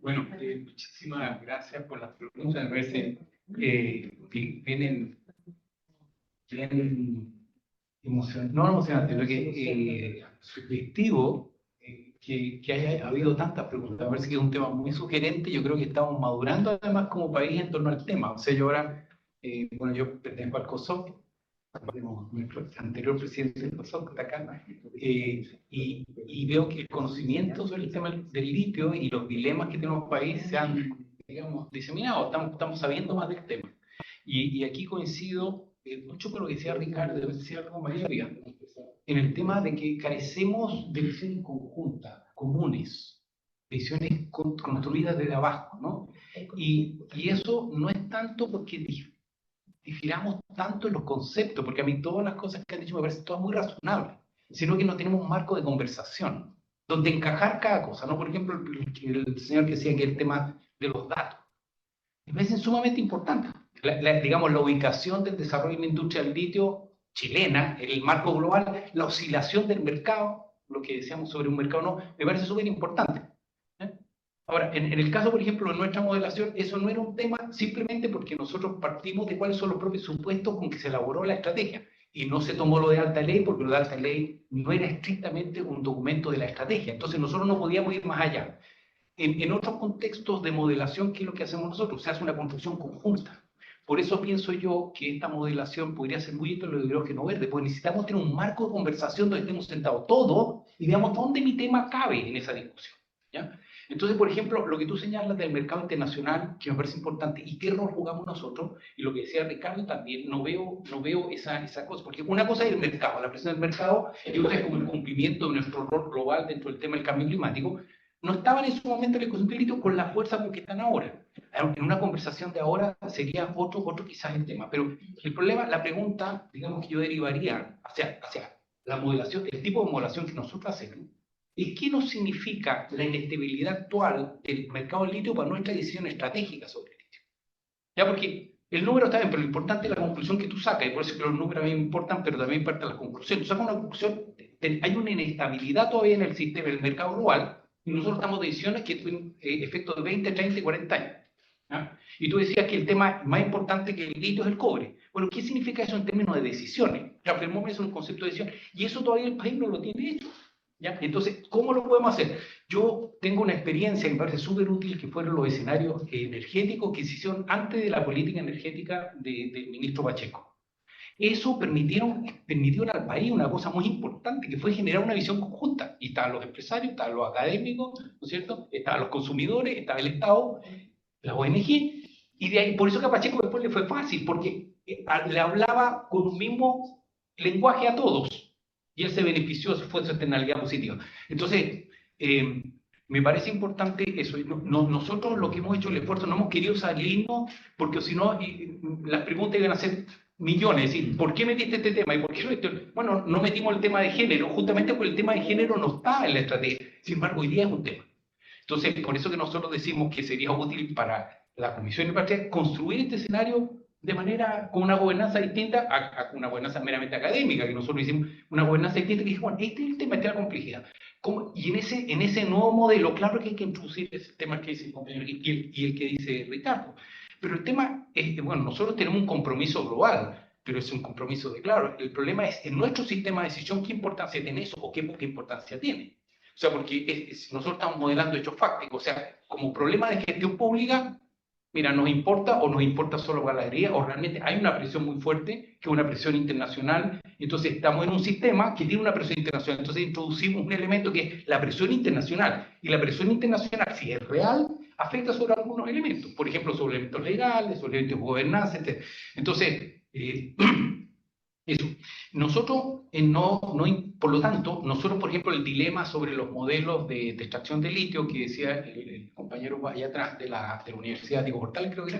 Bueno, muchísimas gracias por las preguntas. Me parece vienen no emocionante, lo que sugestivo que haya habido tantas preguntas. Me parece que es un tema muy sugerente. Yo creo que estamos madurando además como país en torno al tema. O sea, yo ahora, bueno, yo pertenezco al COSOC, nuestro anterior presidente del COSOC está acá, y veo que el conocimiento sobre el tema del litio y los dilemas que tiene el país se han, digamos, diseminado. Estamos sabiendo más del tema. Y aquí coincido mucho con lo que decía Ricardo, decía algo María Pía, en el tema de que carecemos de visiones conjuntas, comunes, visiones construidas desde abajo, ¿no? Y eso no es tanto porque difiramos tanto en los conceptos, porque a mí todas las cosas que han dicho me parecen todas muy razonables, sino que no tenemos un marco de conversación, donde encajar cada cosa, ¿no? Por ejemplo, el señor que decía que el tema de los datos, me parece sumamente importante. Digamos, la ubicación del desarrollo de la industria del litio chilena, en el marco global, la oscilación del mercado, lo que decíamos sobre un mercado no, me parece súper importante. Ahora, en el caso, por ejemplo, de nuestra modelación, eso no era un tema simplemente porque nosotros partimos de cuáles son los propios supuestos con que se elaboró la estrategia. Y no se tomó lo de alta ley porque lo de alta ley no era estrictamente un documento de la estrategia. Entonces nosotros no podíamos ir más allá. En otros contextos de modelación, ¿qué es lo que hacemos nosotros? Se hace una construcción conjunta. Por eso pienso yo que esta modelación podría ser muy útil en el hidrógeno verde, porque necesitamos tener un marco de conversación donde estemos sentados todos y veamos dónde mi tema cabe en esa discusión. ¿Ya? Entonces, por ejemplo, lo que tú señalas del mercado internacional, que me parece importante, y qué rol jugamos nosotros, y lo que decía Ricardo también, no veo esa cosa, porque una cosa es el mercado, la presión del mercado, y otra es como el cumplimiento de nuestro rol global dentro del tema del cambio climático. No estaban en su momento en la discusión del litio con la fuerza con que están ahora. En una conversación de ahora sería otro quizás el tema, pero el problema, la pregunta, digamos que yo derivaría hacia la modelación, el tipo de modelación que nosotros hacemos, es qué nos significa la inestabilidad actual del mercado del litio para nuestra decisión estratégica sobre el litio. Ya, porque el número está bien, pero lo importante es la conclusión que tú sacas, y por eso que los números a mí me importan, pero también importan las conclusiones. Tú sacas una conclusión, hay una inestabilidad todavía en el sistema, en el mercado global, y nosotros estamos de decisiones que tienen efectos de 20, 30 y 40 años. ¿Ya? Y tú decías que el tema más importante que el litio es el cobre. Bueno, ¿qué significa eso en términos de decisiones? Ya, el momento es un concepto de decisión, y eso todavía el país no lo tiene hecho. ¿Ya? Entonces, ¿cómo lo podemos hacer? Yo tengo una experiencia que me parece súper útil, que fueron los escenarios energéticos que se hicieron antes de la política energética del ministro Pacheco. Eso permitió al país una cosa muy importante, que fue generar una visión conjunta. Y estaban los empresarios, estaban los académicos, ¿no es cierto? Estaban los consumidores, estaba el Estado, la ONG, y de ahí, por eso que a Pacheco después le fue fácil, porque le hablaba con un mismo lenguaje a todos, y él se benefició, fue su externalidad positiva. Entonces, me parece importante eso. Nosotros lo que hemos hecho el esfuerzo, no hemos querido salirnos, porque si no, las preguntas iban a ser millones, es decir, ¿por qué metiste este tema? ¿Y por qué no? Bueno, no metimos el tema de género, justamente porque el tema de género no está en la estrategia, sin embargo, hoy día es un tema. Entonces, por eso que nosotros decimos que sería útil para la Comisión de Partida construir este escenario de manera, con una gobernanza distinta a una gobernanza meramente académica, que nosotros hicimos una gobernanza distinta, que dijo, bueno, este es el tema, esta es la complejidad. Y en ese nuevo modelo, claro que hay que introducir ese tema que dice el compañero y el que dice Ricardo. Pero el tema es, bueno, nosotros tenemos un compromiso global, pero es un compromiso de claro. El problema es, en nuestro sistema de decisión, ¿qué importancia tiene eso o qué poca importancia tiene? O sea, porque nosotros estamos modelando hechos fácticos. O sea, como problema de gestión pública, mira, ¿nos importa o nos importa solo ganadería? O realmente hay una presión muy fuerte, que es una presión internacional. Entonces estamos en un sistema que tiene una presión internacional. Entonces introducimos un elemento que es la presión internacional. Y la presión internacional, si es real, afecta sobre algunos elementos. Por ejemplo, sobre elementos legales, sobre elementos de gobernanza, etc. Entonces, eso. Nosotros, por lo tanto, nosotros, por ejemplo, el dilema sobre los modelos de extracción de litio que decía el compañero allá atrás de la Universidad de Portal, creo que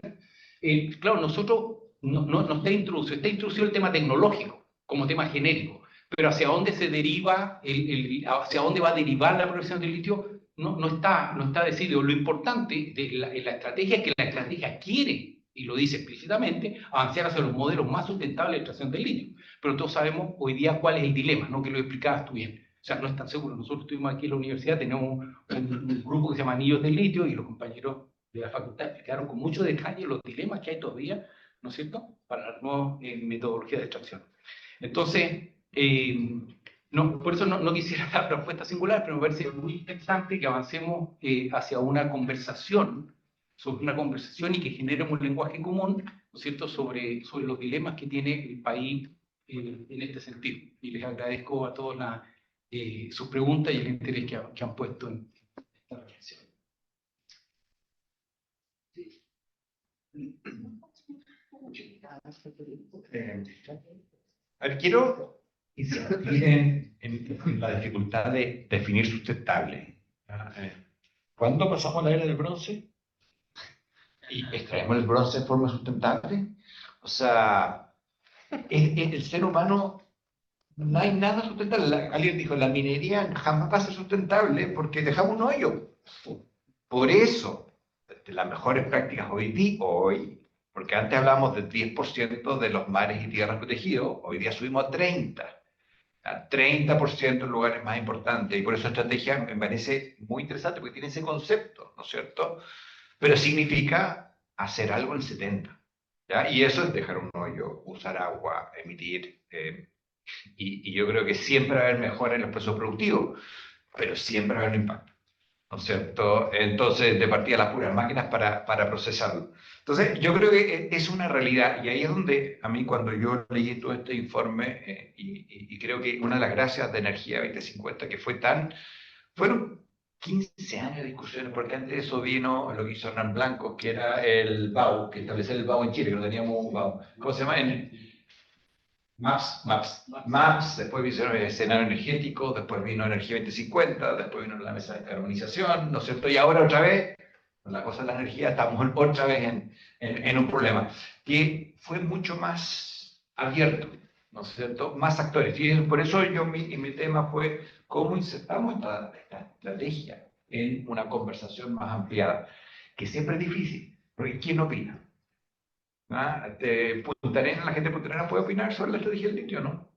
era, claro, nosotros no está introducido el tema tecnológico como tema genérico, pero hacia dónde se deriva, hacia dónde va a derivar la producción del litio, no está decidido. Lo importante de la estrategia es que la estrategia quiere, y lo dice explícitamente, avanzar hacia los modelos más sustentables de extracción del litio. Pero todos sabemos hoy día cuál es el dilema, ¿no? Que lo explicabas tú bien. O sea, no es tan seguro. Nosotros estuvimos aquí en la universidad, tenemos un grupo que se llama Anillos del Litio, y los compañeros de la facultad explicaron con mucho detalle los dilemas que hay todavía, ¿no es cierto?, para las nuevas metodologías de extracción. Entonces, por eso no quisiera dar respuesta singular, pero me parece muy interesante que avancemos hacia una conversación, y que generemos un lenguaje común, ¿no es cierto?, sobre los dilemas que tiene el país en este sentido. Y les agradezco a todos sus preguntas y el interés que han puesto en esta reflexión. A ver, quiero insistir en la dificultad de definir sustentable. ¿Cuándo pasamos a la era del bronce? ¿Y extraemos el bronce de forma sustentable? O sea, el ser humano, no hay nada sustentable. Alguien dijo, la minería jamás va a ser sustentable porque dejamos un hoyo. Por eso, las mejores prácticas hoy, porque antes hablábamos del 10% de los mares y tierras protegidos, hoy día subimos a 30%. A 30% en lugares más importantes. Y por eso esta estrategia me parece muy interesante, porque tiene ese concepto, ¿no es cierto? Pero significa hacer algo en 70%. ¿Ya? Y eso es dejar un hoyo, usar agua, emitir. Y yo creo que siempre va a haber mejora en los procesos productivos, pero siempre va a haber un impacto, ¿no es cierto? Entonces, de partida las puras máquinas para procesarlo. Entonces, yo creo que es una realidad, y ahí es donde a mí, cuando yo leí todo este informe, y creo que una de las gracias de Energía 2050, que fueron 15 años de discusiones, porque antes de eso vino lo que hizo Hernán Blanco, que era el BAU, que establecer el BAU en Chile, que no teníamos un BAU. ¿Cómo se llama? MAPS, después vino el escenario energético, después vino Energía 2050, después vino la mesa de descarbonización, ¿no es cierto? Y ahora otra vez, con la cosa de la energía, estamos otra vez en un problema que fue mucho más abierto, ¿no es cierto? Más actores. Y por eso mi tema fue cómo insertamos esta estrategia en una conversación más ampliada, que siempre es difícil, porque ¿quién opina? ¿Ah? Punta Arenas, la gente de Punta Arenas puede opinar sobre la estrategia del litio, ¿no?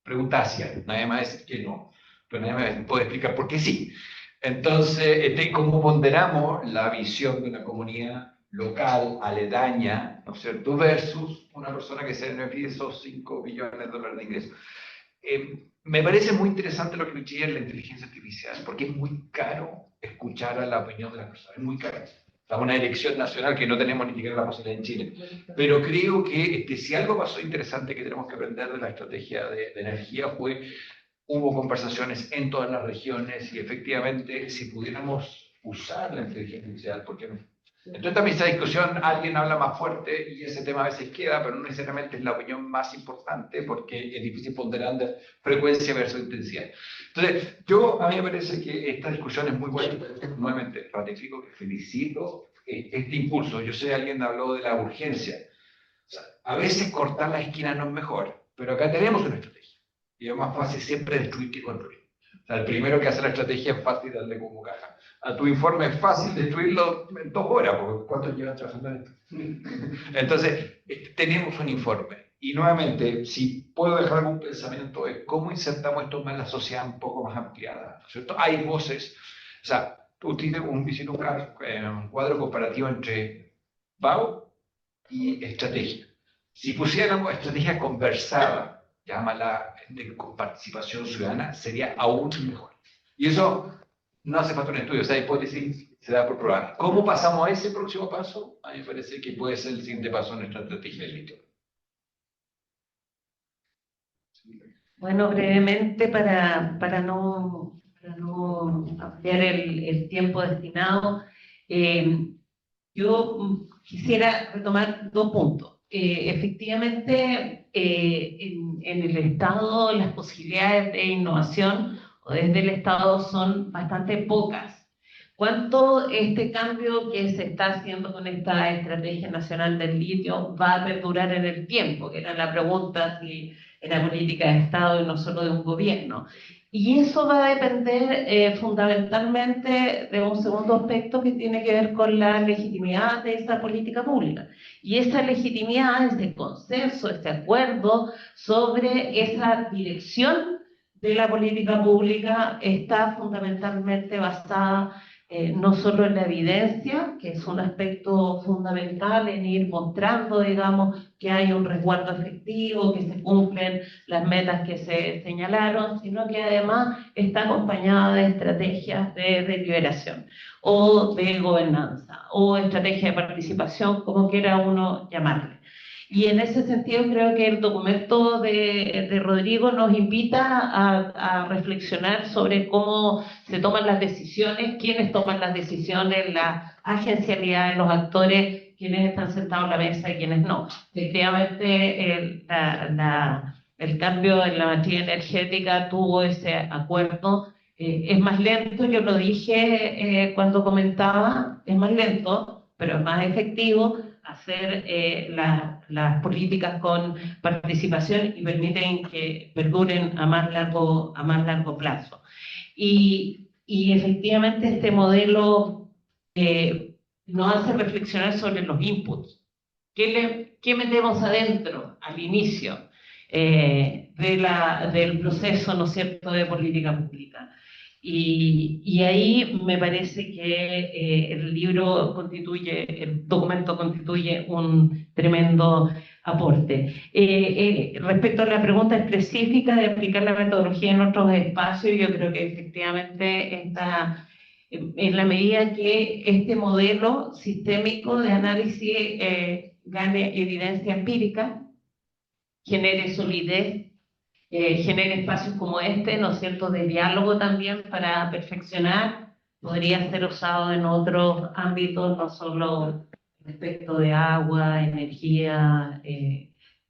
Pregunta hacia, nadie más dice que no, pero nadie más puede explicar por qué sí. Entonces, ¿cómo ponderamos la visión de una comunidad local, aledaña, ¿no es cierto?, versus una persona que se beneficia de esos 5 billones de dólares de ingresos? Me parece muy interesante lo que decía en la inteligencia artificial, porque es muy caro escuchar a la opinión de las personas, es muy caro. Es una elección nacional que no tenemos ni siquiera la posibilidad en Chile. Pero creo que si algo pasó interesante que tenemos que aprender de la estrategia de energía hubo conversaciones en todas las regiones y efectivamente si pudiéramos usar la inteligencia artificial, ¿por qué no? Entonces también esa discusión, alguien habla más fuerte y ese tema a veces queda, pero no necesariamente es la opinión más importante porque es difícil ponderar frecuencia versus intensidad. Entonces, a mí me parece que esta discusión es muy buena. Nuevamente, ratifico que felicito este impulso. Yo sé, alguien habló de la urgencia. O sea, a veces cortar la esquina no es mejor, pero acá tenemos una estrategia. Y es más fácil siempre destruir que construir. O sea, el primero que hace la estrategia es fácil darle como caja. A tu informe es fácil destruirlo en 2 horas, porque ¿cuánto llevan trabajando en esto? Entonces, tenemos un informe. Y nuevamente, si puedo dejar algún pensamiento, es cómo insertamos esto más en la sociedad un poco más ampliada, ¿cierto? Hay voces, o sea, tú tienes un cuadro comparativo entre BAU y estrategia. Si pusiéramos estrategia conversada, llámala con participación ciudadana, sería aún mejor. Y eso no hace falta un estudio, esa hipótesis se da por probada. ¿Cómo pasamos a ese próximo paso? A mí me parece que puede ser el siguiente paso en nuestra estrategia del litio. Bueno, brevemente, para no ampliar el tiempo destinado, yo quisiera retomar 2 puntos. Efectivamente, en el Estado las posibilidades de innovación o desde el Estado son bastante pocas. ¿Cuánto este cambio que se está haciendo con esta Estrategia Nacional del Litio va a perdurar en el tiempo? Que era la pregunta si era política de Estado y no solo de un gobierno. Y eso va a depender fundamentalmente de un segundo aspecto que tiene que ver con la legitimidad de esa política pública. Y esa legitimidad, ese consenso, ese acuerdo sobre esa dirección de la política pública está fundamentalmente basada no solo en la evidencia, que es un aspecto fundamental en ir mostrando, digamos, que hay un resguardo efectivo, que se cumplen las metas que se señalaron, sino que además está acompañada de estrategias de deliberación o de gobernanza o estrategia de participación, como quiera uno llamarle. Y en ese sentido creo que el documento de Rodrigo nos invita a reflexionar sobre cómo se toman las decisiones, quiénes toman las decisiones, la agencialidad de los actores, quiénes están sentados a la mesa y quiénes no. Efectivamente, el cambio en la matriz energética tuvo ese acuerdo. Es más lento, yo lo dije cuando comentaba, es más lento, pero es más efectivo hacer las políticas con participación y permiten que perduren a más largo plazo. Y efectivamente este modelo nos hace reflexionar sobre los inputs. ¿Qué metemos adentro al inicio del proceso, ¿no es cierto?, de política pública? Y ahí me parece que el documento constituye un tremendo aporte. Respecto a la pregunta específica de aplicar la metodología en otros espacios, yo creo que efectivamente está en la medida que este modelo sistémico de análisis gane evidencia empírica, genere solidez genere espacios como este, ¿no es cierto?, de diálogo también para perfeccionar, podría ser usado en otros ámbitos, no solo respecto de agua, energía,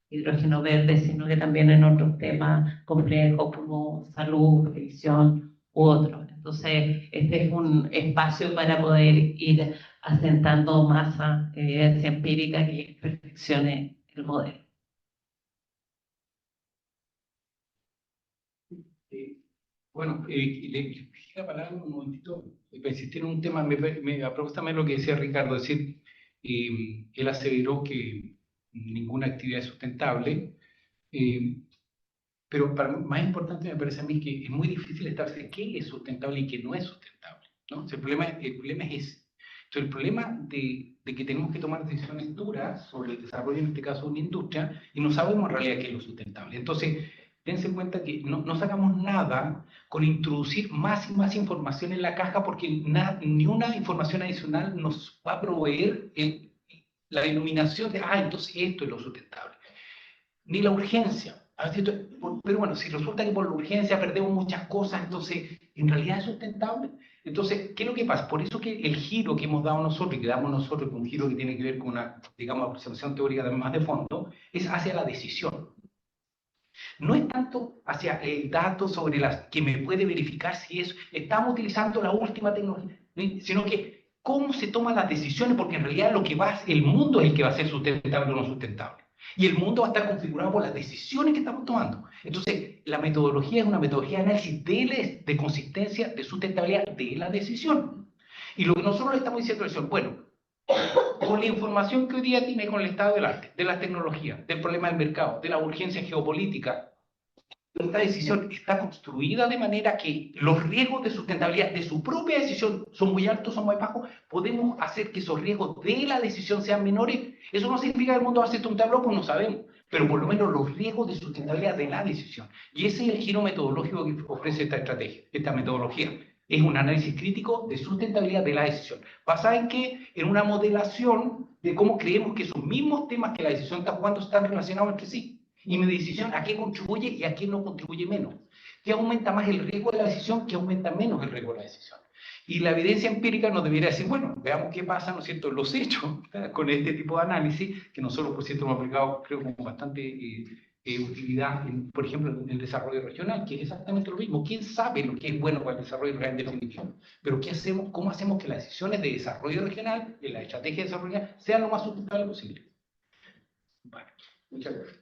hidrógeno verde, sino que también en otros temas complejos como salud, previsión u otros. Entonces, este es un espacio para poder ir asentando masa, evidencia empírica que perfeccione el modelo. Bueno, le dije la palabra un momentito para insistir en un tema, a propósito también lo que decía Ricardo, es decir, él aseveró que ninguna actividad es sustentable, pero más importante me parece a mí que es muy difícil establecer qué es sustentable y qué no es sustentable, ¿no? O sea, el problema es ese. Entonces, el problema de que tenemos que tomar decisiones duras sobre el desarrollo, en este caso, de una industria, y no sabemos en realidad qué es lo sustentable. Entonces, dense en cuenta que no sacamos nada con introducir más y más información en la caja, porque ni una información adicional nos va a proveer la denominación de, entonces esto es lo sustentable. Ni la urgencia. Pero bueno, si resulta que por la urgencia perdemos muchas cosas, entonces, ¿en realidad es sustentable? Entonces, ¿qué es lo que pasa? Por eso que el giro que hemos dado nosotros, y que damos nosotros, que un giro que tiene que ver con una, digamos, aproximación teórica más de fondo, es hacia la decisión. No es tanto hacia el dato sobre las que me puede verificar si estamos utilizando la última tecnología, sino que cómo se toman las decisiones, porque en realidad el mundo es el que va a ser sustentable o no sustentable. Y el mundo va a estar configurado por las decisiones que estamos tomando. Entonces, la metodología es una metodología de análisis de consistencia, de sustentabilidad de la decisión. Y lo que nosotros le estamos diciendo es, bueno, con la información que hoy día tiene con el estado del arte, de la tecnología, del problema del mercado, de la urgencia geopolítica, esta decisión está construida de manera que los riesgos de sustentabilidad de su propia decisión son muy altos o muy bajos, podemos hacer que esos riesgos de la decisión sean menores. Eso no significa que el mundo va a ser sustentable, pues no sabemos, pero por lo menos los riesgos de sustentabilidad de la decisión. Y ese es el giro metodológico que ofrece esta estrategia, esta metodología. Es un análisis crítico de sustentabilidad de la decisión. ¿Basada en qué? En una modelación de cómo creemos que esos mismos temas que la decisión está jugando están relacionados entre sí. Y mi decisión a qué contribuye y a qué no contribuye menos. ¿Qué aumenta más el riesgo de la decisión? ¿Qué aumenta menos el riesgo de la decisión? Y la evidencia empírica nos debería decir, bueno, veamos qué pasa, ¿no es cierto?, los hechos con este tipo de análisis, que nosotros, por cierto, hemos aplicado, creo, con bastante utilidad, por ejemplo, en el desarrollo regional, que es exactamente lo mismo. ¿Quién sabe lo que es bueno para el desarrollo regional en definitiva? Pero ¿qué hacemos? ¿Cómo hacemos que las decisiones de desarrollo regional, en la estrategia de desarrollo regional, sean lo más sustentables posible? Bueno, muchas gracias.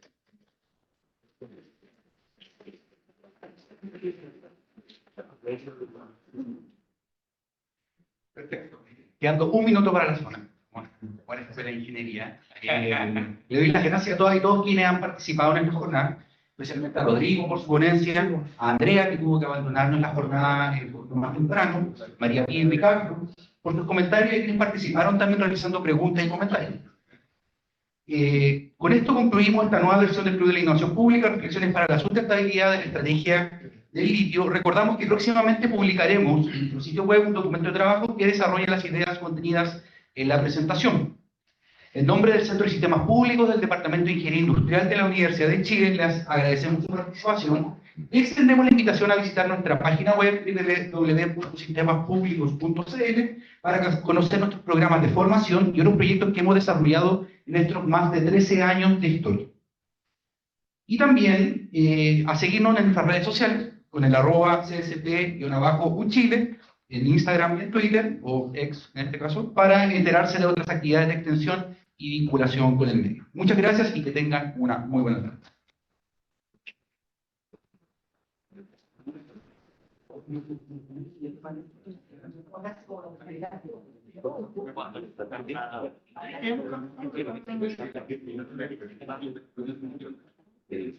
Perfecto. Quedando un minuto para la zona. Bueno, buena escuela de ingeniería. Le doy las gracias a todas y todos quienes han participado en esta jornada, especialmente a Rodrigo por su ponencia, a Andrea, que tuvo que abandonarnos en la jornada más temprano, María Pía y Ricardo, por sus comentarios y quienes participaron también realizando preguntas y comentarios. Con esto concluimos esta nueva versión del Club de la Innovación Pública, Reflexiones para la Sustentabilidad de la Estrategia del Litio. Recordamos que próximamente publicaremos en nuestro sitio web un documento de trabajo que desarrolla las ideas contenidas en la presentación. En nombre del Centro de Sistemas Públicos del Departamento de Ingeniería Industrial de la Universidad de Chile, les agradecemos su participación y extendemos la invitación a visitar nuestra página web www.sistemaspúblicos.cl para conocer nuestros programas de formación y otros proyectos que hemos desarrollado en nuestros más de 13 años de historia. Y también a seguirnos en nuestras redes sociales, con el @csp_uchile, en Instagram y en Twitter, o ex en este caso, para enterarse de otras actividades de extensión y vinculación con el medio. Muchas gracias y que tengan una muy buena tarde.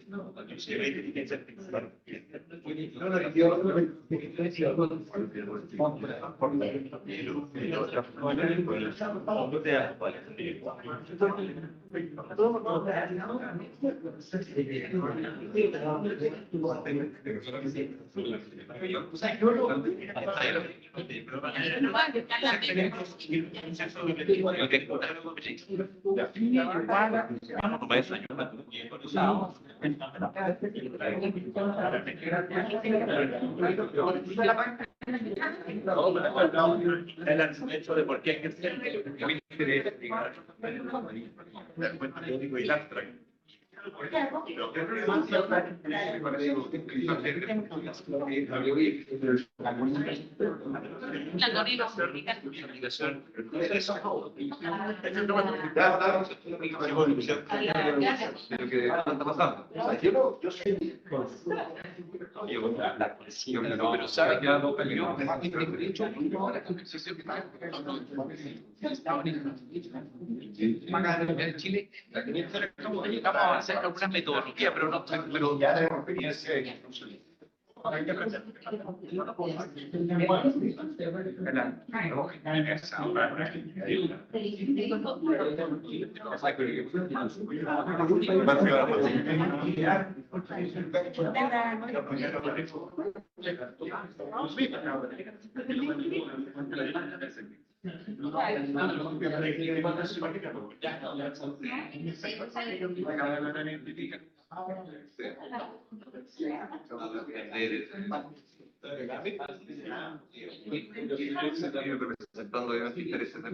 No, El hecho de por qué hay que ser y lastra. Yo soy pero sabe que en Chile estamos a hacer alguna metodología, pero no pero ya de experiencia hay que aprender. Representando obviamente intereses de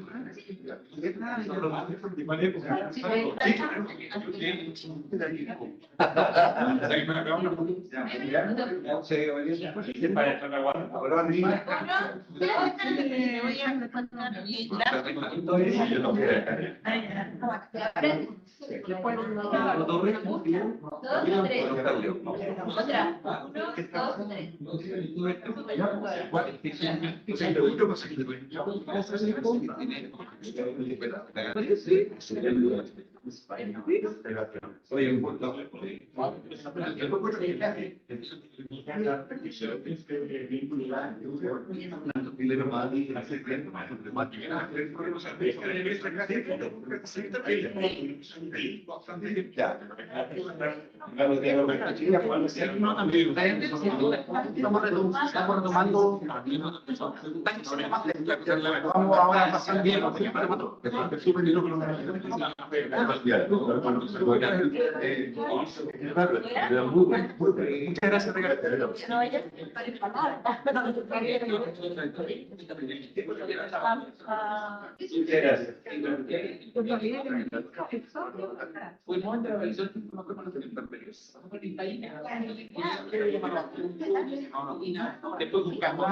Estamos retomando. Vamos ahora a pasar bien. Muchas gracias, Ricardo. Después buscamos